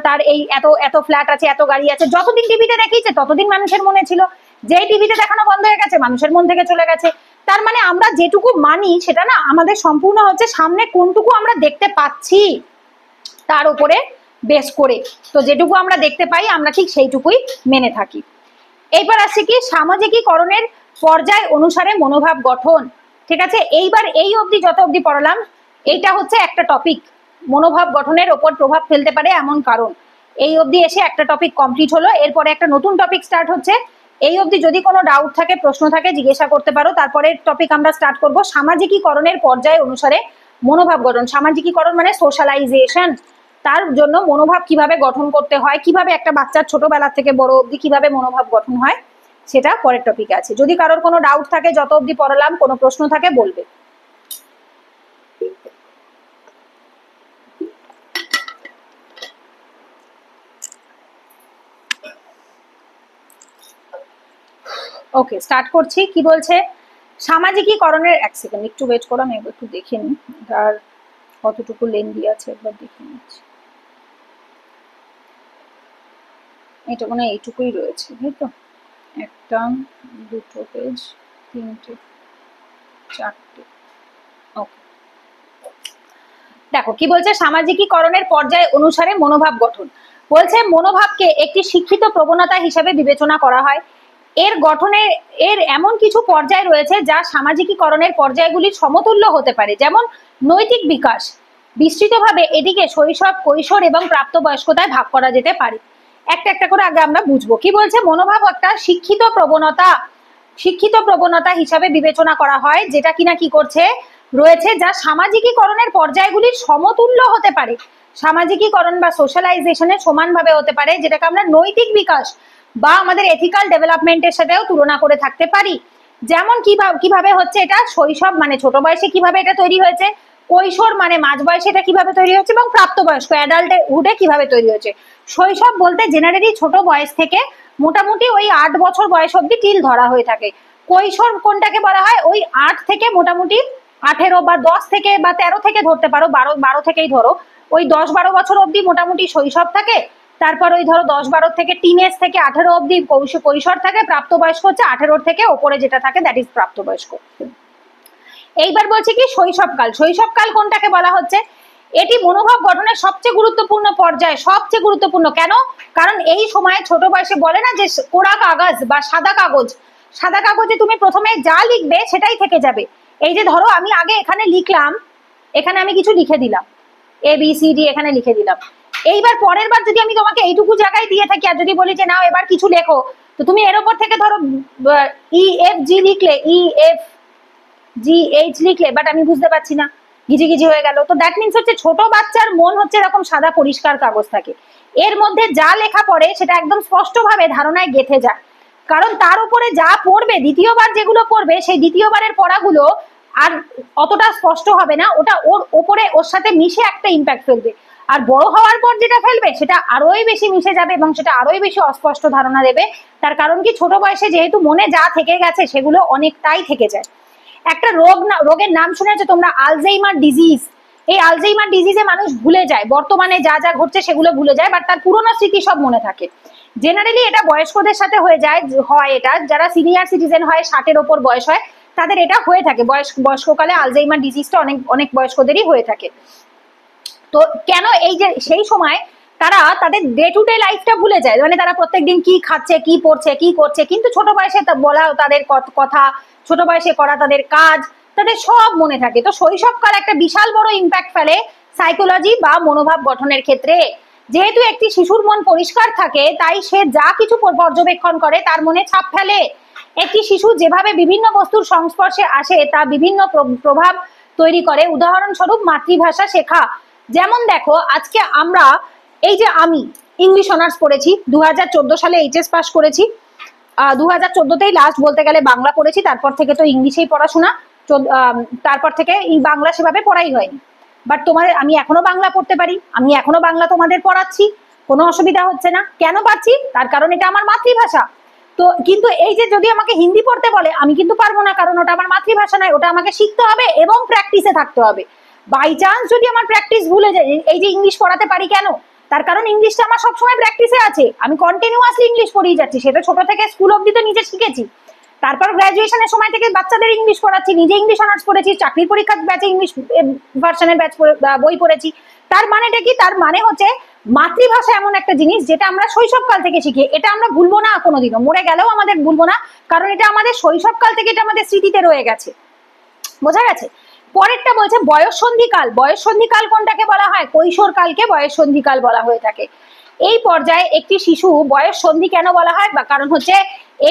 তার এই এত ফ্ল্যাট আছে, এত গাড়ি আছে, যতদিন টিভিতে দেখিয়েছে ততদিন মানুষের মনে ছিল। যেই টিভিতে দেখানো বন্ধ হয়ে গেছে, মানুষের মন থেকে চলে গেছে। তার মানে আমরা যেটুকু মানি সেটা না আমাদের সম্পূর্ণ হচ্ছে সামনে কোনটুকু আমরা দেখতে পাচ্ছি তার উপরে বেস করে। তো যেটুকু আমরা দেখতে পাই আমরা ঠিক সেইটুকুই মেনে থাকি। এইবার আসছে কি সামাজিকীকরণের পর্যায় অনুসারে মনোভাব গঠন। ঠিক আছে, এইবার এই অবধি যত অবধি পড়ালাম, এইটা হচ্ছে একটা টপিক মনোভাব গঠনের ওপর প্রভাব ফেলতে পারে এমন কারণ। এই অবধি এসে একটা টপিক কমপ্লিট হলো, এরপরে একটা নতুন টপিক স্টার্ট হচ্ছে। এই অবধি যদি কোনো ডাউট থাকে, প্রশ্ন থাকে, জিজ্ঞাসা করতে পারো। তারপরে টপিক আমরা স্টার্ট করব সামাজিকীকরণের পর্যায় অনুসারে মনোভাব গঠন। সামাজিকীকরণ মানে সোশ্যালাইজেশন। তার জন্য মনোভাব কিভাবে গঠন করতে হয়, কিভাবে একটা বাচ্চার ছোটবেলা থেকে বড় অবধি কিভাবে মনোভাব গঠন হয়, সেটা পরের টপিকে আছে। যদি কারোর কোনো ডাউট থাকে, যত অবধি পড়ালাম, কোনো প্রশ্ন থাকে বলবে। ওকে, স্টার্ট করছি। কি বলছে, সামাজিকীকরণের, এক সেকেন্ড একটু ওয়েট করো, আমি একটু দেখে নিই আর কতটুকু লেন্দি আছে, একবার দেখে নিচ্ছি। এটা মনে হয় এইটুকুই রয়েছে, তাই তো? 1 2 পেজ, 3 4। ওকে, দেখো কি বলছে, সামাজিকীকরণের পর্যায় অনুসারে মনোভাব গঠন। বলছে মনোভাবকে একটি শিক্ষিত প্রবণতা হিসেবে বিবেচনা করা হয়। এর এমন কিছু পর্যায় রয়েছে যা সামাজিকীকরণের পর্যায়গুলির সমতুল্য হতে পারে, যেমন নৈতিক বিকাশ। বিস্তৃতভাবে এটিকে শৈশব, কৈশোর এবং প্রাপ্তবয়স্কতায় ভাগ করা যেতে পারে। একটা একটা করে আগে আমরা বুঝবো। কি বলছে, মনোভাব একটা শিক্ষিত প্রবণতা হিসাবে বিবেচনা করা হয়, যেটা কিনা কি করছে রয়েছে, যা সামাজিকীকরণের পর্যায়গুলির সমতুল্য হতে পারে। সামাজিকীকরণ বা সোশ্যালাইজেশনের সমানভাবে হতে পারে, যেটাকে আমরা নৈতিক বিকাশ বা আমাদের এথিক্যাল ডেভেলপমেন্টের সাথেও তুলনা করে থাকতে পারি। যেমন কিভাবে হচ্ছে এটা, শৈশব মানে ছোট বয়সে কিভাবে এটা তৈরি হয়েছে, কৈশোর মানে মাঝ বয়সে এটা কিভাবে তৈরি হচ্ছে, এবং প্রাপ্তবয়স্ক অ্যাডাল্টহুডে কিভাবে তৈরি হচ্ছে। শৈশব বলতে জেনারেলি ছোট বয়স থেকে মোটামুটি ওই 8 বছর বয়স অব্দি টিল ধরা হয়ে থাকে। কৈশোর কোনটাকে বলা হয়, ওই 8 থেকে মোটামুটি 18 বা 10 থেকে বা 13 থেকে ধরতে পারো, 12 থেকেই ধরো, ওই 10-12 বছর অব্দি মোটামুটি শৈশব থাকে। তারপর ওই ধরো 10-12 থেকে টিনেজ থেকে 18 অব্দি কৈশোর থাকে। প্রাপ্তবয়স্ক হচ্ছে 18 থেকে ওপরে যেটা থাকে, দ্যাট ইজ প্রাপ্তবয়স্ক। এইবার বলছে কি শৈশবকাল। শৈশবকাল কোনটাকে বলা হচ্ছে, এটি মনোভাব গঠনের সবচেয়ে গুরুত্বপূর্ণ পর্যায়। সবচেয়ে গুরুত্বপূর্ণ কেন, কারণ এই সময় ছোট বয়সে বলে না যে কোরা কাগজ বা সাদা কাগজে তুমি প্রথমে যা লিখবে সেটাই থেকে যাবে। এই যে ধরো আমি আগে এখানে লিখলাম, এখানে আমি কিছু লিখে দিলাম, ABCD এখানে লিখে দিলাম। এইবার পরের বার যদি আমি তোমাকে এইটুকু জায়গায় দিয়ে থাকি আর যদি বলি যে নাও এবার কিছু লেখো, তো তুমি এর ওপর থেকে ধরো EFG লিখলে, EFGH লিখলে, বাট আমি বুঝতে পারছি না, গিজি হয়ে গেল। তো দ্যাট মিনস হচ্ছে ছোট বাচ্চার মন হচ্ছে এরকম সাদা পরিষ্কার কাগজ থাকে, এর মধ্যে যা লেখা পড়ে সেটা একদম স্পষ্টভাবে ধারণায় গেঁথে যায়, কারণ তার উপরে যা পড়বে, দ্বিতীয়বার যেগুলো পড়বে সেই দ্বিতীয়বারের পড়াগুলো আর অতটা স্পষ্ট হবে না, ওটা ওর ওপরে ওর সাথে মিশে একটা ইম্প্যাক্ট ফেলবে। আর বড় হওয়ার পর যেটা ফেলবে সেটা আরোই বেশি মিশে যাবে এবং সেটা আরোই বেশি অস্পষ্ট ধারণা দেবে। তার কারণ কি, ছোট বয়সে যেহেতু মনে যা থেকে গেছে সেগুলো অনেকটাই থেকে যায়। একটা রোগের নাম শুনেছো তোমরা, আলঝেইমার ডিজিজ। এই আলঝেইমার ডিজিজে মানুষ ভুলে যায়, বর্তমানে যা যা ঘটছে সেগুলো ভুলে যায়, বাট তার পুরোনো স্মৃতি সব মনে থাকে। জেনারেলি এটা বয়স্কদের সাথে হয়ে যায়, হয় এটা যারা সিনিয়র সিটিজেন হয়, 60-এর ওপর বয়স হয় তাদের এটা হয়ে থাকে, বয়স্ককালে আলঝেইমার ডিজিজটা অনেক অনেক বয়স্কদেরই হয়ে থাকে। তো কেন, এই যে সেই সময় তারা তাদের ডে টু ডে লাইফটা ভুলে যায়, মানে তারা প্রত্যেকদিন কি খাচ্ছে, কি পড়ছে, কি করছে, কিন্তু ছোট বয়সে বলা তাদের কথা, ছোট বয়সে করা তাদের কাজ, তাদের সব মনে থাকে। তো শৈশবকাল একটা বিশাল বড় ইম্প্যাক্ট ফেলে সাইকোলজি বা মনোভাব গঠনের ক্ষেত্রে। যেহেতু একটি শিশুর মন পরিষ্কার থাকে, তাই সে যা কিছু পর্যবেক্ষণ করে তার মনে ছাপ ফেলে। একটি শিশু যেভাবে বিভিন্ন বস্তুর সংস্পর্শে আসে তা বিভিন্ন প্রভাব তৈরি করে। উদাহরণস্বরূপ মাতৃভাষা শেখা। যেমন দেখো, আজকে আমরা, এই যে আমি ইংলিশ অনার্স পড়েছি, 2014 সালে এইচএস পাস করেছি, 2014তেই লাস্ট বলতে গেলে বাংলা পড়েছি, তারপর থেকে তো ইংলিশেই পড়াশোনা, তারপর থেকে বাংলা সেভাবে পড়াই হয়নি। বাট আমি এখনো বাংলা পড়তে পারি, আমি এখনো বাংলা তোমাদের পড়াচ্ছি, কোনো অসুবিধা হচ্ছে না। কেন পারছি? তার কারণ এটা আমার মাতৃভাষা। তো কিন্তু এই যে যদি আমাকে হিন্দি পড়তে বলে, আমি কিন্তু পারবো না, কারণ ওটা আমার মাতৃভাষা নয়, ওটা আমাকে শিখতে হবে এবং প্র্যাকটিসে থাকতে হবে। বাই চান্স যদি আমার প্র্যাকটিস ভুলে যায়, এই যে ইংলিশ পড়াতে পারি কেন, তার কারণ ইংলিশটা আমার সবসময় প্র্যাকটিসে আছে, আমি কন্টিনিউয়াসলি ইংলিশ পড়িয়ে যাচ্ছি, সেটা ছোট থেকে স্কুল অব্দি তো নিজে শিখেছি। তারপর গ্রাজুয়েশনের সময় থেকে বাচ্চাদের ইংলিশ পড়াচ্ছি, নিজে ইংলিশ অনার্স পড়েছি, চাকরির পরীক্ষার ব্যাচে ইংলিশ ভার্সনের বই পড়েছি। তার মানেটা কি? তার মানে হচ্ছে মাতৃভাষা এমন একটা জিনিস যেটা আমরা শৈশবকাল থেকে শিখি, এটা আমরা ভুলবো না কোনোদিনও, মরে গেলেও আমাদের ভুলবো না, কারণ এটা আমাদের শৈশবকাল থেকে, এটা আমাদের স্মৃতিতে রয়ে গেছে। বোঝা গেছে? পরেরটা বলছে বয়ঃসন্ধিকাল। বয়ঃসন্ধিকাল কোনটাকে বলা হয়? কৈশোরকালকে বয়ঃসন্ধিকাল বলা হয়ে থাকে। এই পর্যায়ে একটি শিশু, বয়ঃসন্ধি কেন বলা হয়? বা কারণ হচ্ছে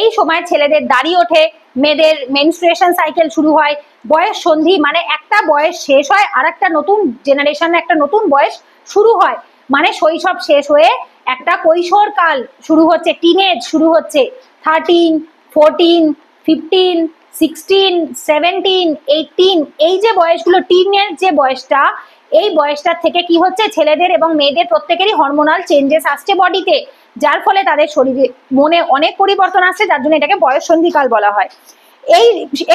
এই সময় ছেলেদের দাড়ি ওঠে, মেয়েদের মেনস্ট্রুয়েশন সাইকেল শুরু হয়। বয়ঃসন্ধি মানে একটা বয়স শেষ হয় আর একটা নতুন জেনারেশনে একটা নতুন বয়স শুরু হয়, মানে শৈশব শেষ হয়ে একটা কৈশোরকাল শুরু হচ্ছে, টিনেজ শুরু হচ্ছে। 13, 14, 15, 16, 17, 18, এই যে বয়সগুলো, টিনের যে বয়সটা, এই বয়সটার থেকে কি হচ্ছে, ছেলেদের এবং মেয়েদের প্রত্যেকেরই হরমোনাল চেঞ্জেস আসছে বডিতে, যার ফলে তাদের শরীরে মনে অনেক পরিবর্তন আসছে, যার জন্য এটাকে বয়ঃসন্ধিকাল বলা হয়। এই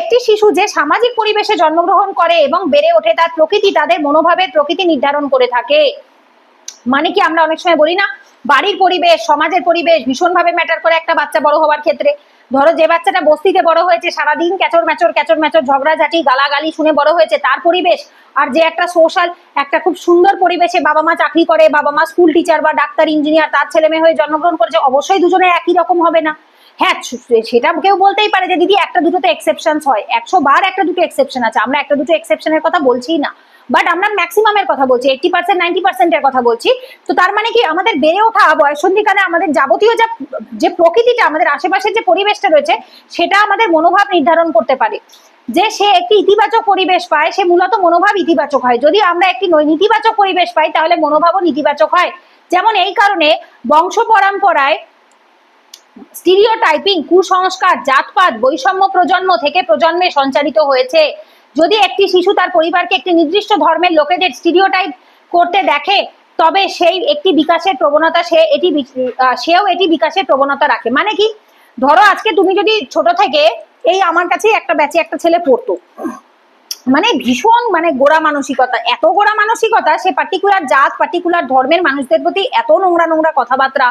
একটি শিশু যে সামাজিক পরিবেশে জন্মগ্রহণ করে এবং বেড়ে ওঠে, তার প্রকৃতি তাদের মনোভাবের প্রকৃতি নির্ধারণ করে থাকে। মানে কি, আমরা অনেক সময় বলি না, বাড়ির পরিবেশ, সমাজের পরিবেশ ভীষণভাবে ম্যাটার করে একটা বাচ্চা বড় হওয়ার ক্ষেত্রে। ধরো যে বাচ্চাটা বস্তিতে বড় হয়েছে, সারাদিন ক্যাচর ম্যাচর ঝগড়াঝাটি গালাগালি শুনে বড় হয়েছে, তার পরিবেশ, আর যে একটা সোশ্যাল, একটা খুব সুন্দর পরিবেশে বাবা মা চাকরি করে, বাবা মা স্কুল টিচার বা ডাক্তার ইঞ্জিনিয়ার, তার ছেলে মেয়ে হয়ে জন্মগ্রহণ করেছে, অবশ্যই দুজনের একই রকম হবে না। হ্যাঁ, সেটা কেউ বলতেই পারে যে দিদি একটা দুটো তো এক্সেপশন হয়, 100 বার একটা দুটো এক্সেপশন আছে, আমরা একটা দুটো এক্সেপশনের কথা বলছি না, বাট আমরা ম্যাক্সিমামের কথা বলছি, 80%, 90%-এর কথা বলছি। তো তার মানে কি, আমাদের বেড়ে ওঠা বয়ঃসন্ধিকালে আমাদের যাবতীয় যে প্রকৃতিটা, আমাদের আশেপাশের যে পরিবেশটা রয়েছে, সেটা আমাদের মনোভাব নির্ধারণ করতে পারে। যে সে একটি ইতিবাচক পরিবেশ পায়, সে মূলত মনোভাব ইতিবাচক হয়। যদি আমরা একটি নেতিবাচক পরিবেশ পাই, তাহলে মনোভাবও নেতিবাচক হয়। যেমন এই কারণে বংশ পরম্পরায় স্টিরিওটাইপিং, কুসংস্কার, জাতপাত, বৈষম্য প্রজন্ম থেকে প্রজন্মে সঞ্চারিত হয়েছে। যদি একটি শিশু তার পরিবারকে একটি নির্দিষ্ট ধর্মের লোকেদের স্টিরিওটাইপ করতে দেখে, তবে সেই একটি বিকাশের প্রবণতা, সেও এটি বিকাশের প্রবণতা রাখে। মানে কি, ধরো আজকে তুমি যদি ছোট থেকে, এই আমার কাছেই একটা ব্যাচে একটা ছেলে পড়তো, মানে ভীষণ, মানে গোড়া মানসিকতা, এত গোড়া মানসিকতা, সে পার্টিকুলার জাত, পার্টিকুলার ধর্মের মানুষদের প্রতি এত নোংরা কথাবার্তা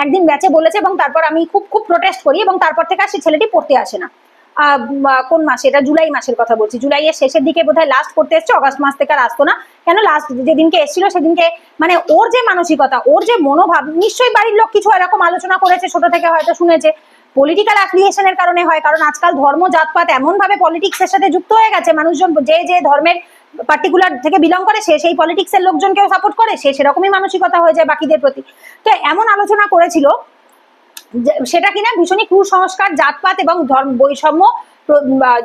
একদিন ব্যাচে বলেছে, এবং তারপর আমি খুব প্রোটেস্ট করি, এবং তারপর থেকে আর সে ছেলেটি পড়তে আসে না। কোন মাসে, এটা জুলাই মাসের কথা বলছি, জুলাইয়ের শেষের দিকে বোধহয় লাস্ট পড়তে এসছে, অগাস্ট মাস থেকে আর আসতো না। কেন? লাস্ট যেদিনকে এসেছিল সেদিনকে, মানে ওর যে মানসিকতা, ওর যে মনোভাব, নিশ্চয়ই বাড়ির লোক কিছু এরকম আলোচনা করেছে, ছোট থেকে হয়তো শুনেছে, পলিটিক্যাল অ্যাফিলিয়েশনের কারণে হয়, কারণ আজকাল ধর্ম জাতপাত এমন ভাবে পলিটিক্সের সাথে যুক্ত হয়ে গেছে, মানুষজন যে ধর্মের পার্টিকুলার থেকে বিলং করে, সে সেই পলিটিক্সের লোকজনকেও সাপোর্ট করে, সে সেরকমই মানসিকতা হয়ে যায় বাকিদের প্রতি। তো এমন আলোচনা করেছিল, সেটা কিনা ভীষণই কুসংস্কার, জাতপাত এবং ধর্ম বৈষম্য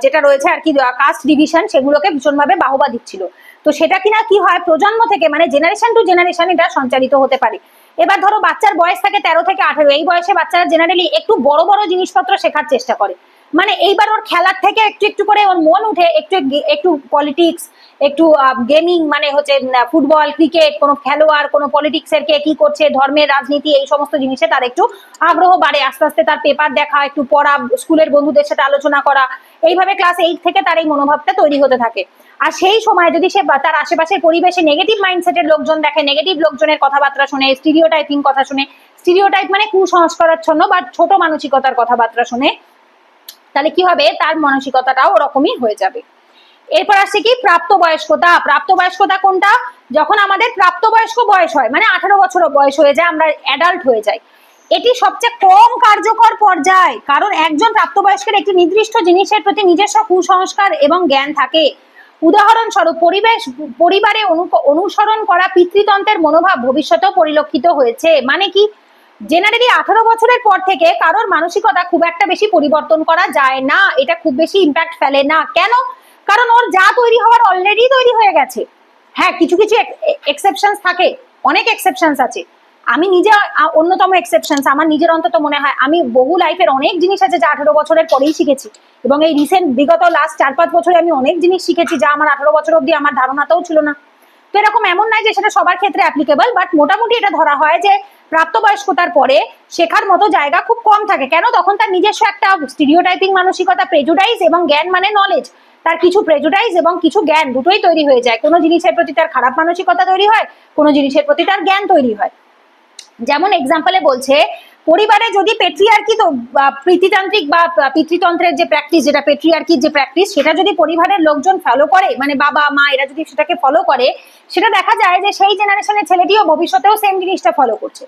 যেটা রয়েছে আর কি, কাস্ট ডিভিশন, সেগুলোকে ভীষণভাবে বাহবা দিচ্ছিল। তো সেটা কিনা কি হয়, প্রজন্ম থেকে মানে জেনারেশন টু জেনারেশন এটা সঞ্চারিত হতে পারে। এবার ধরো বাচ্চার বয়স থাকে 13 থেকে 18, এই বয়সে বাচ্চারা জেনারেলি একটু বড় বড় জিনিসপত্র শেখার চেষ্টা করে। মানে এইবার ওর খেলার থেকে একটু একটু করে ওর মন উঠে একটু একটু পলিটিক্স, একটু গেমিং, মানে হচ্ছে ফুটবল, ক্রিকেট, কোনো খেলোয়াড়, কোনো পলিটিক্সের কে কি করছে, ধর্মের, রাজনীতি, এই সমস্ত জিনিসে তার একটু আগ্রহ বাড়ে। আস্তে আস্তে তার পেপার দেখা, একটু পড়া, স্কুলের বন্ধুদের সাথে আলোচনা করা, এইভাবে ক্লাস 8 থেকে তার এই মনোভাবটা তৈরি হতে থাকে। আর সেই সময় যদি সে তার আশেপাশের পরিবেশে নেগেটিভ মাইন্ডসেটের লোকজন দেখে, নেগেটিভ লোকজনের কথাবার্তা শুনে, স্টিরিওটাইপিং কথা শুনে, স্টিরিওটাইপ মানে কুসংস্কারাচ্ছন্ন বা ছোট মানসিকতার কথাবার্তা শুনে, তাহলে কি হবে, তার মানসিকতাটাও ওরকমই হয়ে যাবে। এরপর আসছে কি প্রাপ্তবয়স্কতা। প্রাপ্তবয়স্কতা কোনটা, যখন আমাদের প্রাপ্তবয়স্ক বয়স হয়, মানে 18 বছর বয়স হয়ে যায়, আমরা অ্যাডাল্ট হয়ে যাই। এটি সবচেয়ে কম কার্যকর পর্যায়, কারণ একজন প্রাপ্তবয়স্কের একটি নির্দিষ্ট জিনিসের প্রতি নিজস্ব কুসংস্কার এবং জ্ঞান থাকে। উদাহরণস্বরূপ পরিবারে অনুসরণ করা পিতৃতন্ত্রের মনোভাব ভবিষ্যতেও পরিলক্ষিত হয়েছে। মানে কি, জেনারেলি 18 বছরের পর থেকে কারোর মানসিকতা খুব একটা বেশি পরিবর্তন করা যায় না, এটা খুব বেশি ইম্প্যাক্ট ফেলে না। কেন? কারণ ওর যা তৈরি হওয়ার অলরেডি তৈরি হয়ে গেছে। হ্যাঁ, কিছু কিছু এক্সেপশনস থাকে, অনেক এক্সেপশনস আছে। আমি নিজে অন্যতম এক্সেপশনস, আমার নিজের অন্তত মনে হয় আমি বহু লাইফের অনেক জিনিস আছে যা 18 বছরের পরেই শিখেছি, এবং এই রিসেন্ট বিগত লাস্ট 4-5 বছরে আমি অনেক জিনিস শিখেছি যা আমার 18 বছর অবধি আমার ধারণাতেও ছিল না। তো এরকম এমন নাই যে সেটা সবার ক্ষেত্রে অ্যাপ্লিকেবল, বাট মোটামুটি এটা ধরা হয় যে প্রাপ্তবয়স্কতার পরে শেখার মতো জায়গা খুব কম থাকে। কেন? তখন তার নিজস্ব একটা স্টিরিওটাইপিং মানসিকতা, প্রেজুডাইজ এবং জ্ঞান মানে নলেজ, তার কিছু প্রেজুডাইজ এবং কিছু জ্ঞান দুটোই তৈরি হয়ে যায়। কোনো জিনিসের প্রতি তার খারাপ মানসিকতা তৈরি হয়, কোনো জিনিসের প্রতি তার জ্ঞান তৈরি হয়। যেমন এক্সাম্পলে বলছে, পরিবারে যদি পেট্রিয়ার্কি, তো পিতৃতান্ত্রিক বা পিতৃতন্ত্রের যে প্র্যাকটিস, যেটা পেট্রিয়ার্কির যে প্র্যাকটিস, সেটা যদি পরিবারের লোকজন ফলো করে, মানে বাবা মা এরা যদি সেটাকে ফলো করে, সেটা দেখা যায় যে সেই জেনারেশনের ছেলেটিও ভবিষ্যতেও সেম জিনিসটা ফলো করছে।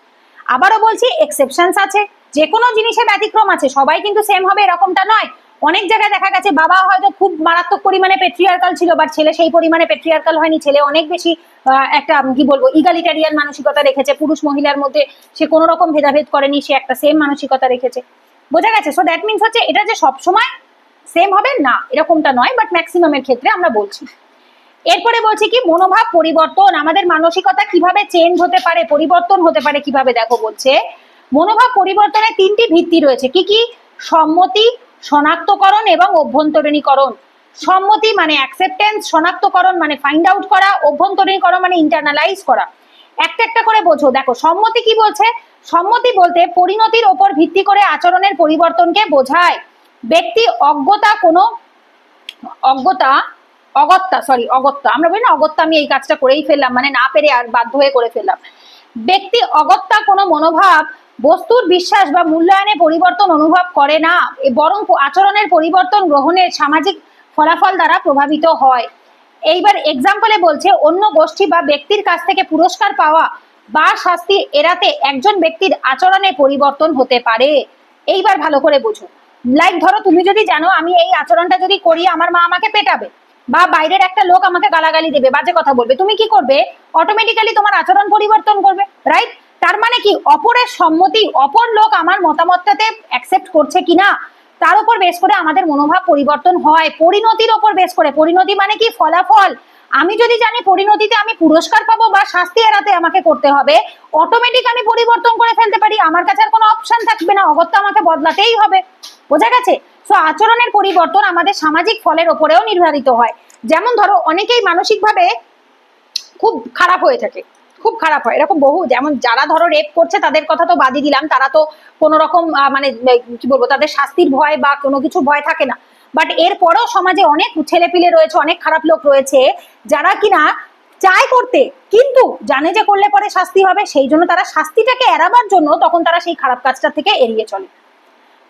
আবারও বলছি, এক্সেপশনস আছে, যে কোনো জিনিসে ব্যতিক্রম আছে, সবাই কিন্তু সেম হবে এরকমটা নয়। অনেক জায়গায় দেখা গেছে বাবা হয়তো খুব মারাত্মক পরিমাণে পেট্রিয়ার্কাল ছিল, বাট ছেলে সেই পরিমাণে পেট্রিয়ার্কাল হয়নি। ছেলে অনেক বেশি একটা কি বলবো, ইগালিটারিয়ান মানসিকতা রেখেছে, পুরুষ মহিলার মধ্যে সে কোনো রকম ভেদাভেদ করেনি, সে একটা সেম মানসিকতা রেখেছে। বোঝা গেছে? সো দ্যাট মিনস হচ্ছে এটা যে সবসময় সেম হবে না এরকমটা নয়, বাট ম্যাক্সিমামের ক্ষেত্রে আমরা বলছি। এরপরে বলছি কি, মনোভাব পরিবর্তন, আমাদের মানসিকতা কিভাবে চেঞ্জ হতে পারে, পরিবর্তন হতে পারে কিভাবে, দেখো বলছে মনোভাব পরিবর্তনের 3টি ভিত্তি রয়েছে। কি কি? সম্মতি, শনাক্তকরণ এবং অভ্যন্তরীণীকরণ। সম্মতি মানে অ্যাকসেপ্টেন্স, শনাক্তকরণ মানে ফাইন্ড আউট করা, অভ্যন্তরীণীকরণ মানে ইন্টারনালাইজ করা। একটা একটা করে বোঝো। দেখো সম্মতি কি বলছে, সম্মতি বলতে পরিণতির ওপর ভিত্তি করে আচরণের পরিবর্তনকে বোঝায়। ব্যক্তি অগত্যা আমরা বলি না, অগত্যা আমি এই কাজটা করেই ফেললাম, মানে না পেরে আর বাধ্য হয়ে করে ফেললাম। ব্যক্তি অগত্যা কোনো মনোভাব, বস্তুর বিশ্বাস বা মূল্যায়নে পরিবর্তন অনুভব করে না, বরং আচরণের পরিবর্তন গ্রহণের সামাজিক ফলাফল দ্বারা প্রভাবিত হয়। এইবার এক্সাম্পলে বলছে, অন্য গোষ্ঠী বা ব্যক্তির কাছ থেকে পুরস্কার পাওয়া বা শাস্তি এড়াতে একজন ব্যক্তির আচরণে পরিবর্তন হতে পারে। এইবার ভালো করে বুঝো। লাইক ধরো তুমি যদি জানো আমি এই আচরণটা যদি করি আমার মা আমাকে পেটাবে, বা বাইরের একটা লোক আমাকে গালাগালি দেবে, বাজে কথা বলবে, তুমি কি করবে? অটোমেটিক্যালি তোমার আচরণ পরিবর্তন করবে, রাইট? তার মানে কি, অপরের সম্মতি, অপর লোক আমার মতামতটাতে অ্যাকসেপ্ট করছে কিনা তার উপর বেস করে আমাদের মনোভাব পরিবর্তন হয়। পরিণতির ওপর বেস করে, পরিণতি মানে কি, ফলাফল। আমি যদি জানি পরিণতিতে আমি পুরস্কার পাবো বা শাস্তি এড়াতে আমাকে করতে হবে, অটোমেটিক আমি পরিবর্তন করে ফেলতে পারি, আমার কাছে আর কোনো অপশন থাকবে না, অগত্যা আমাকে বদলাতেই হবে। বোঝা গেছে? সো আচরণের পরিবর্তন আমাদের সামাজিক ফলের ওপরেও নির্ধারিত হয়। যেমন ধরো অনেকেই মানসিকভাবে খুব খারাপ হয়ে থাকে, খুব খারাপ হয়, এরকম বহু, যেমন যারা ধরো রেপ করছে তাদের কথা তো বাদই দিলাম, তারা তো কোনো রকম মানে কি বলবো, তাদের শাস্তির ভয় বা কোনো কিছু ভয় থাকে না। বাট এরপরেও সমাজে অনেক ছেলেপিলে রয়েছে, অনেক খারাপ লোক রয়েছে যারা কিনা চায় করতে, কিন্তু জানে যে করলে পরে শাস্তি হবে, সেই জন্য তারা শাস্তিটাকে এড়াবার জন্য তখন তারা সেই খারাপ কাজটা থেকে এড়িয়ে চলে।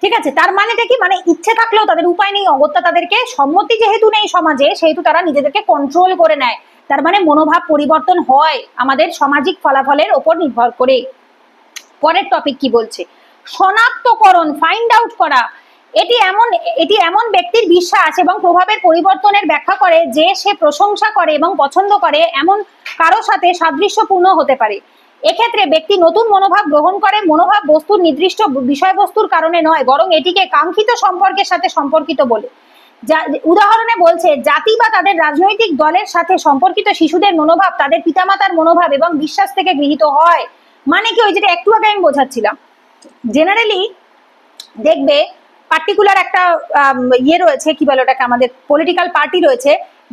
ঠিক আছে? তার মানেটা কি, মানে ইচ্ছে থাকলেও তাদের উপায় নেই, অগত্যা তাদেরকে, সম্মতি যেহেতু নেই সমাজে সেহেতু তারা নিজেদেরকে কন্ট্রোল করে নেয়। তার মানে মনোভাব পরিবর্তন হয় আমাদের সামাজিক ফলাফলের ওপর নির্ভর করে। পরের টপিক কি বলছে, শনাক্তকরণ, ফাইন্ড আউট করা। এটি এমন ব্যক্তির বিশ্বাস এবং প্রভাবের পরিবর্তনের ব্যাখ্যা করে যে সে প্রশংসা করে এবং পছন্দ করে এমন কারো সাথে সাদৃশ্যপূর্ণ হতে পারে। এক্ষেত্রে ব্যক্তি নতুন মনোভাব গ্রহণ করে মনোভাব বস্তুর নির্দিষ্ট বিষয়বস্তুর কারণে নয়, বরং এটিকে কাঙ্ক্ষিত সম্পর্কের সাথে সম্পর্কিত বলে। উদাহরণে বলছে জাতি বা তাদের রাজনৈতিক দলের সাথে সম্পর্কিত শিশুদের মনোভাব তাদের পিতামাতার মনোভাব এবং বিশ্বাস থেকে গৃহীত হয়। মানে কি, ওই যেটা একটু আগে আমি বোঝাচ্ছিলাম, জেনারেলি দেখবে পার্টিকুলার একটা ইয়ে রয়েছে, কি বলে ওটাকে, আমাদের পলিটিক্যাল পার্টি রয়েছে,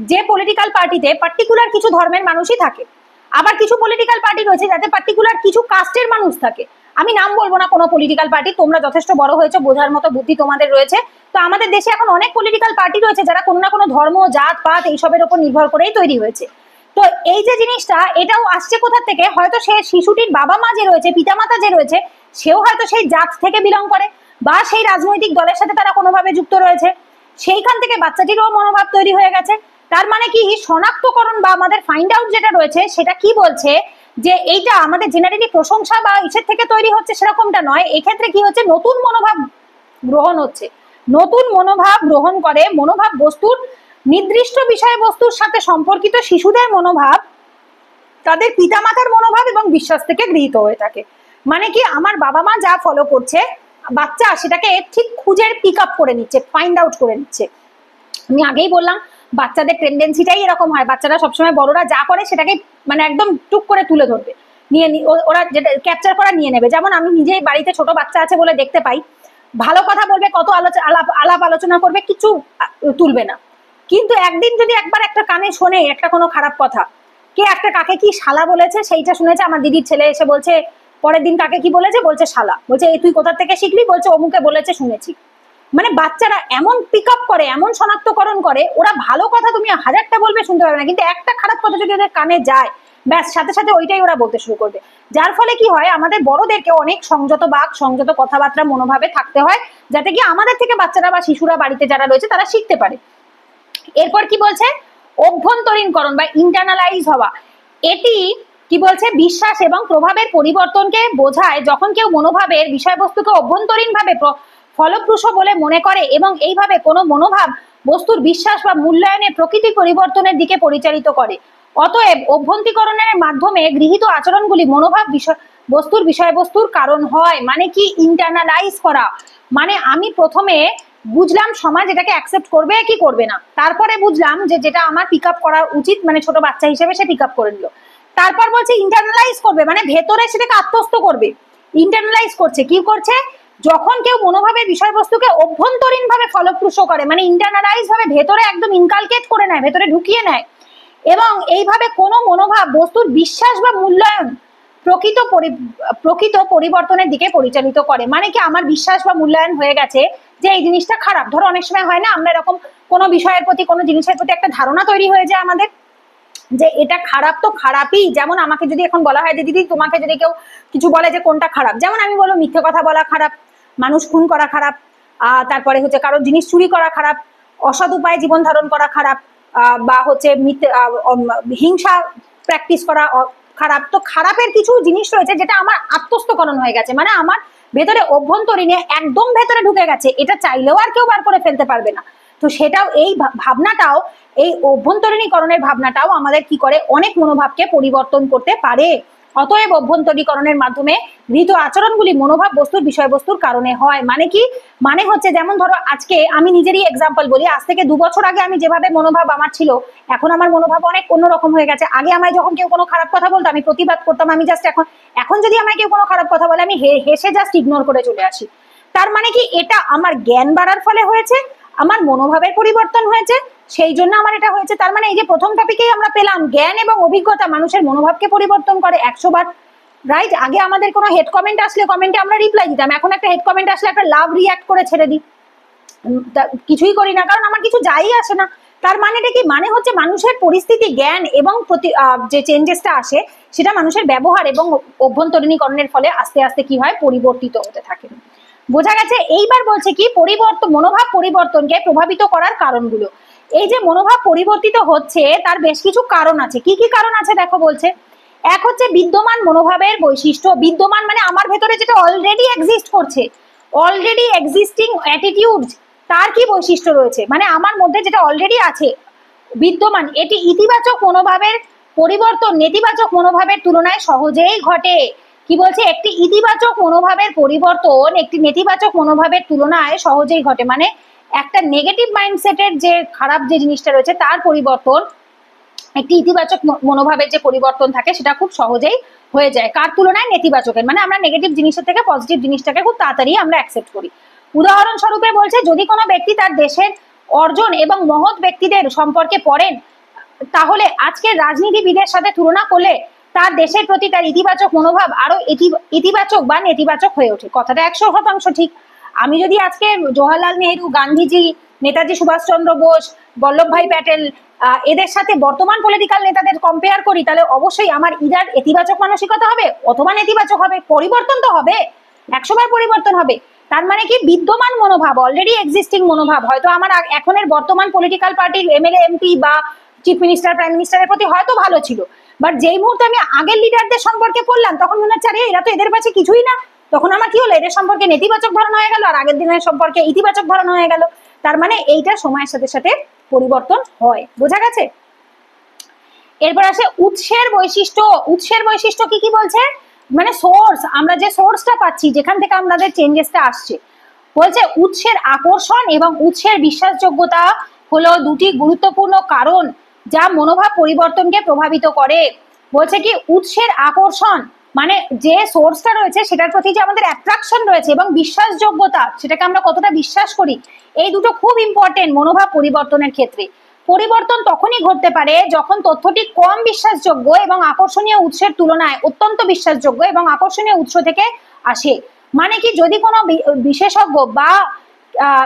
যে পলিটিক্যাল পার্টিতে পার্টিকুলার কিছু ধর্মের মানুষই থাকে, আবার কিছু পলিটিক্যাল পার্টি রয়েছে যাতে পার্টিকুলার কিছু কাস্টের মানুষ থাকে। আমি নাম বলবো না কোনো পলিটিক্যাল পার্টি, তোমরা যথেষ্ট বড় হয়েছে, বোঝার মতো বুদ্ধি তোমাদের রয়েছে। তো আমাদের দেশে এখন অনেক পলিটিক্যাল পার্টি রয়েছে যারা কোনো না কোনো ধর্ম, জাত পাত এইসবের উপর নির্ভর করেই তৈরি হয়েছে। তো এই যে জিনিসটা, এটাও আসছে কোথা থেকে, হয়তো সে শিশুটির বাবা মা যে রয়েছে, পিতামাতা যে রয়েছে, সেও হয়তো সেই জাত থেকে বিলং করে বা সেই রাজনৈতিক দলের সাথে তারা কোনোভাবে যুক্ত রয়েছে, সেইখান থেকে বাচ্চাটিরও মনোভাব তৈরি হয়ে গেছে। তার মানে কি, শনাক্তকরণ বা আমাদের ফাইন্ড আউট যেটা রয়েছে সেটা কি বলছে যে এইটা আমাদের জেনারেলি প্রশংসা বা ইসের থেকে তৈরি হচ্ছে সেরকমটা নয়। এক্ষেত্রে কি হচ্ছে, নতুন মনোভাব গ্রহণ হচ্ছে, নতুন মনোভাব গ্রহণ করে মনোভাব বস্তুর নির্দিষ্ট বিষয়বস্তুর সাথে সম্পর্কিত শিশুদের মনোভাব তাদের পিতামাতার মনোভাব এবং বিশ্বাস থেকে গৃহীত হয়ে থাকে। মানে কি, আমার বাবা মা যা ফলো করছে বাচ্চা সেটাকে ঠিক খুঁজে পিক আপ করে নিচ্ছে, ফাইন্ড আউট করে নিচ্ছে। আমি আগেই বললাম বাচ্চাদের টেন্ডেন্সিটাই এরকম হয়, বাচ্চারা সবসময় বড়রা যা করে সেটাকে মানে একদম টুক করে তুলে ধরবে, নিয়ে ওরা যেটা ক্যাপচার করা নিয়ে নেবে। যেমন আমি নিজেই বাড়িতে ছোট বাচ্চা আছে বলে দেখতে পাই, ভালো কথা বলবে, কত আলাপ আলোচনা করবে, কিছু তুলবে না। কিন্তু একদিন যদি একবার একটা কানে শোনে একটা কোনো খারাপ কথা, কে একটা কাকে কি শালা বলেছে সেইটা শুনেছে, আমার দিদির ছেলে এসে বলছে পরের দিন কাকে কি বলেছে, বলছে শালা, বলছে এই তুই কোথা থেকে শিখলি, বলছে অমুকে বলেছে শুনেছি। মানে বাচ্চারা এমন পিক আপ করে, এমন শনাক্তকরণ করে, ওরা ভালো কথা তুমি হাজারটা বলবে শুনতে পারবে না, কিন্তু একটা খারাপ কথা যদি ওদের কানে যায় ব্যাস সাথে সাথে ওইটাই ওরা বলতে শুরু করবে। যার ফলে কি হয়, আমাদের বড়দেরকে অনেক সংযত বাক, সংযত কথাবার্তা মনোভাবে থাকতে হয়, যাতে কি আমাদের থেকে বাচ্চারা বা শিশুরা বাড়িতে যারা রয়েছে তারা শিখতে পারে। এরপর কি বলছে, অভ্যন্তরীণকরণ বা ইন্টারনালাইজ হওয়া। এটি কি বলছে, বিশ্বাস এবং প্রভাবের পরিবর্তনকে বোঝায় যখন কেউ মনোভাবের বিষয়বস্তুকে অভ্যন্তরীণভাবে ফলপ্রসূ বলে মনে করে এবং এইভাবে কোনো মনোভাব বস্তুর বিশ্বাস বা মূল্যায়নের প্রকৃতি পরিবর্তনের দিকে পরিচালিত করে। অতএব অভ্যন্তরীকরণের মাধ্যমে গৃহীত আচরণগুলি মনোভাব বস্তুর বিষয়বস্তুর কারণ হয়। মানে কি, ইন্টারনালাইজ করা, মানে আমি প্রথমে বুঝলাম সমাজ এটাকে অ্যাকসেপ্ট করবে কি করবে না, তারপরে বুঝলাম যে যেটা আমার পিক আপ করা উচিত, মানে ছোট বাচ্চা হিসেবে সে পিক আপ করে নিল। তারপর বলছে ইন্টারনালাইজ করবে, মানে ভেতরে সেটাকে আত্মস্থ করবে। ইন্টারনালাইজ করছে, কি করছে, যখন কেউ মনোভাবের বিষয়বস্তুকে অভ্যন্তরীণ ভাবে ফলপ্রসূ করে, মানে ইন্টারনালাইজ ভাবে ভেতরে একদম ইনকালকেট করে নেয়, ভেতরে ঢুকিয়ে নেয়, এবং এইভাবে কোনো মনোভাব বস্তুর বিশ্বাস বা মূল্যায়ন প্রকৃত পরিবর্তনের দিকে পরিচালিত করে। মানে কি, আমার বিশ্বাস বা মূল্যায়ন হয়ে গেছে যে এই জিনিসটা খারাপ। ধরো অনেক সময় হয় না, আমরা এরকম কোনো বিষয়ের প্রতি, কোনো জিনিসের প্রতি একটা ধারণা তৈরি হয়ে যায় আমাদের যে এটা খারাপ, তো খারাপই। যেমন আমাকে যদি এখন বলা হয় যে দিদি তোমাকে যদি কেউ কিছু বলে যে কোনটা খারাপ, যেমন আমি বলবো মিথ্যে কথা বলা খারাপ, মানুষ খুন করা খারাপ, তারপরে হচ্ছে কারোর জিনিস চুরি করা খারাপ, অসৎ উপায়ে জীবন ধারণ করা খারাপ, বা হচ্ছে হিংসা প্র্যাকটিস করা খারাপ। তো খারাপের কিছু জিনিস রয়েছে যেটা আমার আত্মস্থকরণ হয়ে গেছে, মানে আমার ভেতরে অভ্যন্তরীণে একদম ভেতরে ঢুকে গেছে, এটা চাইলেও আর কেউ বার করে ফেলতে পারবে না। তো সেটাও, এই ভাবনাটাও, এই অভ্যন্তরীণীকরণের ভাবনাটাও আমাদের কি করে, অনেক মনোভাবকে পরিবর্তন করতে পারে। অতএব অভ্যন্তরীকরণের মাধ্যমে গৃহীত আচরণগুলি মনোভাব বস্তুর বিষয়বস্তুর কারণে হয়। মানে কি, মানে হচ্ছে যেমন ধরো আজকে আমি নিজেরই এক্সাম্পল বলি, আজ থেকে 2 বছর আগে আমি যেভাবে মনোভাব আমার ছিল, এখন আমার মনোভাব অনেক অন্যরকম হয়ে গেছে। আগে আমায় যখন কেউ কোনো খারাপ কথা বলতো আমি প্রতিবাদ করতাম, আমি জাস্ট এখন যদি আমায় কেউ কোনো খারাপ কথা বলে আমি হেসে জাস্ট ইগনোর করে চলে আসি। তার মানে কি, এটা আমার জ্ঞান বাড়ার ফলে হয়েছে, আমার মনোভাবের পরিবর্তন হয়েছে, সেই জন্য আমার এটা হয়েছে। তার মানে এই যে প্রথম টপিকেই আমরা পেলাম, জ্ঞান এবং অভিজ্ঞতা মানুষের মনোভাবকে পরিবর্তন করে 100 বার, রাইট? আগে আমাদের কোনো হেড কমেন্ট আসলে কমেন্টে আমরা রিপ্লাই দিতাম, এখন একটা হেড কমেন্ট আসলে একটা লাভ রিয়াক্ট করে ছেড়ে দিই, কিছুই করি না, কারণ আমার কিছু যাই আসে না। তার মানেটা কি, মানে হচ্ছে মানুষের পরিস্থিতি, জ্ঞান এবং যে চেঞ্জেসটা আসে সেটা মানুষের ব্যবহার এবং অভ্যন্তরীণীকরণের ফলে আস্তে আস্তে কি হয়, পরিবর্তিত হতে থাকে। বোঝা গেছে? এইবার বলছে কি, মনোভাব পরিবর্তনকে প্রভাবিত করার কারণগুলো। এই যে মনোভাব পরিবর্তিত হচ্ছে তার বেশ কিছু কারণ আছে। কি কি কারণ আছে দেখো, বলছে এক হচ্ছে বিদ্যমান মনোভাবের বৈশিষ্ট্য। বিদ্যমান মানে আমার ভেতরে যেটা অলরেডি এক্সিস্ট করছে, অলরেডি এক্সিস্টিং অ্যাটিটিউডস, তার কি বৈশিষ্ট্য রয়েছে, মানে আমার মধ্যে যেটা অলরেডি আছে বিদ্যমান, এটি ইতিবাচক মনোভাবের পরিবর্তন নেতিবাচক মনোভাবের তুলনায় সহজেই ঘটে। কি বলছে, একটি ইতিবাচক মনোভাবের পরিবর্তন একটি নেতিবাচক মনোভাবের তুলনায় সহজেই ঘটে, মানে একটা নেগেটিভ মাইন্ডসেটের যে খারাপ যে জিনিসটা রয়েছে তার পরিবর্তন একটি ইতিবাচক মনোভাবের যে পরিবর্তন থাকে সেটা খুব সহজেই হয়ে যায়। কার তুলনায়? নেতিবাচকের। মানে আমরা নেগেটিভ জিনিসের থেকে পজিটিভ জিনিসটাকে খুব তাড়াতাড়ি আমরা অ্যাকসেপ্ট করি। উদাহরণস্বরূপে বলছে, যদি কোনো ব্যক্তি তার দেশের অর্জন এবং মহৎ ব্যক্তিদের সম্পর্কে পড়েন, তাহলে আজকের রাজনীতিবিদের সাথে তুলনা করলে তার দেশের প্রতি তার ইতিবাচক মনোভাব আরো ইতিবাচক বা নেতিবাচক হয়ে ওঠে। কথাটা 100% ঠিক। আমি যদি আজকে জওহরলাল নেহরু, গান্ধীজি, নেতাজি সুভাষচন্দ্র বোস, বল্লভভাই প্যাটেল এদের সাথে বর্তমান পলিটিক্যাল নেতাদের কম্পেয়ার করি, তাহলে অবশ্যই আমার ইদার ইতিবাচক মানসিকতা হবে অথবা নেতিবাচক হবে। পরিবর্তন তো হবে, 100 বার পরিবর্তন হবে। তার মানে কি, বিদ্যমান মনোভাব, অলরেডি এক্সিস্টিং মনোভাব হয়তো আমার এখনের বর্তমান পলিটিক্যাল পার্টির এমএলএ, এমপি বা চিফ মিনিস্টার, প্রাইম মিনিস্টারের প্রতি হয়তো ভালো ছিল, বাট যেই মুহূর্তে আমি আগের লিডারদের সম্পর্কে পড়লাম তখন মনে হচ্ছে, আরে এরা তো এদের কাছে কিছুই না। তখন আমার কি হলো, এদের সম্পর্কে নেতিবাচক ধারণা হয়ে গেল আর আগের দিনের সম্পর্কে ইতিবাচক ধারণা হয়ে গেল। তার মানে এইটা সময়ের সাথে সাথে পরিবর্তন হয়। বোঝা গেছে? এরপর আসে উৎসের বৈশিষ্ট্য। উৎসের বৈশিষ্ট্য কি কি বলছে, মানে সোর্স, আমরা যে সোর্সটা পাচ্ছি, যেখান থেকে আমাদের চেঞ্জেসটা আসছে। বলছে উৎসের আকর্ষণ এবং উৎসের বিশ্বাসযোগ্যতা হলো দুটি গুরুত্বপূর্ণ কারণ যা মনোভাব পরিবর্তনকে প্রভাবিত করে। বলছে কি, উৎসের আকর্ষণ মানে যে সোর্সটা রয়েছে সেটার প্রতি যে আমাদের অ্যাট্রাকশন রয়েছে, এবং বিশ্বাসযোগ্যতা, সেটাকে আমরা কতটা বিশ্বাস করি, এই দুটো খুব ইম্পর্টেন্ট মনোভাব পরিবর্তনের ক্ষেত্রে। পরিবর্তন তখনই ঘটতে পারে যখন তথ্যটি কম বিশ্বাসযোগ্য এবং আকর্ষণীয় উৎসের তুলনায় অত্যন্ত বিশ্বাসযোগ্য এবং আকর্ষণীয় উৎস থেকে আসে। মানে কি, যদি কোনো বিশেষজ্ঞ বা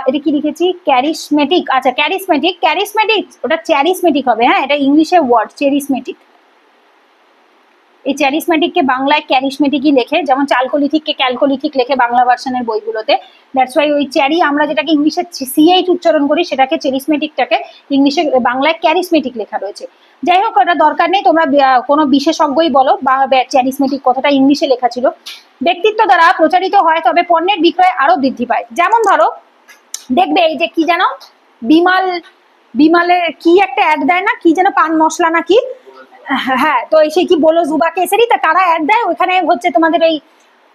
এটা কি লিখেছি, ক্যারিসমেটিক, আচ্ছা ক্যারিসমেটিক, ওটা চ্যারিসমেটিক হবে, হ্যাঁ এটা ইংলিশে ওয়ার্ড, চ্যারিসমেটিক। এই চ্যারিসমেটিককে বাংলায় ক্যারিসমেটিকই লেখে, যেমন চালকোলিথিককে ক্যালকোলিথিক লেখে বাংলা ভার্সনের বইগুলোতে। দ্যাটস ওয়াই ওই চ্যারি আমরা যেটাকে ইংলিশে সিএইচ উচ্চারণ করি, সেটাকে চ্যারিসমেটিকটাকে ইংলিশে বাংলায় ক্যারিসমেটিক লেখা রয়েছে। যাই হোক, ওটা দরকার নেই, তোমরা কোনো বিশেষজ্ঞই বলো, বা চ্যারিসমেটিক কথাটা ইংলিশে লেখা ছিল। ব্যক্তিত্ব দ্বারা প্রচারিত হয়, তবে পণ্যের বিক্রয় আরো বৃদ্ধি পায়। যেমন ধরো, দেখবে এই যে কি যেন বিমালের কি একটা অ্যাড দেয় না, কি যেন পান মশলা নাকি, হ্যাঁ, তো সেই কি বলো জুবা কেসারি, তা কারা অ্যাড দেয় ওইখানে হচ্ছে তোমাদের এই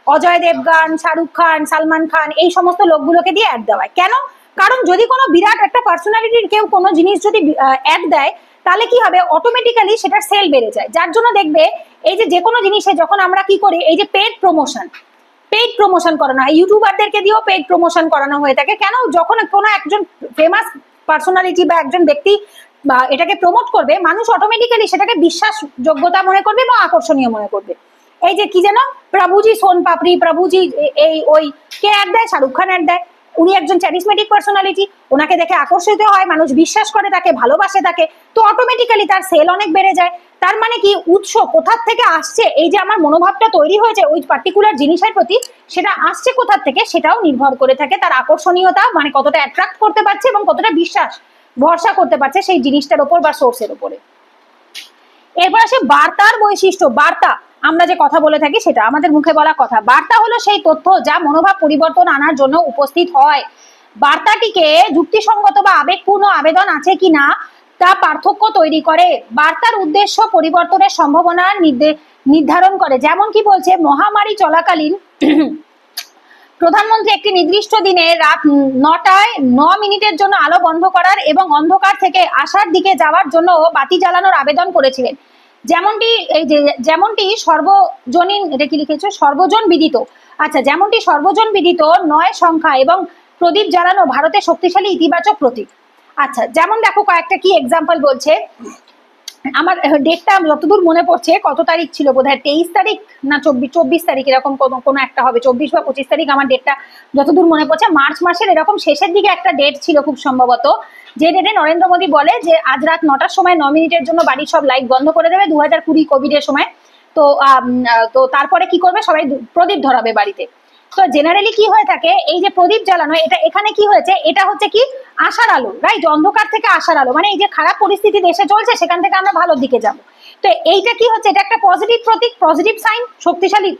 অজয় দেবগান, শাহরুখ খান, সালমান খান, এই সমস্ত লোকগুলোকে দিয়ে অ্যাড দেওয়ায়। কেন? কারণ যদি কোনো বিরাট একটা পার্সোনালিটির কেউ কোনো জিনিস যদি অ্যাড দেয়, তাহলে কি হবে, অটোমেটিক্যালি সেটার সেল বেড়ে যায়। যার জন্য দেখবে এই যে কোনো জিনিসে যখন আমরা কি করি, এই যে পেড প্রমোশন করানো হয়, ইউটিউবারদেরকে দিয়েও পেড প্রমোশন করানো হয়ে থাকে। কেন? যখন কোনো একজন ফেমাস পার্সোনালিটি বা একজন ব্যক্তি বা এটাকে প্রমোট করবে, মানুষ অটোমেটিক্যালি সেটাকে বিশ্বাসযোগ্যতা মনে করবে বা আকর্ষণীয় মনে করবে। এই যে কি যেন প্রভুজি সোন পাপড়ি, প্রভুজি এই ওই, কে অ্যাড দেয়? শাহরুখ খান অ্যাড দেয়। উনি একজন চ্যারিসমেটিক পার্সোনালিটি, ওনাকে দেখে আকর্ষিত হয় মানুষ, বিশ্বাস করে তাকে, ভালোবাসে তাকে, তো অটোমেটিক্যালি তার সেল অনেক বেড়ে যায়। তার মানে কি, উৎস কোথার থেকে আসছে, এই যে আমার মনোভাবটা তৈরি হয়েছে ওই পার্টিকুলার জিনিসের প্রতি, সেটা আসছে কোথার থেকে সেটাও নির্ভর করে থাকে তার আকর্ষণীয়তা, মানে কতটা অ্যাট্রাক্ট করতে পারছে এবং কতটা বিশ্বাস ভরসা করতে পারছে সেই জিনিসটার উপর বা সোর্সের উপরে। এরপর আসে বার্তার বৈশিষ্ট্য। বার্তা, আমরা যে কথা বলে থাকি সেটা আমাদের মুখে বলা কথা। বার্তা হলো সেই তথ্য যা মনোভাব পরিবর্তন আনার জন্য উপস্থিত হয়। বার্তাটিকে যুক্তিসঙ্গত বা আবেগপূর্ণ আবেদন আছে কিনা তা পার্থক্য তৈরি করে। বার্তার উদ্দেশ্য পরিবর্তনের সম্ভাবনা নির্ধারণ করে। যেমন কি বলছে, মহামারী চলাকালীন প্রধানমন্ত্রী একটি নির্দিষ্ট দিনে রাত 9টায় 9 মিনিটের জন্য আলো বন্ধ করার এবং অন্ধকার থেকে আশার দিকে যাওয়ার জন্য বাতি জ্বালানোর আবেদন করেছিলেন। যেমনটি সর্বজনীন, এটা কি লিখেছে, সর্বজন বিদিত, আচ্ছা, যেমনটি সর্বজন বিদিত 9 সংখ্যা এবং প্রদীপ জ্বালানো ভারতের শক্তিশালী ইতিবাচক প্রতীক। আচ্ছা, যেমন দেখো কয়েকটা কি এক্সাম্পল বলছে, আমার ডেটটা যতদূর মনে পড়ছে, কত তারিখ ছিল, বোধহয় 23 তারিখ না 24 তারিখ, এরকম কোনো একটা হবে, 24 বা 25 তারিখ, আমার ডেটটা যতদূর মনে পড়ছে মার্চ মাসের এরকম শেষের দিকে একটা ডেট ছিল খুব সম্ভবত, যে ডেটে নরেন্দ্র মোদী বলে যে আজ রাত 9টার সময় 9 মিনিটের জন্য বাড়ির সব লাইট বন্ধ করে দেবে, 2020 কোভিডের সময়। তো তারপরে কি করবে, সবাই প্রদীপ ধরাবে বাড়িতে। তো জেনারেলি কি হয়ে থাকে, এই যে প্রদীপ জ্বালানো, এটা এখানে কি হয়েছে, এটা হচ্ছে কি আশার আলো, রাইট, অন্ধকার থেকে আশার আলো, মানে এই যে খারাপ পরিস্থিতি দেশে চলছে সেখান থেকে আমরা ভালোর দিকে যাব। তো এইটা কি হচ্ছে, এটা একটা পজিটিভ প্রতীক, পজিটিভ সাইন, শক্তিশালী।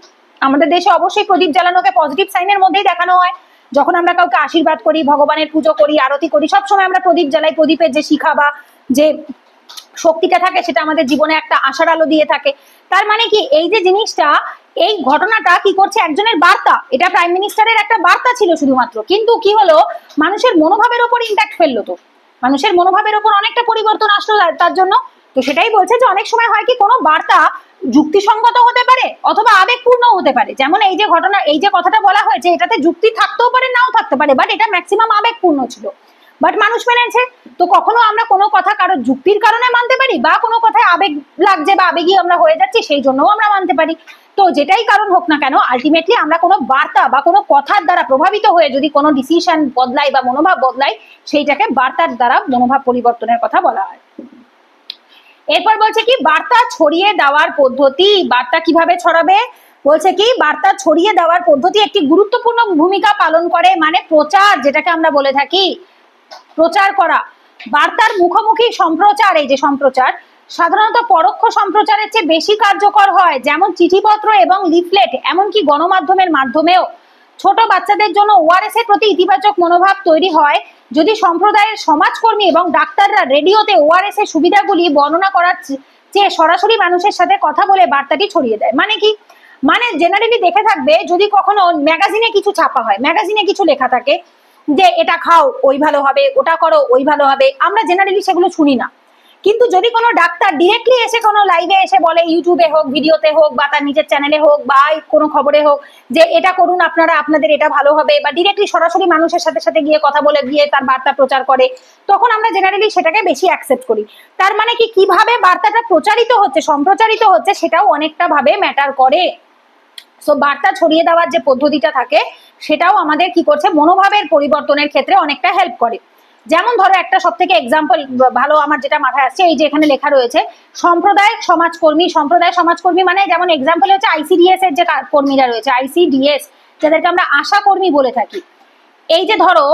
আমাদের দেশে অবশ্যই প্রদীপ জ্বালানোকে পজিটিভ সাইনের মধ্যেই দেখানো হয়। যখন আমরা কাউকে আশীর্বাদ করি, ভগবানের পুজো করি, আরতি করি, সবসময় আমরা প্রদীপ জ্বালাই। প্রদীপের যে শিখা বা যে শক্তিটা থাকে সেটা আমাদের জীবনে একটা আশার আলো দিয়ে থাকে। তার মানে কি এই যে জিনিসটা, এই ঘটনাটা কি করছে, একজনের বার্তা, এটা প্রাইম মিনিস্টারের একটা বার্তা ছিল শুধুমাত্র, কিন্তু কি হলো, মানুষের মনোভাবের উপর ইম্প্যাক্ট ফেললো। তো মানুষের মনোভাবের উপর অনেকটা পরিবর্তন আসলো তার জন্য। তো সেটাই বলছে যে অনেক সময় হয় কি কোনো বার্তা যুক্তিসঙ্গত হতে পারে অথবা আবেগপূর্ণ হতে পারে। যেমন এই যে ঘটনা, এই যে কথাটা বলা হয়েছে, এটাতে যুক্তি থাকতেও পারে নাও থাকতে পারে, বাট এটা ম্যাক্সিমাম আবেগপূর্ণ ছিল, বাট মানুষ মেনেছে। তো কখনো আমরা কোনো কথা কারোর যুক্তির কারণে মানতে পারি, বা কোনো কথায় আবেগ লাগছে বা আবেগী আমরা হয়ে যাচ্ছি সেই জন্যও আমরা মানতে পারি। তো যেটাই কারণ হোক না কেন, আলটিমেটলি আমরা কোনো বার্তা বা কোনো কথার দ্বারা প্রভাবিত হয়ে যদি কোনো ডিসিশন বদলাই বা মনোভাব বদলাই, সেইটাকে বার্তার দ্বারা মনোভাব পরিবর্তনের কথা বলা হয়। এরপর বলছে কি বার্তা ছড়িয়ে দেওয়ার পদ্ধতি। বার্তা কিভাবে ছড়াবে, বলছে কি বার্তা ছড়িয়ে দেওয়ার পদ্ধতি একটি গুরুত্বপূর্ণ ভূমিকা পালন করে, মানে প্রচার, যেটাকে আমরা বলে থাকি প্রচার করা। বার্তার মুখোমুখি সম্প্রচার, এই যে সম্প্রচার, সাধারণত পরোক্ষ সম্প্রচারের চেয়ে বেশি কার্যকর হয়, যেমন চিঠিপত্র এবং লিফলেট, এমনকি গণমাধ্যমের মাধ্যমেও। ছোট বাচ্চাদের জন্য ওআরএস এর প্রতি ইতিবাচক মনোভাব তৈরি হয় যদি সম্প্রদায়ের সমাজকর্মী এবং ডাক্তাররা রেডিওতে ওআরএস এর সুবিধাগুলি বর্ণনা করার চেয়ে সরাসরি মানুষের সাথে কথা বলে বার্তাটি ছড়িয়ে দেয়। মানে কি, মানে জেনারেলি দেখে থাকবে যদি কখনো ম্যাগাজিনে কিছু ছাপা হয়, ম্যাগাজিনে কিছু লেখা থাকে যে এটা খাও ওই ভালো হবে, ওটা করো ওই ভালো হবে, আমরা জেনারেলি সেগুলো শুনি না। কিন্তু যদি কোনো ডাক্তার ডিরেক্টলি এসে কোনো লাইভে এসে বলে, ইউটিউবে হোক, ভিডিওতে হোক, বা তার নিজের চ্যানেলে হোক, বা কোনো খবরে হোক, যে এটা করুন আপনারা, আপনাদের এটা ভালো হবে, বা ডিরেক্টলি সরাসরি মানুষের সাথে সাথে গিয়ে কথা বলে গিয়ে তার বার্তা প্রচার করে, তখন আমরা জেনারেলি সেটাকে বেশি অ্যাকসেপ্ট করি। তার মানে কি, কিভাবে বার্তাটা প্রচারিত হচ্ছে, সম্প্রচারিত হচ্ছে, সেটাও অনেকটা ভাবে ম্যাটার করে। সো বার্তা ছড়িয়ে দেওয়ার যে পদ্ধতিটা থাকে সেটাও আমাদের কি করছে, মনোভাবের পরিবর্তনের ক্ষেত্রে অনেকটা হেল্প করে। যেমন ধরো একটা সব থেকে এক্সাম্পল ভালো আমার যেটা মাথায় আসছে, এই যে এখানে লেখা রয়েছে সাম্প্রদায়িক সমাজকর্মী। সম্প্রদায় সমাজকর্মী মানে যেমন এক্সাম্পল হচ্ছে আইসিডিএস এর যে কর্মীরা রয়েছে, আইসিডিএস যাদেরকে আমরা আশা কর্মী বলে থাকি। এই যে ধরো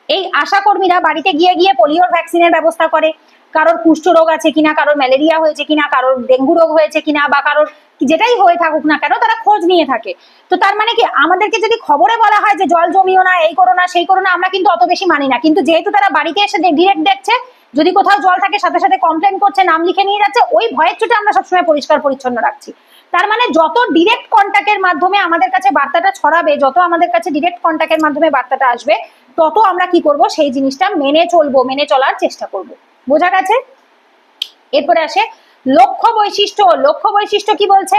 এই আশা কর্মীরা বাড়িতে গিয়ে গিয়ে পোলিওর ভ্যাকসিনের ব্যবস্থা করে, কারোর কুষ্ঠ রোগ আছে কিনা, কারোর ম্যালেরিয়া হয়েছে কিনা, কারোর ডেঙ্গু রোগ হয়েছে কিনা, বা কারোর যেটাই হয়ে থাকুক না কেন তারা খোঁজ নিয়ে থাকে। তো তার মানে কি, আমাদেরকে যদি খবরে বলা হয় যে জল জমিও না, এই করো না সেই করো না, আমরা কিন্তু অত বেশি মানি না, কিন্তু যেহেতু তারা বাড়িতে এসে ডিরেক্ট দেখছে, যদি কোথাও জল থাকে সাথে সাথে কমপ্লেন করছে, নাম লিখে নিয়ে যাচ্ছে, ওই ভয়ের চোটে আমরা সবসময় পরিষ্কার পরিচ্ছন্ন রাখছি। তার মানে যত ডিরেক্ট কন্ট্যাক্টের মাধ্যমে আমাদের কাছে বার্তাটা ছড়াবে, যত আমাদের কাছে ডিরেক্ট কন্ট্যাক্টের মাধ্যমে বার্তাটা আসবে, তত আমরা কি করব, সেই জিনিসটা মেনে চলবো, মেনে চলার চেষ্টা করব। বোঝা গেছে? এরপরে আসে লক্ষ্য বৈশিষ্ট্য। লক্ষ্য বৈশিষ্ট্য কি বলছে,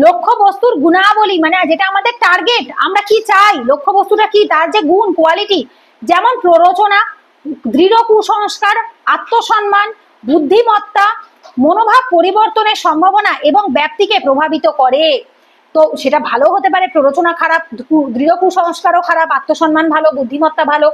লক্ষ্য বস্তুর গুণাবলী, মানে যেটা আমাদের টার্গেট, আমরা কি চাই, লক্ষ্য বস্তুটা কি, তার যে গুণ, কোয়ালিটি, যেমন প্ররোচনা, দৃঢ় কুসংস্কার, আত্মসম্মান, বুদ্ধিমত্তা, মনোভাব পরিবর্তনের সম্ভাবনা এবং ব্যাপ্তিকে প্রভাবিত করে। তো সেটা ভালো হতে পারে, প্ররোচনা খারাপ, দৃঢ় কুসংস্কারও খারাপ, আত্মসম্মান ভালো, বুদ্ধিমত্তা ভালো,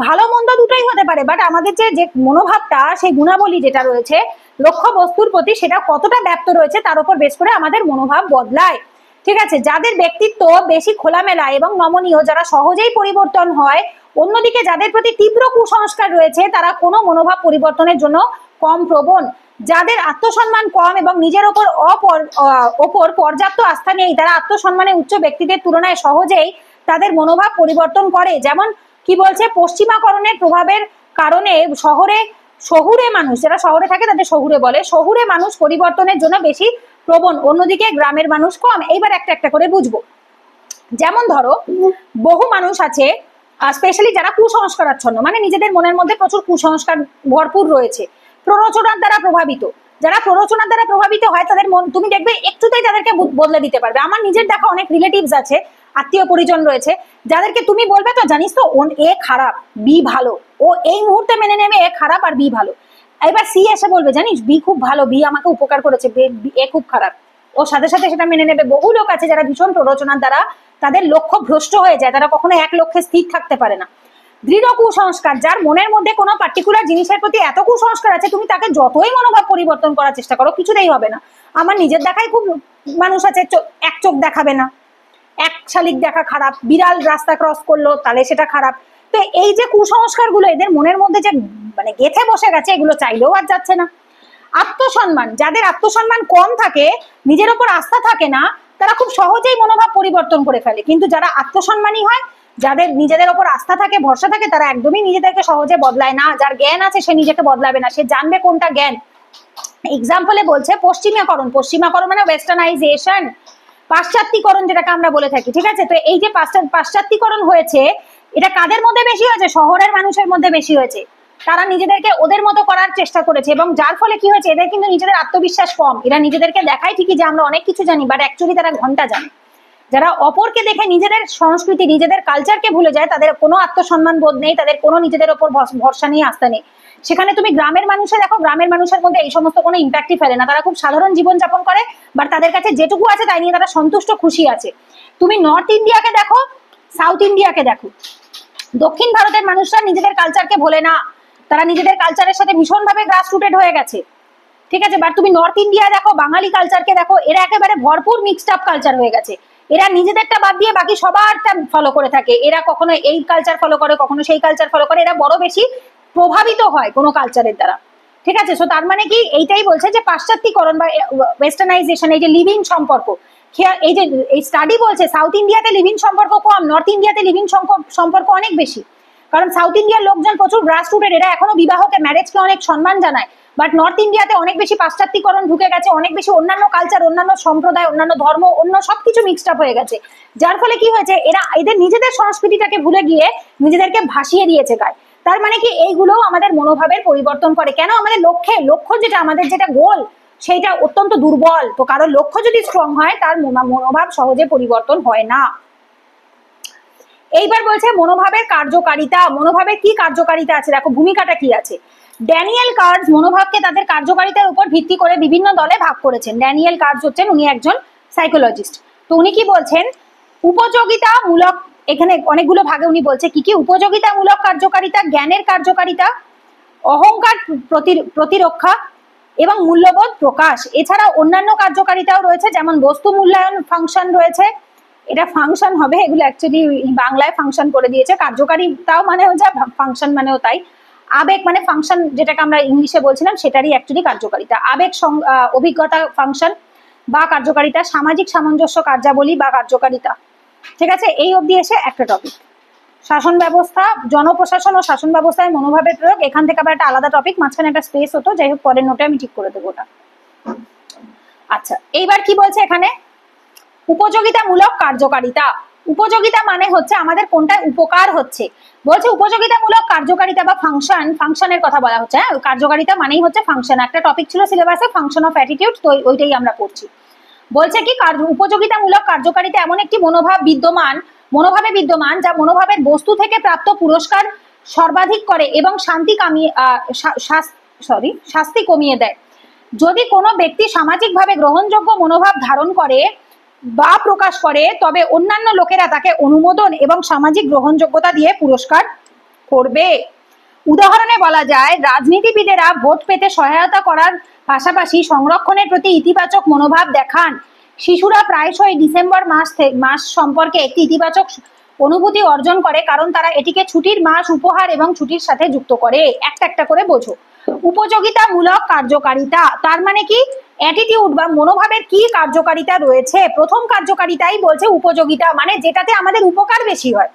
ভালো মন্দ দুটোই হতে পারে, বাট আমাদের যে মনোভাবটা, সেই গুণাবলী যেটা রয়েছে লক্ষ্য বস্তুর প্রতি, সেটা কতটা ব্যাপ্ত রয়েছে তার উপর বেশ করে আমাদের মনোভাব বদলায়। ঠিক আছে, যাদের ব্যক্তিত্ব বেশি খোলামেলা এবং নমনীয়, যারা সহজেই পরিবর্তন হয়, অন্যদিকে যাদের প্রতি তীব্র কুসংস্কার রয়েছে তারা কোনো মনোভাব পরিবর্তনের জন্য কম প্রবণ। যাদের আত্মসম্মান কম এবং নিজের ওপর পর্যাপ্ত আস্থা নেই, তারা আত্মসম্মানে উচ্চ ব্যক্তিদের তুলনায় সহজেই তাদের মনোভাব পরিবর্তন করে। যেমন কি বলছে, পশ্চিমাকরণের প্রভাবের কারণে শহুরে মানুষ, যারা শহরে থাকে তাদের শহুরে বলে, শহুরে মানুষ পরিবর্তনের জন্য বেশি প্রবণ, অন্যদিকে গ্রামের মানুষ কম। এইবার একটা একটা করে বুঝবো। যেমন ধরো বহু মানুষ আছে, স্পেশালি যারা কুসংস্কারাচ্ছন্ন, মানে নিজেদের মনের মধ্যে প্রচুর কুসংস্কার ভরপুর রয়েছে, প্ররোচনার দ্বারা প্রভাবিত। যারা প্ররোচনার দ্বারা প্রভাবিত হয় তাদের মন, তুমি দেখবে একটুতেই তাদেরকে বদলে দিতে পারবে। আমার নিজের দেখা অনেক রিলেটিভস আছে, আত্মীয় পরিজন রয়েছে, যাদেরকে তুমি বলবে তো জানিস তো এ খারাপ, বি ভালো, ও এই মুহূর্তে মেনে নেবে এ খারাপ আর বি ভালো। এবার সি এসে বলবে জানিস বি খুব ভালো, বি আমাকে উপকার করেছে, এ খুব খারাপ, ও সাথে সাথে সেটা মেনে নেবে। বহু লোক আছে যারা ভীষণ প্ররোচনার দ্বারা তাদের লক্ষ্য ভ্রষ্ট হয়ে যায়, তারা কখনো এক লক্ষ্যে স্থির থাকতে পারে না। দৃঢ় কুসংস্কার, যার মনের মধ্যে কোনো পার্টিকুলার জিনিসের প্রতি এত কুসংস্কার আছে, তুমি তাকে যতই মনোভাব পরিবর্তন করার চেষ্টা করো কিছুতেই হবে না। আমার নিজের দেখাই খুব মানুষ আছে, এক চোখ দেখাবে না, এক শালিক দেখা খারাপ, বিড়াল রাস্তা ক্রস করলো তাহলে সেটা খারাপ। তো এই যে কুসংস্কারগুলো এদের মনের মধ্যে যে মানে গেঁথে বসে গেছে, এগুলো চাইলেও আর যাচ্ছে না। আত্মসম্মান, যাদের আত্মসম্মান কম থাকে, নিজের ওপর আস্থা থাকে না, তারা খুব সহজেই মনোভাব পরিবর্তন করে ফেলে। কিন্তু যারা আত্মসম্মানী হয়, যাদের নিজেদের ওপর আস্থা থাকে, ভরসা থাকে, তারা একদমই নিজেদেরকে সহজে বদলায় না। যার জ্ঞান আছে সে নিজেকে বদলাবে না, সে জানবে কোনটা জ্ঞান, এক্সাম্পলে বলছে পশ্চিমাকরণ, পশ্চিমাকরণ মানে ওয়েস্টার্নাইজেশন, পাশ্চাত্যিকরণ যেটাকে আমরা বলে থাকি, ঠিক আছে। তো এই যে পাশ্চাত্যিকরণ হয়েছে, এটা কাদের মধ্যে বেশি হয়েছে? শহরের মানুষের মধ্যে বেশি হয়েছে। তারা নিজেদেরকে ওদের মতো করার চেষ্টা করেছে, এবং যার ফলে কি হয়েছে, এদের কিন্তু নিজেদের আত্মবিশ্বাস কম। এরা নিজেদেরকে দেখায় ঠিকই যে আমরা অনেক কিছু জানি, বাট অ্যাকচুয়ালি তারা ঘন্টা জানে। যারা অপরকে দেখে নিজেদের সংস্কৃতি, নিজেদের কালচারকে ভুলে যায়, তাদের কোনো আত্মসম্মান বোধ নেই, তাদের কোনো নিজেদের ওপর ভরসা নিয়ে আস্থা নেই। সেখানে তুমি গ্রামের মানুষে দেখো, গ্রামের মানুষের মধ্যে এই সমস্ত কোনো ইম্প্যাক্টই ফেলে না, তারা খুব সাধারণ জীবনযাপন করে, বাট তাদের কাছে যেটুকু আছে তাই নিয়ে তারা সন্তুষ্ট, খুশি আছে। তুমি নর্থ ইন্ডিয়াকে দেখো, সাউথ ইন্ডিয়াকে দেখো, দক্ষিণ ভারতের মানুষরা নিজেদের কালচারকে ভোলে না, তারা নিজেদের কালচারের সাথে ভীষণভাবে গ্রাস রুটেড হয়ে গেছে, ঠিক আছে। বাট তুমি নর্থ ইন্ডিয়া দেখো, বাঙালি কালচারকে দেখো, এরা একেবারে ভরপুর মিক্সড আপ কালচার হয়ে গেছে। এরা নিজেদেরটা বাদ দিয়ে বাকি সবারটা ফলো করে থাকে। এরা কখনো এই কালচার ফলো করে, কখনো সেই কালচার ফলো করে, এরা বড় বেশি প্রভাবিত হয় কোনো কালচারের দ্বারা, ঠিক আছে। সো তার মানে কি, এইটাই বলছে যে পাশ্চাত্যিকরণ বা ওয়েস্টার্নাইজেশন, এই যে লিভিং সম্পর্ক, এই যে এই স্টাডি বলছে সাউথ ইন্ডিয়াতে লিভিং সম্পর্ক কম, নর্থ ইন্ডিয়াতে লিভিং সম্পর্ক অনেক বেশি। কারণ সাউথ ইন্ডিয়ার লোকজন প্রচুর গ্রাস রুটেড, এরা এখনো বিবাহকে, ম্যারেজকে অনেক সম্মান জানায়। বাট নর্থ ইন্ডিয়াতে অনেক বেশি পাশ্চাত্যিকরণ ঢুকে গেছে, অনেক বেশি অন্যান্য কালচার, অন্যান্য সম্প্রদায়, অন্যান্য ধর্ম, অন্য সবকিছু মিক্সড আপ হয়ে গেছে। যার ফলে কি হয়েছে, এরা এদের নিজেদের সংস্কৃতিটাকে ভুলে গিয়ে নিজেদেরকে ভাসিয়ে দিয়েছে গায়ে। তার মানে কি, এইগুলো আমাদের মনোভাবের পরিবর্তন করে। কেন? আমাদের লক্ষ্য যেটা, আমাদের যেটা গোল, সেইটা অত্যন্ত দুর্বল। তো কারোর লক্ষ্য যদি স্ট্রং হয়, তার মনোভাব সহজে পরিবর্তন হয় না। এইবার বলছে মনোভাবের কার্যকারিতা। মনোভাবের কি কার্যকারিতা আছে, দেখো ভূমিকাটা কি আছে। ড্যানিয়েল কার্জ মনোভাবকে তাদের কার্যকারিতার উপর ভিত্তি করে বিভিন্ন দলে ভাগ করেছেন। ড্যানিয়েল কার্জ হচ্ছেন, উনি একজন সাইকোলজিস্ট। তো উনি কি বলছেন, উপযোগিতামূলক, এখানে অনেকগুলো ভাগে উনি বলছে কি কি, উপযোগিতামূলক কার্যকারিতা, জ্ঞানের কার্যকারিতা, অহংকার প্রতিরক্ষা এবং মূল্যবোধ প্রকাশ। এছাড়া অন্যান্য কার্যকারিতাও রয়েছে, যেমন বস্তু মূল্যায়ন ফাংশন রয়েছে। এটা ফাংশন হবে, এগুলো অ্যাকচুয়ালি বাংলায় ফাংশন করে দিয়েছে। কার্যকারিতাও মানে হচ্ছে ফাংশন মানেও তাই। আবেগ মানে ফাংশন, যেটাকে আমরা ইংলিশে বলছিলাম, সেটারই অ্যাকচুয়ালি কার্যকারিতা। আবেগ অভিজ্ঞতা ফাংশন বা কার্যকারিতা, সামাজিক সামঞ্জস্য কার্যাবলী বা কার্যকারিতা, ঠিক আছে। এই অবধি এসে একটা টপিক, শাসন ব্যবস্থা, জনপ্রশাসন ও শাসন ব্যবস্থায় মনোভাবের প্রয়োগ। এখান থেকে আবার একটা আলাদা টপিক, মাঝখানে একটা স্পেস হতো, যাই হোক পরের নোটে আমি ঠিক করে দেবো ওটা। আচ্ছা, এইবার কি বলছে এখানে, উপযোগিতামূলক কার্যকারিতা। উপযোগিতা মানে হচ্ছে আমাদের কোনটা উপকার হচ্ছে। বলছে উপযোগিতামূলক কার্যকারিতা বা ফাংশন, ফাংশনের কথা বলা হচ্ছে। হ্যাঁ, কার্যকারিতা মানেই হচ্ছে ফাংশন। একটা টপিক ছিল সিলেবাসে, ফাংশন অফ অ্যাটিটিউড, তো ওইটাই আমরা পড়ছি। বলছে কি, উপযোগিতামূলক কার্যকারিতা এমন একটি মনোভাবে বিদ্যমান যা মনোভাবের বস্তু থেকে প্রাপ্ত পুরস্কার সর্বাধিক করে এবং শাস্তি কমিয়ে দেয়। যদি কোনো ব্যক্তি সামাজিকভাবে গ্রহণযোগ্য মনোভাব ধারণ করে বা প্রকাশ করে, তবে অন্যান্য লোকেরা তাকে অনুমোদন এবং সামাজিক গ্রহণযোগ্যতা দিয়ে পুরস্কার করবে। উদাহরণে বলা যায়, রাজনীতিবিদেরা ভোট পেতে সহায়তা করার পাশাপাশি সংরক্ষণের প্রতি ইতিবাচক মনোভাব দেখান। শিশুরা প্রায়শই ডিসেম্বর মাস সম্পর্কে একটি ইতিবাচক অনুভূতি অর্জন করে, কারণ তারা এটিকে ছুটির মাস, উপহার এবং ছুটির সাথে যুক্ত করে। একটা একটা করে বোঝো। উপযোগিতামূলক কার্যকারিতা তার মানে কি, অ্যাটিটিউড বা মনোভাবের কি কার্যকারিতা রয়েছে। প্রথম কার্যকারিতাই বলছে উপযোগিতা, মানে যেটাতে আমাদের উপকার বেশি হয়,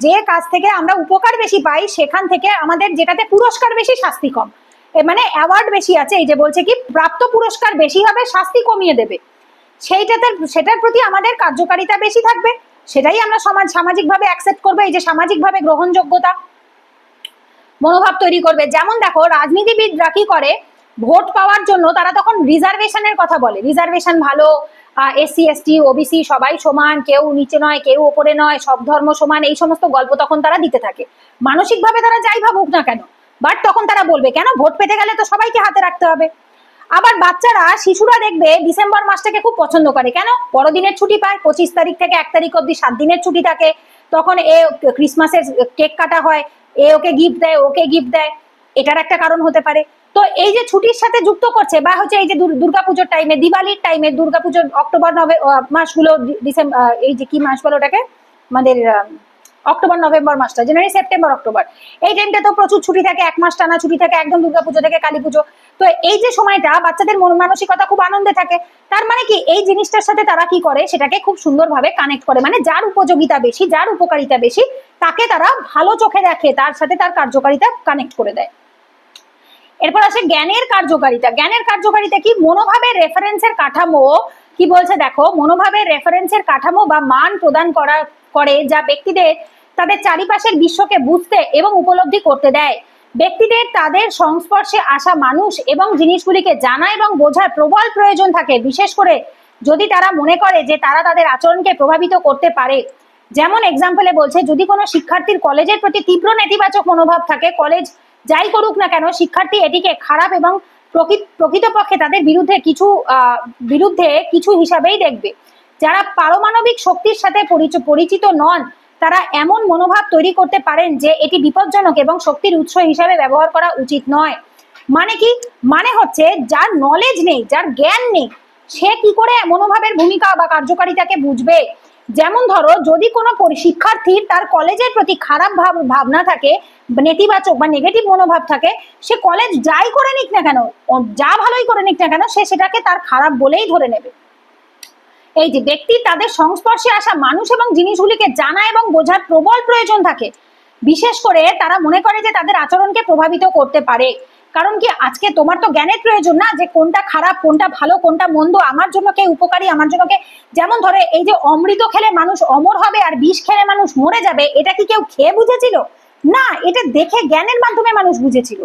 যে কাজ থেকে আমরা উপকার বেশি পাই, সেখান থেকে আমাদের যেটাতে পুরস্কার বেশি, শাস্তি কম, মানে অ্যাওয়ার্ড বেশি আছে। এই যে বলছে কি, প্রাপ্ত পুরস্কার বেশি হবে, শাস্তি কমিয়ে দেবে, সেটার প্রতি আমাদের কার্যকারিতা বেশি থাকবে, সেটাই আমরা সামাজিকভাবে অ্যাকসেপ্ট করবো। এই যে সামাজিকভাবে গ্রহণযোগ্যতা মনোভাব তৈরি করবে। যেমন দেখো, রাজনীতিবিদরা কি করে, ভোট পাওয়ার জন্য তারা তখন রিজার্ভেশনের কথা বলে, রিজার্ভেশন ভালো, SC ST OBC সবাই সমান, কেউ নিচে নয়, কেউ ওপরে নয়, সব ধর্ম সমান, এই সমস্ত গল্প তখন তারা দিতে থাকে। মানসিকভাবে তারা যাই ভাবুক না কেন, বাট তখন তারা বলবে, কেন, ভোট পেতে গেলে তো সবাইকে হাতে রাখতে হবে। আবার শিশুরা দেখবে ডিসেম্বর মাসটাকে খুব পছন্দ করে। কেন? বড়দিনের ছুটি পায়, 25 তারিখ থেকে 1 তারিখ অব্দি 7 দিনের ছুটি থাকে, তখন ক্রিসমাসের কেক কাটা হয়, ওকে গিফট দেয়, ওকে গিফট দেয়, এটার একটা কারণ হতে পারে। তো এই যে ছুটির সাথে যুক্ত করছে, বা হচ্ছে এই যে দুর্গাপুজোর টাইমে, দিওয়ালির টাইমে, দুর্গাপুজোর অক্টোবর মাসগুলো, ডিসেম্বর, এই যে কি মাস বলো ওটাকে, আমাদের অক্টোবর নভেম্বর মাসটা, জানুয়ারি সেপ্টেম্বর অক্টোবর, এই টাইমটা তো প্রচুর ছুটি থাকে, 1 মাস টানা ছুটি থাকে, একদম দুর্গাপুজো থেকে কালী পুজো। তো এই যে সময়টা বাচ্চাদের মন মানসিকতা খুব আনন্দে থাকে। তার মানে কি, এই জিনিসটার সাথে তারা কি করে, সেটাকে খুব সুন্দরভাবে কানেক্ট করে, মানে যার উপযোগিতা বেশি, যার উপকারিতা বেশি, তাকে তারা ভালো চোখে দেখে, তার সাথে তার কার্যকারিতা কানেক্ট করে দেয়। এরপর আসে জ্ঞানের কার্যকারিতা। জ্ঞানের কার্যকারিতা কি? মনোভাবের রেফারেন্সের কাঠামো কি বলছে দেখো, মনোভাবের রেফারেন্সের কাঠামো বা মান প্রদান করে যা ব্যক্তিদের তাদের চারিপাশের বিশ্বকে বুঝতে এবং উপলব্ধি করতে দেয়। ব্যক্তিদের তাদের সংস্পর্শে আসা মানুষ এবং জিনিসগুলিকে জানা এবং বোঝার প্রবল প্রয়োজন থাকে, বিশেষ করে যদি তারা মনে করে যে তারা তাদের আচরণকে প্রভাবিত করতে পারে। যেমন এক্সাম্পলে বলছে, যদি কোনো শিক্ষার্থীর কলেজের প্রতি তীব্র নেতিবাচক মনোভাব থাকে, কলেজ যাই করুক না কেন শিক্ষার্থী এটিকে খারাপ এবং প্রকৃতপক্ষে তাদের বিরুদ্ধে কিছু হিসাবেই দেখবে। যারা পারমাণবিক শক্তির সাথে পরিচিত নন তারা এমন মনোভাব তৈরি করতে পারেন যে এটি বিপজ্জনক এবং শক্তির উৎস হিসাবে ব্যবহার করা উচিত নয়। মানে কি? মানে হচ্ছে যার নলেজ নেই, যার জ্ঞান নেই, সে কি করে মনোভাবের ভূমিকা বা কার্যকারিতাকে বুঝবে? যেমন ধরো, যদি কোনো শিক্ষার্থীর তার কলেজের প্রতি খারাপ ভাবনা থাকে, নেতিবাচক বা নেগেটিভ মনোভাব থাকে, সে কলেজ যাই করে নিক না কেন, যা ভালোই করে নিক না কেন, সে সেটাকে তার খারাপ বলেই ধরে নেবে। এই যে ব্যক্তি তাদের সংস্পর্শে আসা মানুষ এবং জিনিসগুলিকে জানা এবং বোঝার প্রবল প্রয়োজন থাকে, বিশেষ করে তারা মনে করে যে তাদের আচরণকে প্রভাবিত করতে পারে। কারণ কি, আজকে তোমার তো জ্ঞানের প্রয়োজন না, যে কোনটা খারাপ, কোনটা ভালো, কোনটা মন্দ, আমার জন্য কে উপকারী, আমার জন্য কে। যেমন ধরে, এই যে অমৃত খেলে মানুষ অমর হবে আর বিষ খেলে মানুষ মরে যাবে, এটা কি কেউ খেয়ে বুঝেছিল? না, এটা দেখে জ্ঞানের মাধ্যমে মানুষ বুঝেছিল,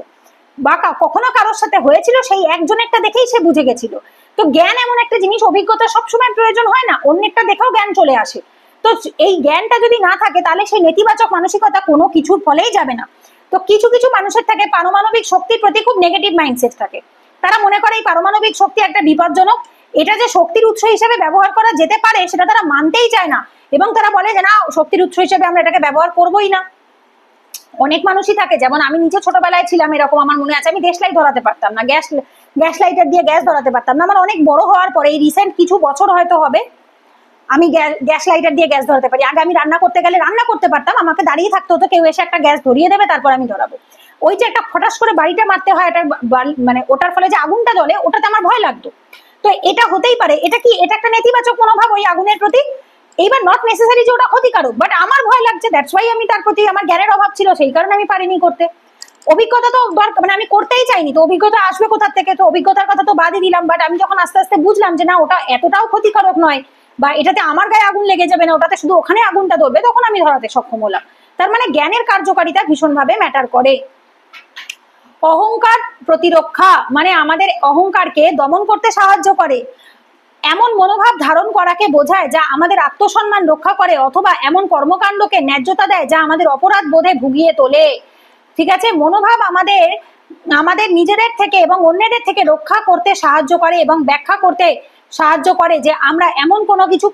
বা কখনো কারোর সাথে হয়েছিল, সেই একজনেরটা দেখেই সে বুঝে গেছিল। তো জ্ঞান এমন একটা জিনিস, অভিজ্ঞতা সবসময় প্রয়োজন হয় না, অন্যেরটা দেখেও জ্ঞান চলে আসে। তো এই জ্ঞানটা যদি না থাকে তাহলে সেই নেতিবাচক মানসিকতা কোনো কিছুর ফলেই যাবে না। তো কিছু কিছু মানুষের থাকে পারমাণবিক শক্তির প্রতি খুব নেগেটিভ মাইন্ডসেট থাকে। তারা মনে করে এই পারমাণবিক শক্তি একটা বিপজ্জনক, এটা যে শক্তির উৎস হিসেবে ব্যবহার করা যেতে পারে সেটা তারা মানতেই চায় না, এবং তারা বলে যে না, শক্তির উৎস হিসেবে আমরা এটাকে ব্যবহার করবোই না। অনেক মানুষই থাকে, যেমন আমি নিজে ছোটবেলায় ছিলাম এরকম, আমার মনে আছে আমি দেশলাই ধরাতে পারতাম না, গ্যাস লাইটার দিয়ে গ্যাস ধরাতে পারতাম না। আমার অনেক বড় হওয়ার পরে, এই রিসেন্ট কিছু বছর হয়তো হবে, আমি গ্যাস লাইটার দিয়ে গ্যাস ধরাতে পারি। আগে আমি রান্না করতে গেলে রান্না করতে পারতাম, আমাকে দাঁড়িয়ে থাকতে হতো, কেউ এসে একটা গ্যাস ধরিয়ে দেবে, তারপর আমি ধরাবো। ওই যে একটা ফটাস করে বাড়িটা মারতে হয়, এটা মানে ওটার ফলে যে আগুনটা জ্বলে, ওটাতে আমার ভয় লাগতো। তো এটা হতেই পারে, এটা কি, এটা একটা নেতিবাচক মনোভাব ওই আগুনের প্রতি। এইবার নট নেসেসারি যে ওটা ক্ষতিকারক, বাট আমার ভয় লাগছে, দ্যাটস ওয়াই আমি তার প্রতি, আমার জ্ঞানের অভাব ছিল, সেই কারণে আমি পারিনি করতে। অভিজ্ঞতা তো দরকার, মানে আমি করতেই চাইনি, তো অভিজ্ঞতা আসবে কোথা থেকে? তো অভিজ্ঞতার কথা তো বাদই দিলাম, বাট আমি যখন আস্তে আস্তে বুঝলাম যে না, ওটা এতটাও ক্ষতিকারক নয়, বা এটাতে আমার গায়ে আগুন লেগে যাবে না, ওটাতে শুধু ওখানে আগুনটা ধরবে, তখন আমি ধরাতে সক্ষম হলাম। তার মানে জ্ঞানের কার্যকারিতা ভীষণভাবে ম্যাটার করে। অহংকার প্রতিরক্ষা, মানে আমাদের অহংকারকে দমন করতে সাহায্য করে। এমন মনোভাব ধারণ করাকে বোঝায় যা আমাদের আত্মসম্মান রক্ষা করে, অথবা এমন কর্মকাণ্ডকে ন্যায্যতা দেয় যা আমাদের অপরাধ বোধে ভুগিয়ে তোলে। ঠিক আছে, মনোভাব আমাদের নিজেদের থেকে এবং অন্যদের থেকে রক্ষা করতে সাহায্য করে এবং ব্যাখ্যা করতে সাহায্য করে যে আমরা এমন কোনো কিছু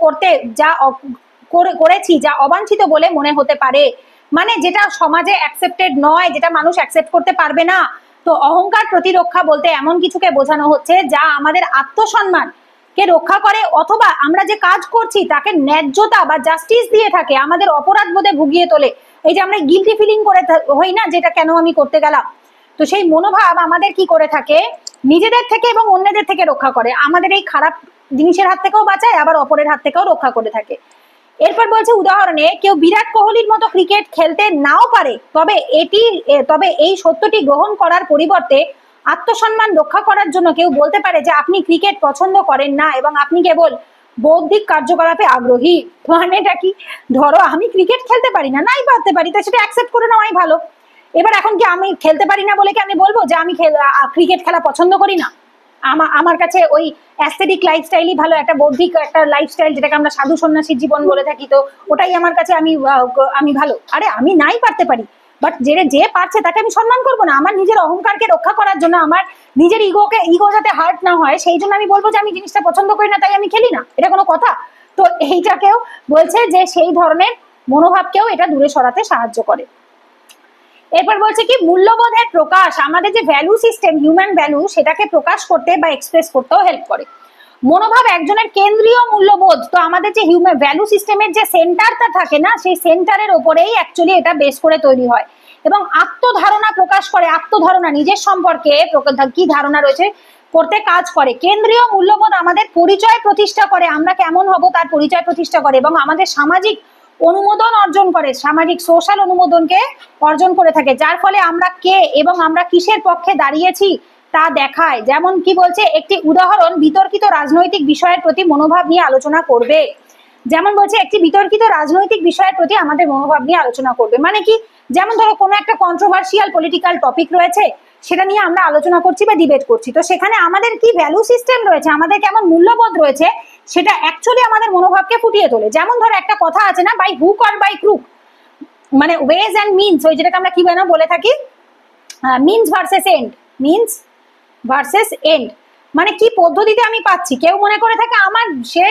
করেছি যা অবাঞ্ছিত বলে মনে হতে পারে, মানে যেটা সমাজে অ্যাকসেপ্টেড নয়, যেটা মানুষ অ্যাকসেপ্ট করতে পারবে না। তো অহংকার প্রতিরক্ষা বলতে এমন কিছুকে বোঝানো হচ্ছে যা আমাদের আত্মসম্মান কে রক্ষা করে, অথবা আমরা যে কাজ করছি তাকে ন্যায্যতা বা জাস্টিস দিয়ে থাকে, আমাদের অপরাধ বোধে ভুগিয়ে তোলে। এই যে আমরা গিলটি ফিলিং করে হই না, যেটা কেন আমি করতে গেলাম। তো সেই মনোভাব আমাদের কি করে থাকে, নিজেদের থেকে এবং অন্যদের থেকে রক্ষা করে, আমাদের এই খারাপ জিনিসের হাত থেকেও বাঁচায়, আবার অপরের হাত থেকেও রক্ষা করে থাকে। এরপর বলছে, উদাহরণে কেউ বিরাট কোহলির মতো ক্রিকেট খেলতে নাও পারে, তবে এই সত্যটি গ্রহণ করার পরিবর্তে আত্মসম্মান রক্ষা করার জন্য কেউ বলতে পারে যে আপনি ক্রিকেট পছন্দ করেন না এবং আপনি কেবল বৌদ্ধিক কার্যকলাপে আগ্রহী। মানেটা কি? ধরো আমি ক্রিকেট খেলতে পারি না, নাই পারতে পারি, তো সেটা অ্যাকসেপ্ট করে নেওয়াই ভালো। এবার এখন কি আমি খেলতে পারি না বলে কি আমি বলবো যে আমি ক্রিকেট খেলা পছন্দ করি না? আমার কাছে ওই অ্যাস্থেটিক লাইফস্টাইলই ভালো, একটা বৌদ্ধিক একটা লাইফস্টাইল, যেটাকে আমরা সাধু সন্ন্যাসীর জীবন বলে থাকি, তো ওটাই আমার কাছে আমি ভালো। আরে আমি নাই পারতে পারি, বাট যে পারছে তাকে আমি সম্মান করবো না? আমার নিজের অহংকারকে রক্ষা করার জন্য, আমার নিজের ইগো যাতে হার্ট না হয়, সেই জন্য আমি বলবো যে আমি জিনিসটা পছন্দ করি না, তাই আমি খেলি না, এটা কোনো কথা? তো এইটাকেও বলছে যে সেই ধরনের মনোভাবকেও এটা দূরে সরাতে সাহায্য করে। এরপর বলছে কি, মূল্যবোধের প্রকাশ, আমাদের যে ভ্যালু সিস্টেম, হিউম্যান ভ্যালু, সেটাকে প্রকাশ করতে বা এক্সপ্রেস করতেও হেল্প করে। মনোভাব একজনের কেন্দ্রীয় মূল্যবোধ, তো আমাদের যে হিউম্যান ভ্যালু সিস্টেমের যে সেন্টারটা থাকে না, সেই সেন্টারের ওপরেই অ্যাকচুয়ালি এটা বেস করে তৈরি হয়, এবং আত্মধারণা প্রকাশ করে, আত্মধারণা নিজের সম্পর্কে কি ধারণা রয়েছে করতে কাজ করে। কেন্দ্রীয় মূল্যবোধ আমাদের পরিচয় প্রতিষ্ঠা করে, আমরা কেমন হব তার পরিচয় প্রতিষ্ঠা করে, এবং আমাদের সামাজিক অনুমোদন অর্জন করে, সামাজিক সোশ্যাল অনুমোদনকে অর্জন করে থাকে, যার ফলে আমরা কে এবং আমরা কিসের পক্ষে দাঁড়িয়েছি তা দেখায়। যেমন কি বলছে, একটি উদাহরণ বিতর্কিত রাজনৈতিক বিষয়ের প্রতি মনোভাব নিয়ে আলোচনা করবে। যেমন বলছে একটি বিতর্কিত রাজনৈতিক বিষয়ের প্রতি আমাদের মনোভাব নিয়ে আলোচনা করবে, মানে কি, যেমন ধরো কোনো একটা কন্ট্রোভার্সিয়াল পলিটিক্যাল টপিক রয়েছে, সেটা নিয়ে আমরা আলোচনা করছি বা ডিবেট করছি, তো সেখানে আমাদের কি ভ্যালু সিস্টেম রয়েছে, আমাদের কেমন মূল্যবোধ রয়েছে, সেটা অ্যাকচুয়ালি আমাদের মনোভাবকে ফুটিয়ে তোলে। যেমন ধরো একটা কথা আছে না, বাই হুক আর বাই ক্রুক, মানে ওয়েজ অ্যান্ড মিনস, ওই যেটাকে আমরা কি বলে থাকি, means versus end, means versus end, মানে কি পদ্ধতিতে আমি পাচ্ছি। কেউ মনে করে থাকে আমার সে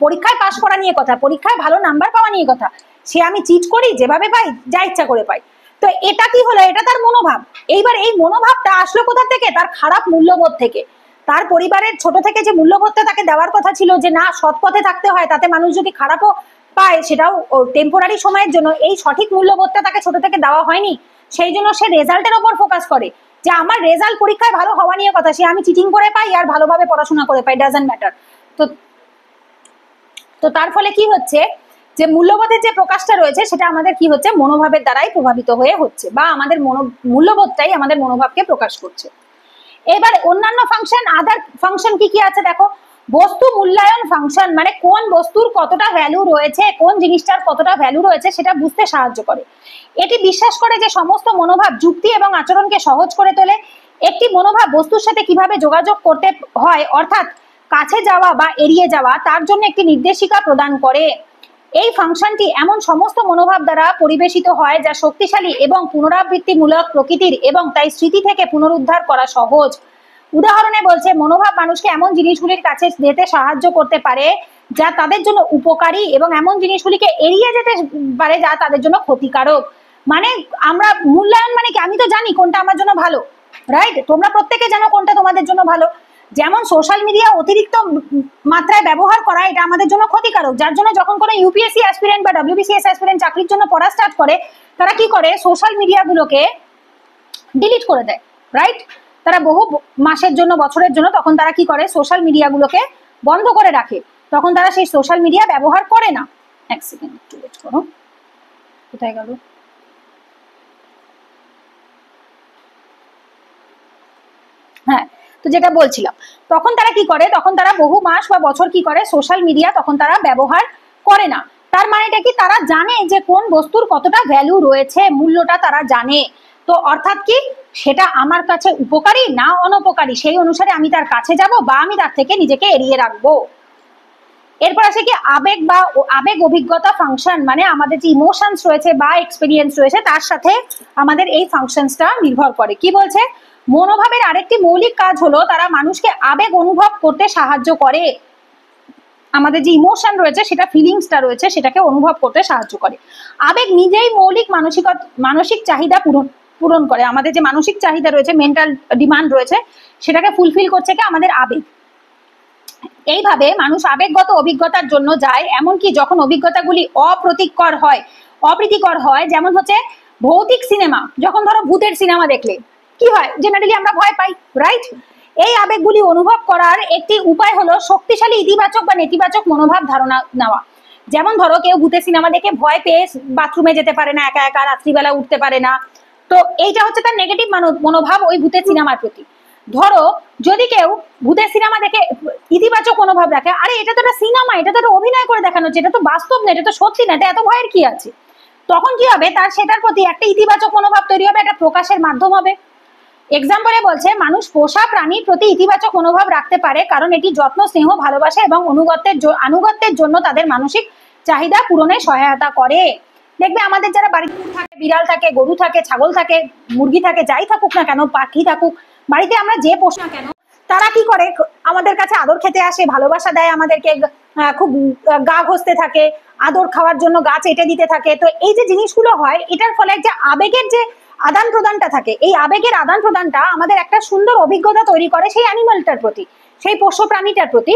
পরীক্ষায় পাশ করা নিয়ে কথা, পরীক্ষায় ভালো নাম্বার পাওয়া নিয়ে কথা, সে আমি চিট করি যেভাবে পাই, যা ইচ্ছা করে পাই। তো এটা কি হলো, এটা তার মনোভাব। এইবার এই মনোভাবটা আসলো কোথা থেকে, তার খারাপ মূল্যবোধ থেকে। তার পরিবারের ছোট থেকে যে মূল্যবোধটা তাকে দেওয়ার কথা ছিল, যে না সৎ পথে থাকতে হয়, তাতে মানুষ যদি খারাপও পায় সেটাও টেম্পোরারি সময়ের জন্য, এই সঠিক মূল্যবোধটা তাকে ছোট থেকে দেওয়া হয়নি। সেই জন্য সে রেজাল্টের ওপর ফোকাস করে, যে আমার রেজাল্ট পরীক্ষায় ভালো হওয়া নিয়ে কথা, সে আমি চিটিং করে পাই আর ভালোভাবে পড়াশোনা করে পাই, ডাজন্ট ম্যাটার। তো তো তার ফলে কি হচ্ছে, যে মূল্যবোধের যে প্রকাশটা রয়েছে সেটা আমাদের কি হচ্ছে, মনোভাবের দ্বারাই প্রভাবিত হয়ে হচ্ছে, বা আমাদের মূল্যবোধটাই আমাদের মনোভাবকে প্রকাশ করছে। এবার অন্যান্য ফাংশন, আদার ফাংশন কি কি আছে দেখো। বস্তু মূল্যায়ন ফাংশন, মানে কোন বস্তুর কতটা ভ্যালু রয়েছে, কোন জিনিসটার কতটা ভ্যালু রয়েছে সেটা বুঝতে সাহায্য করে। এটি বিশ্বাস করে যে সমস্ত মনোভাব যুক্তি এবং আচরণকে সহজ করে তোলে। একটি মনোভাব বস্তুর সাথে কিভাবে যোগাযোগ করতে হয়, অর্থাৎ কাছে যাওয়া বা এড়িয়ে যাওয়া, তার জন্য একটি নির্দেশিকা প্রদান করে। এই ফাংশনটি এমন সমস্ত মনোভাব দ্বারা পরিবেশিত হয় যা শক্তিশালী এবং পুনরাবৃত্তিমূলক প্রকৃতির, এবং তাই স্মৃতি থেকে পুনরুদ্ধার করা সহজ। উদাহরণে বলছে, মনোভাব মানুষকে এমন জিনিসগুলির কাছে যেতে সাহায্য করতে পারে যা তাদের জন্য উপকারী, এবং এমন জিনিসগুলিকে এড়িয়ে যেতে পারে যা তাদের জন্য ক্ষতিকারক। মানে আমরা মূল্যায়ন মানে কি, আমি তো জানি কোনটা আমার জন্য ভালো, রাইট? তোমরা প্রত্যেকে জানো কোনটা তোমাদের জন্য ভালো। যেমন সোশ্যাল মিডিয়া অতিরিক্ত মাত্রায় ব্যবহার করা, এটা আমাদের জন্য ক্ষতিকারক, যার জন্য যখন কোনো ইউপিএসসি অ্যাসপিরেন্ট বা ডব্লিউবিসিএস অ্যাসপিরেন্ট চাকরির জন্য পড়া স্টার্ট করে, তারা কি করে, সোশ্যাল মিডিয়াগুলোকে ডিলিট করে দেয়, রাইট? তারা বহু মাসের জন্য, বছরের জন্য, তখন তারা কি করে, সোশ্যাল মিডিয়াগুলোকে বন্ধ করে রাখে, তখন তারা সেই সোশ্যাল মিডিয়া ব্যবহার করে না। এক সেকেন্ড একটু ওয়েট করো, কোথায় গেল, হ্যাঁ, তো যেটা বলছিলাম, তখন তারা কি করে, তখন তারা বহু মাস বা বছর কি করে, সোশ্যাল মিডিয়া তখন তারা ব্যবহার করে না। তার মানেটা কি, তারা জানে যে কোন বস্তুর কতটা ভ্যালু রয়েছে, মূল্যটা তারা জানে। তো অর্থাৎ কি, সেটা আমার কাছে উপকারী না অনপকারী, সেই অনুসারে আমি তার কাছে যাব বা আমি তার থেকে নিজেকে এড়িয়ে রাখবো। এরপর আসে কি আবেগ বা আবেগ অভিজ্ঞতা ফাংশন, মানে আমাদের যে ইমোশনস রয়েছে বা এক্সপিরিয়েন্স রয়েছে তার সাথে আমাদের এই ফাংশনসটা নির্ভর করে। কি বলছে, মনোভাবের আরেকটি মৌলিক কাজ হলো তারা মানুষকে আবেগ অনুভব করতে সাহায্য করে। আমাদের যে ইমোশন রয়েছে, সেটা ফিলিংসটা রয়েছে, সেটাকে অনুভব করতে সাহায্য করে। আবেগ নিজেই মৌলিক মানসিক চাহিদা পূরণ করে। আমাদের যে মানসিক চাহিদা রয়েছে, মেন্টাল ডিমান্ড রয়েছে, সেটাকে ফুলফিল করছে কি আমাদের আবেগ। এইভাবে মানুষ আবেগগত অভিজ্ঞতার জন্য যায়, এমনকি যখন অভিজ্ঞতাগুলি অপ্রীতিকর হয়, যেমন হচ্ছে ভৌতিক সিনেমা, যখন ধরো ভূতের সিনেমা দেখলে কি হয়, জেনারেলি আমরা ভয় পাই, রাইট? এই আবেগগুলি অনুভব করার একটি উপায় হলো শক্তিশালী ইতিবাচক বা নেতিবাচক মনোভাব ধারণা নেওয়া। যেমন ধরো কেউ ভূতের সিনেমা দেখে ভয় পেয়ে বাথরুমে যেতে পারে না, একা একা রাত্রিবেলা উঠতে পারে না, তো এইটা হচ্ছে তার নেগেটিভ মনোভাব ওই ভূতের সিনেমার প্রতি। ধরো যদি কেউ ভূতের সিনেমা দেখে ইতিবাচক মনোভাব রাখে, আরে এটা তো একটা সিনেমা, এটা তো একটা অভিনয় করে দেখানো হচ্ছে, এটা তো বাস্তব না, এটা তো সত্যি না, এটা এত ভয়ের কি আছে, তখন কি হবে, তার সেটার প্রতি একটা ইতিবাচক মনোভাব তৈরি হবে, একটা প্রকাশের মাধ্যম হবে। এক্সাম্পলে বলছে, মানুষ পোষা প্রাণীর প্রতি ইতিবাচক মনোভাব রাখতে পারে কারণ এটি যত্ন, স্নেহ, ভালোবাসা এবং আনুগত্যের জন্য তাদের মানসিক চাহিদা পূরণে সহায়তা করে। দেখবে আমাদের যারা বাড়িতে থাকে, বিড়াল থাকে, গরু থাকে, ছাগল থাকে, মুরগি থাকে, যাই থাকুক না কেন, পাখি থাকুক, বাড়িতে আমরা যে পোষ না কেন, তারা কি করে, আমাদের কাছে আদর খেতে আসে, ভালোবাসা দেয় আমাদেরকে, খুব গা ঘষতে থাকে, আদর খাওয়ার জন্য গা চেটে দিতে থাকে। তো এই যে জিনিসগুলো হয়, এটার ফলে যে আবেগের যে আদান প্রদানটা থাকে, এই আবেগের আদান প্রদানটা আমাদের একটা সুন্দর অভিজ্ঞতা তৈরি করে সেই অ্যানিমালটার প্রতি, সেই পোষ্য প্রাণীটার প্রতি।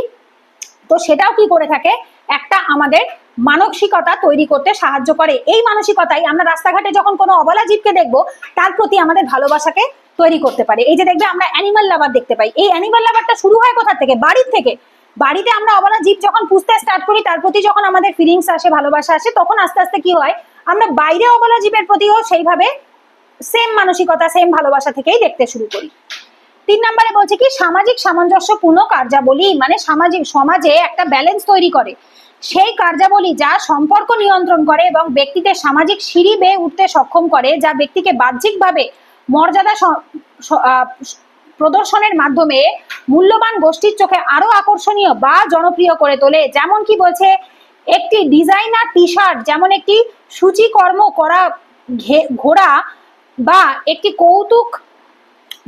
তো সেটাও কি করে থাকে, একটা আমাদের মানসিকতা তৈরি করতে সাহায্য করে। এই মানসিকতাই আমরা রাস্তাঘাটে যখন কোনো অবলা জীবকে দেখবো, তার প্রতি আমাদের ভালোবাসাকে তৈরি করতে পারে। এই যে দেখবে আমরা অ্যানিমাল লাভার দেখতে পাই, এই অ্যানিমাল লাভারটা শুরু হয় কোথা থেকে, বাড়ির থেকে। বাড়িতে আমরা অবলা জীব যখন পুষতে স্টার্ট করি, তার প্রতি যখন আমাদের ফিলিংস আসে, ভালোবাসা আসে, তখন আস্তে আস্তে কি হয়, আমরা বাইরে অবলা জীবের প্রতিও সেইভাবে সেম মানসিকতা, সেম ভালোবাসা থেকেই দেখতে শুরু করি। 3 নম্বরে বলছে কি সামাজিক সামঞ্জস্যপূর্ণ কার্যাবলী, মানে সমাজে একটা ব্যালেন্স তৈরি করে সেই কার্যাবলী যা সম্পর্ক নিয়ন্ত্রণ করে এবং ব্যক্তিদের সামাজিক সিঁড়ি বেয়ে উঠতে সক্ষম করে, যা ব্যক্তিকে বাহ্যিকভাবে মর্যাদা প্রদর্শনের মাধ্যমে মূল্যবান গোষ্ঠীর চোখে আরো আকর্ষণীয় বা জনপ্রিয় করে তোলে। যেমন কি বলছে, একটি ডিজাইনার টি শার্ট যেমন একটি সূচিকর্ম করা ঘোড়া বা একটি কৌতুক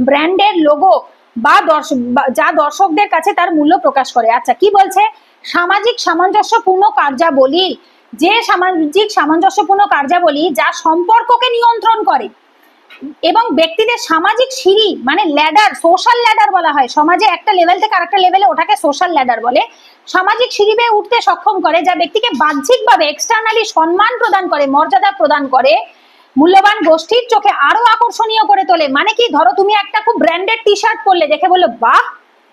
ব্র্যান্ডের লোগো বা যা দর্শকদের কাছে তার মূল্য প্রকাশ করে। আচ্ছা, কি বলছে, সামাজিক সামঞ্জস্যপূর্ণ কার্যাবলী, যে সামাজিক সামঞ্জস্যপূর্ণ কার্যাবলী যা সম্পর্ককে নিয়ন্ত্রণ করে এবং ব্যক্তিদের সামাজিক সিঁড়ি, মানে ল্যাডার, সোশ্যাল ল্যাডার বলা হয়, সমাজে একটা লেভেল থেকে আরেকটা লেভেলে ওঠাকে সোশ্যাল ল্যাডার বলে, সামাজিক সিঁড়ি বেয়ে উঠতে সক্ষম করে, যা ব্যক্তিকে বাহ্যিকভাবে এক্সটার্নালি সম্মান প্রদান করে, মর্যাদা প্রদান করে, মূল্যবান গোষ্ঠীর চোখে আরো আকর্ষণীয় করে তোলে। মানে কি, ধরো তুমি একটা খুব ব্র্যান্ডেড টি শার্ট পরলে, দেখে বললো বাহ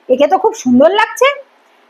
একে তো খুব সুন্দর লাগছে,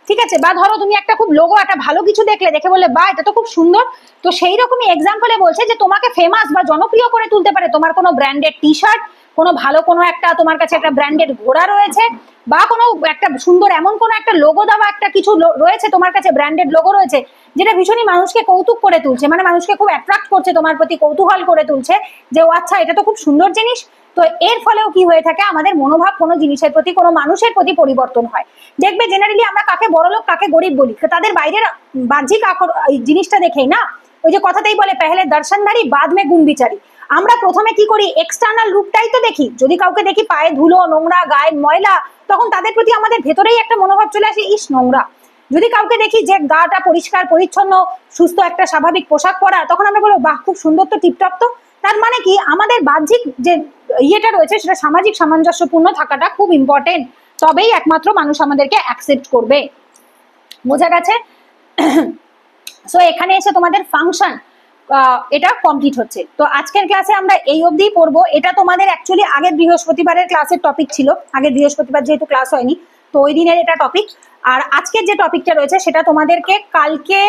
ঠিক আছে, বা ধরো তুমি একটা খুব লোগো, একটা ভালো কিছু দেখলে, দেখে বললে বাহ এটা তো খুব সুন্দর। তো সেই রকমই এক্সাম্পলে বলছে যে তোমাকে ফেমাস বা জনপ্রিয় করে তুলতে পারে তোমার কোনো ব্র্যান্ডেড টি শার্ট, কোনো ভালো কোনো একটা তোমার কাছে একটা ব্র্যান্ডেড ঘোড়া রয়েছে, বা কোনো একটা সুন্দর এমন কোনো একটা লোগো দেওয়া একটা কিছু রয়েছে তোমার কাছে, ব্র্যান্ডেড লোগো রয়েছে, যেটা ভীষণই মানুষকে কৌতুক করে তুলছে, মানে মানুষকে খুব অ্যাট্রাক্ট করছে, তোমার প্রতি কৌতূহল করে তুলছে যে ও আচ্ছা এটা তো খুব সুন্দর জিনিস। তো এর ফলেও কি হয়ে থাকে, আমাদের মনোভাব কোনো জিনিসের প্রতি, কোনো মানুষের প্রতি পরিবর্তন হয়। দেখবে জেনারেলি আমরা কাকে বড়লোক কাকে গরিব বলি, তাদের বাইরের বাহ্যিক জিনিসটা দেখেই না, ওই যে কথাতেই বলে পেহলে দর্শনধারী বাদ মে গুণ বিচারি। আমরা প্রথমে কি করি, এক্সটার্নাল রূপটাই তো দেখি, যদি কাউকে দেখি পায়ে ধুলো, নোংরা, গায়ে ময়লা, তখন তাদের প্রতি আমাদের ভেতরেই একটা মনোভাব চলে আসে, ইস নোংরা। যদি কাউকে দেখি যে গাটা পরিষ্কার পরিচ্ছন্ন, সুস্থ, একটা স্বাভাবিক পোশাক পরা, তখন আমরা বলবো বাহ খুব সুন্দর তো, টিপটপ তো। তার মানে কি, আমাদের বাহ্যিক যে ইয়েটা রয়েছে সেটা সামাজিক সামঞ্জস্যপূর্ণ থাকাটা খুব ইম্পর্টেন্ট, তবেই একমাত্র মানুষ আমাদেরকে অ্যাকসেপ্ট করবে। বোঝা গেছে? সো এখানে এসে তোমাদের ফাংশন এটা কমপ্লিট হচ্ছে। তো আজকের ক্লাসে আমরা এই অবধিই পড়বো। এটা তোমাদের অ্যাকচুয়ালি আগের বৃহস্পতিবারের ক্লাসের টপিক ছিল, আগের বৃহস্পতিবার যেহেতু ক্লাস হয়নি, তো ওই দিনের এটা টপিক। আর আজকের যে টপিকটা রয়েছে সেটা তোমাদেরকে কালকে,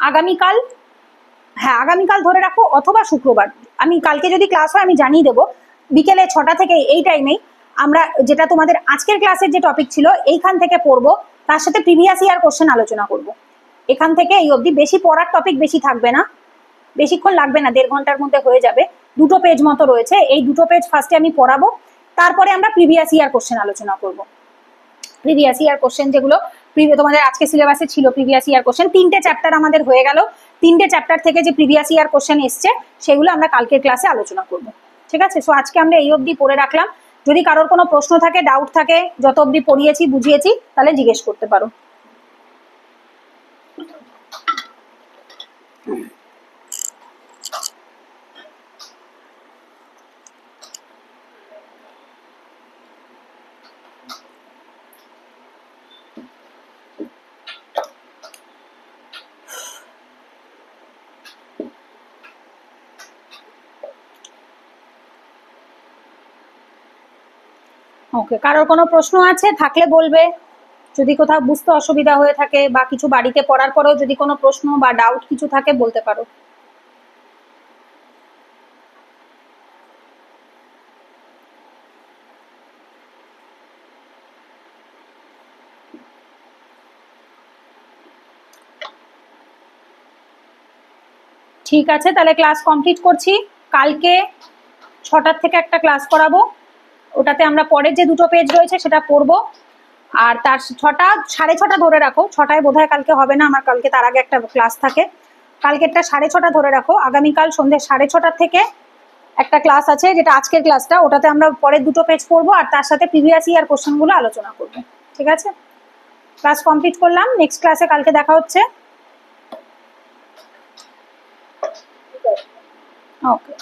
আগামীকাল, হ্যাঁ আগামীকাল ধরে রাখো, অথবা শুক্রবার, আমি কালকে যদি ক্লাস হয় আমি জানিয়ে দেবো, বিকেলে 6টা থেকে এই টাইমেই আমরা যেটা তোমাদের আজকের ক্লাসের যে টপিক ছিল এইখান থেকে পড়বো, তার সাথে প্রিভিয়াস ইয়ার কোশ্চেন আলোচনা করব। এখান থেকে এই অবধি, বেশি পড়ার টপিক বেশি থাকবে না, বেশিক্ষণ লাগবে না, 1.5 ঘন্টার মধ্যে হয়ে যাবে। 2টো পেজ মতো রয়েছে, এই 2টো পেজ ফার্স্টে আমি পড়াবো, তারপরে আমরা প্রিভিয়াস ইয়ার কোশ্চেন আলোচনা করব। প্রিভিয়াস ইয়ার কোশ্চেন যেগুলো তোমাদের আজকে সিলেবাসে ছিল, প্রিভিয়াস ইয়ার কোশ্চেন 3টে চ্যাপ্টার আমাদের হয়ে গেল, 3টে চ্যাপ্টার থেকে যে প্রিভিয়াস ইয়ার কোশ্চেন এসছে সেগুলো আমরা কালকের ক্লাসে আলোচনা করব। ঠিক আছে? সো আজকে আমরা এই অবধি পড়ে রাখলাম। যদি কারোর কোনো প্রশ্ন থাকে, ডাউট থাকে, যত অবধি পড়িয়েছি বুঝিয়েছি, তাহলে জিজ্ঞেস করতে পারো। ওকে, কারোর কোনো প্রশ্ন আছে থাকলে বলবে, যদি কোথাও বুঝতে অসুবিধা হয়ে থাকে বা কিছু বাড়িতে পড়ার পরেও যদি কোনো প্রশ্ন বা ডাউট কিছু থাকে বলতে পারো। ঠিক আছে, তাহলে ক্লাস কমপ্লিট করছি। কালকে 6টার থেকে একটা ক্লাস করাবো, ওটাতে আমরা পরের যে 2টো পেজ রয়েছে সেটা পড়বো। আর তার 6টা 6:30 ধরে রাখো, 6টায় বোধহয় কালকে হবে না, আমার কালকে তার আগে একটা ক্লাস থাকে, কালকেরটা 6:30 ধরে রাখো। আগামীকাল সন্ধ্যে 6:30 থেকে একটা ক্লাস আছে, যেটা আজকের ক্লাসটা, ওটাতে আমরা পরের 2টো পেজ পড়বো আর তার সাথে প্রিভিয়াস ইয়ার কোশ্চেনগুলো আলোচনা করবো। ঠিক আছে, ক্লাস কমপ্লিট করলাম, নেক্সট ক্লাসে কালকে দেখা হচ্ছে। ওকে।